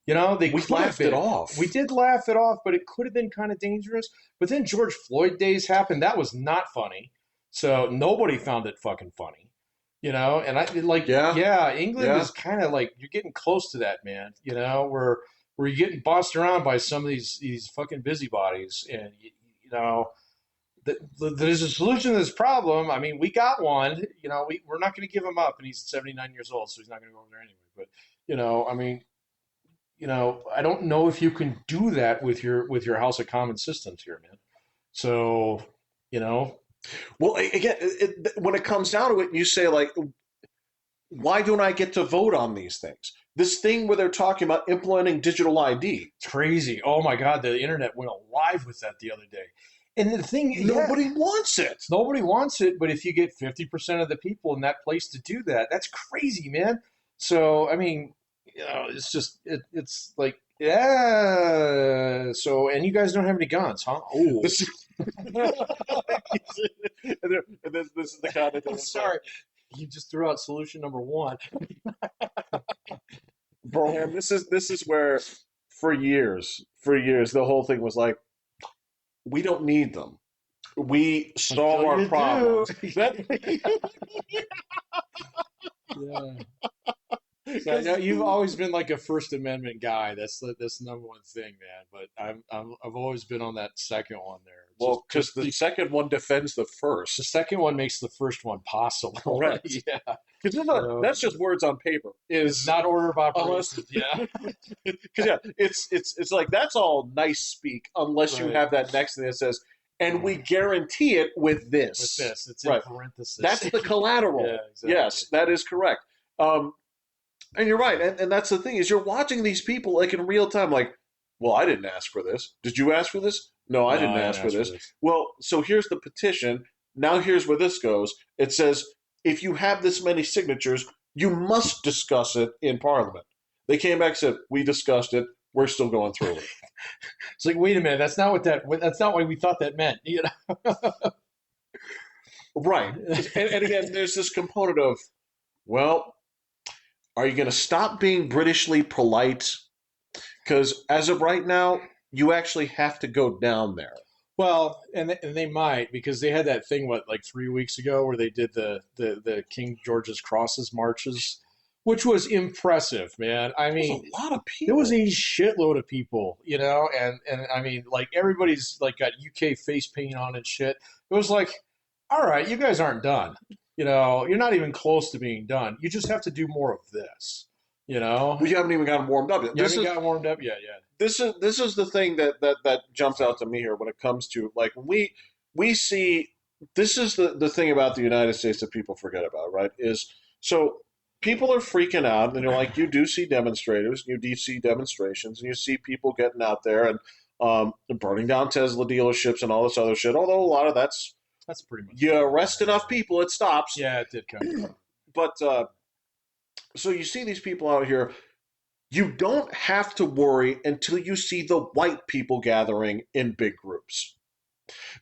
They We could have laughed it been. off. We did laugh it off, but it could have been kind of dangerous. But then George Floyd days happened. That was not funny. So nobody found it fucking funny. And I like, Yeah. yeah, England Yeah. is kind of like you're getting close to that, man. Where you're getting bossed around by some of these fucking busybodies, and you know, there's a solution to this problem. I mean, we got one. We're not going to give him up, and he's 79 years old, so he's not going to go over there anyway. But I mean, I don't know if you can do that with your House of Commons systems here, man. So, Well, again, when it comes down to it, you say like, why don't I get to vote on these things? This thing where they're talking about implementing digital ID. it's crazy. Oh my God, the internet went alive with that the other day. And the thing, Nobody wants it. nobody wants it, but if you get 50% of the people in that place to do that, that's crazy, man. So, I mean, it's just it's like, yeah. So, and you guys don't have any guns, huh? Oh, This is, and this is the kind of thing. I'm sorry. You just threw out solution number 1. Bro, this is where for years, the whole thing was like, we don't need them. We solve Until our you problems. do. That- Yeah. So, no, you've always been like a First Amendment guy. That's the number one thing, man. But I've always been on that second one there. well, because the second one defends the The first. second one makes the first one possible. Correct. Yeah. Because that's just words on paper. It's not order of Unless- operations. Yeah. Because yeah, it's like that's all nice speak unless you Right. have that next thing that says, and we guarantee it with this. With this, it's in Right. parentheses. That's the collateral. Yeah, exactly. Yes, that is correct. And you're right, and that's the thing is you're watching these people like in real time, like, well, I didn't ask for this. Did you ask for this? No, I didn't ask for this. Well, so here's the petition. Now here's where this goes. It says if you have this many signatures, you must discuss it in Parliament. They came back and said, we discussed it. We're still going through it. It's like, wait a minute, that's not what we thought that meant. Right. And again, there's this component of, well, are you going to stop being Britishly polite? Because as of right now, you actually have to go down there. Well, and they might because they had that thing what like 3 weeks ago where they did the King George's Crosses marches, which was impressive, man. I There's a mean, lot of there was people. a shitload of people, and I mean, like everybody's like got UK face paint on and shit. It was like, all right, you guys aren't done. You're not even close to being done. You just have to do more of this. You know, We haven't even gotten warmed up yet. you haven't gotten warmed up yet. This is the thing that jumps out to me here when it comes to like we see this is the thing about the United States that people forget about, right? Is so people are freaking out and you're like you do see demonstrators, you do see demonstrations, and you see people getting out there and burning down Tesla dealerships and all this other shit. Although a lot of That's pretty much you arrest enough people, it stops. Yeah, it did kind of. But so you see these people out here. You don't have to worry until you see the white people gathering in big groups.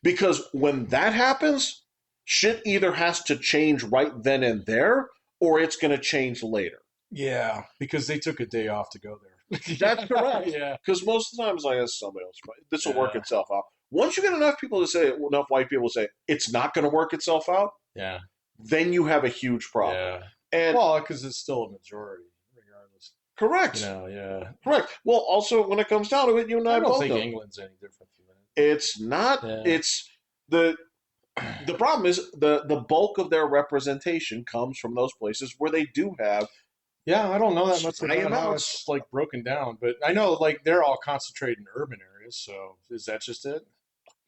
Because when that happens, shit either has to change right then and there or it's going to change later. Yeah, because they took a day off to go there. That's correct. Yeah, Because most of the times, like, that's somebody else. This will work yeah, itself out. Once you get enough people to say, enough white people to say, it's not going to work itself out, yeah, then you have a huge problem. yeah. And Well, because it's still a majority, regardless. correct. Yeah. Correct. Well, also, when it comes down to it, you and I I don't both think know England's any different from it's not. that. It's the the problem is the bulk of their representation comes from those places where they do have Yeah, I don't know that much high about how amounts. it's like broken down, but I know like they're all concentrated in urban areas. So is that just it?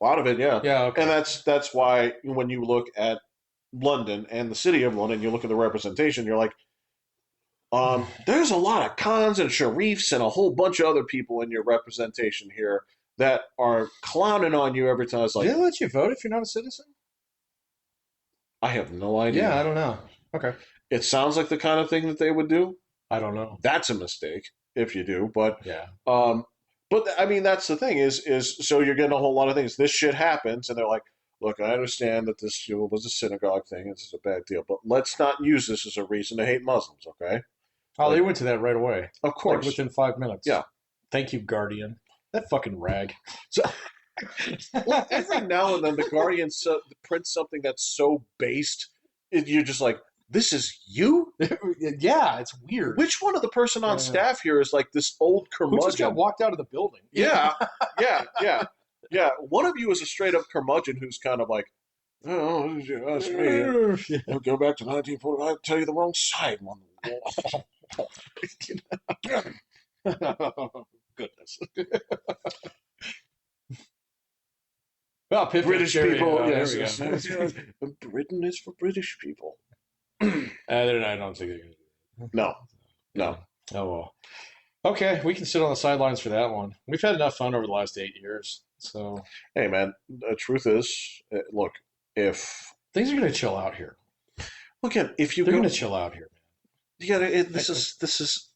A lot of it, yeah. Yeah. And Okay. that's why when you look at London and the city of London, you look at the representation, you're like, there's a lot of Khans and Sharifs and a whole bunch of other people in your representation here that are clowning on you every time. It's Do like, they let you vote if you're not a citizen? I have no Yeah, I idea. don't know. Okay. It sounds like the kind of thing that they would do. I don't know. That's a mistake if you do. Yeah. Um, but I mean, that's the thing is so you're getting a whole lot of things. This shit happens, and they're like, look, I understand that this was a synagogue thing. This is a bad deal, but let's not use this as a reason to hate Muslims. Okay? Oh, Like, they went to that right away, of like course, within 5 minutes. yeah. Thank you, Guardian. That fucking rag. So, Well, every now and then the Guardian prints something that's so based, you're just like, this is you. yeah, it's weird. Which one of the person on staff here is like this old Who just got curmudgeon? walked out of the building? Yeah, yeah. One of you is a straight up curmudgeon who's kind of like, oh, that's me. I'll go back to 1940. I'll tell you the wrong side on the wall. Goodness. Well, Pippin, British there we people, go. yes, There we yes, go. yes. Britain is for British people. I don't think they're going to do No, that. no. Oh, well. Okay, we can sit on the sidelines for that one. We've had enough fun over the last 8 years. So Hey, man, the truth is, look, if things are going to chill out here. look at if you They're go, going to chill out here, yeah, man. this is.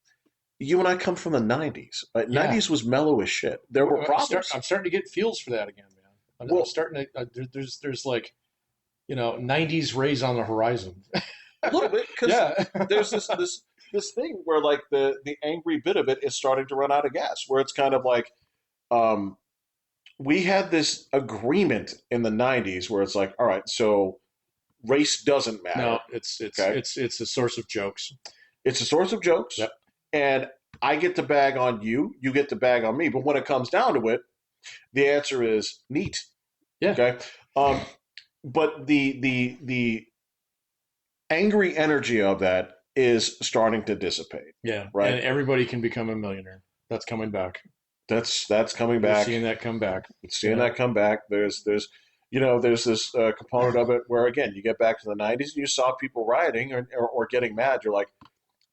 You and I come from the '90s. Right? Yeah. '90s was mellow as shit. There were problems. I'm starting to get feels for that again, man. I'm Well, starting to. There's like, 90s rays on the horizon. a little bit because Yeah. there's this thing where like the angry bit of it is starting to run out of gas. Where it's kind of like, um, we had this agreement in the '90s where it's like, all right, so race doesn't matter. No, it's Okay, it's a source of jokes. it's a source of jokes, Yep. and I get to bag on you, you get to bag on me. But when it comes down to it, the answer is neat. Yeah. Okay, um, but the angry energy of that is starting to dissipate. Yeah. Right. And everybody can become a millionaire. That's coming back. That's coming We're back. seeing that come back. Seeing Yeah. that come back. There's this component of it where again you get back to the '90s and you saw people rioting or getting mad. You're like,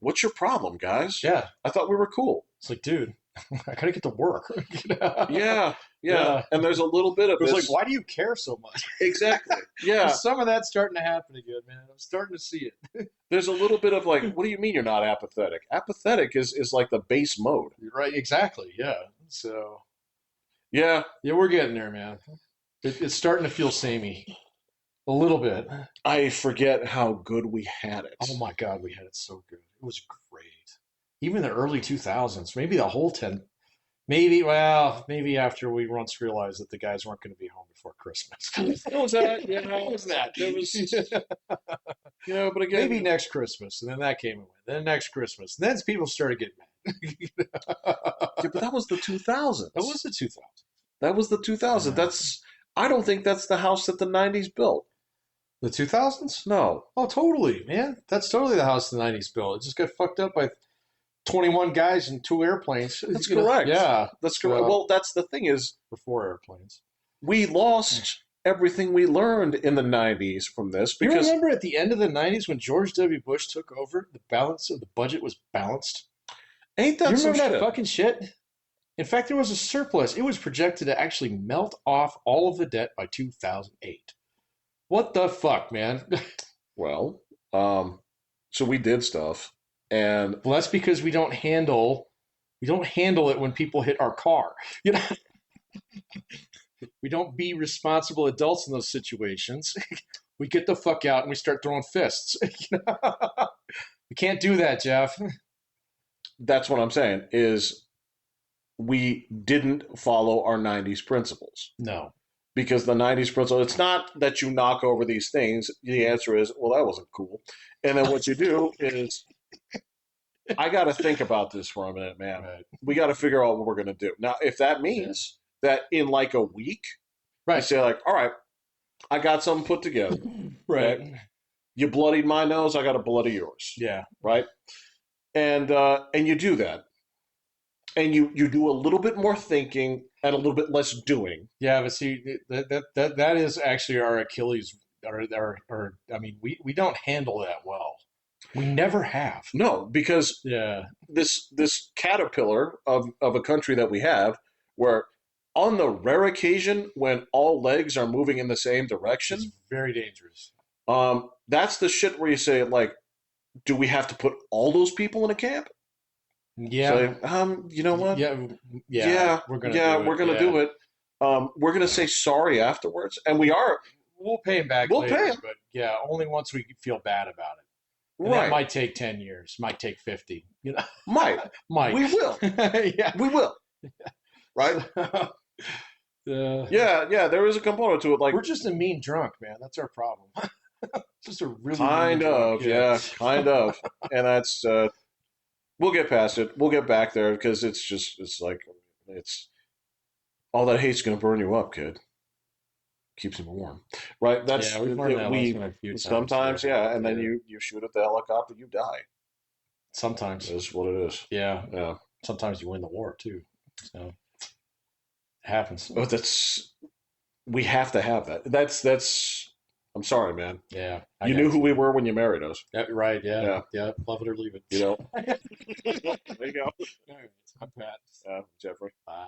what's your problem, guys? Yeah. I thought we were cool. It's like, dude, I gotta get to work. Yeah, Yeah. And there's a little bit of It was this. like, why do you care so much? Exactly. Yeah. Some of that's starting to happen again, man. I'm starting to see it. There's a little bit of like, what do you mean you're not apathetic? Apathetic is like the base mode. You're right, exactly. Yeah. So Yeah. yeah, we're getting there, man. It's starting to feel samey. A little bit. I forget how good we had it. Oh my God, we had it so good. It was great. Even the early 2000s, maybe the whole maybe after we once realized that the guys weren't going to be home before Christmas. What was that? You know, What was that? there was, but Maybe again, next Christmas, and then that came and went. Then next Christmas, and then people started getting mad. yeah, but that was the That 2000s. was the 2000s. That was the 2000s. Yeah. I don't think that's the house that the 90s built. The 2000s? No, Oh, totally, man. That's totally the house the 90s built. It just got fucked up by 21 guys and 2 airplanes. that's correct. Yeah. That's correct. Well, that's the thing is, For 4 airplanes. we lost everything we learned in the 90s from this You because remember at the end of the 90s when George W. Bush took over, the balance of the budget was balanced? ain't You that some remember that shit? fucking shit? In fact, there was a surplus. It was projected to actually melt off all of the debt by 2008. What the fuck, man? Well, so we did stuff, and Well, that's because we don't handle it when people hit our car. You know, we don't be responsible adults in those situations. We get the fuck out and we start throwing fists. We can't do that, Jeff. that's what I'm saying is we didn't follow our 90s principles. No. Because the 90s principle, it's not that you knock over these things. The answer is, well, that wasn't cool. And then what you do is, I got to think about this for a minute, man. Right. We got to figure out what we're going to do. Now, if that means that in like a week, you Right. say like, all right, I got something put together. Right. You bloodied my nose, I got to bloody yours. Yeah. Right? And you do that. And you do a little bit more thinking and a little bit less doing. Yeah, but see, that is actually our Achilles. I mean, we don't handle that well. We never have. No, because Yeah. this caterpillar of a country that we have, where on the rare occasion when all legs are moving in the same It's direction, very dangerous. that's the shit where you say like, do we have to put all those people in a camp? Yeah. So, you know what? Yeah. Yeah, We're gonna yeah, do it. we're gonna Yeah. do it. We're gonna say sorry afterwards, and we are We'll pay him back We'll later, pay him. but yeah, only once we feel bad about it. And that right. might take 10 years, might take 50. Might Might. we will Yeah. we will right? Yeah. There is a component to it, like We're just a mean drunk, man. That's our problem. Just a really kind mean of, drunk. yeah, kind of, and that's we'll get past it. We'll get back there because it's like it's all that hate's gonna burn you up, kid. Keeps him warm, right? That's Yeah, we've learned that lesson a few times. sometimes, yeah, and then you shoot at the helicopter, you die. Sometimes. That's what it is. Yeah. Yeah, Sometimes you win the war too. So it happens. but we have to have that. That's. I'm sorry, man. Yeah. You knew who we were when you married us. Yeah, right. Yeah. Yeah. Yeah. Love it or leave it. You know. There you go. All right. I'm Pat. Jeffrey. Bye.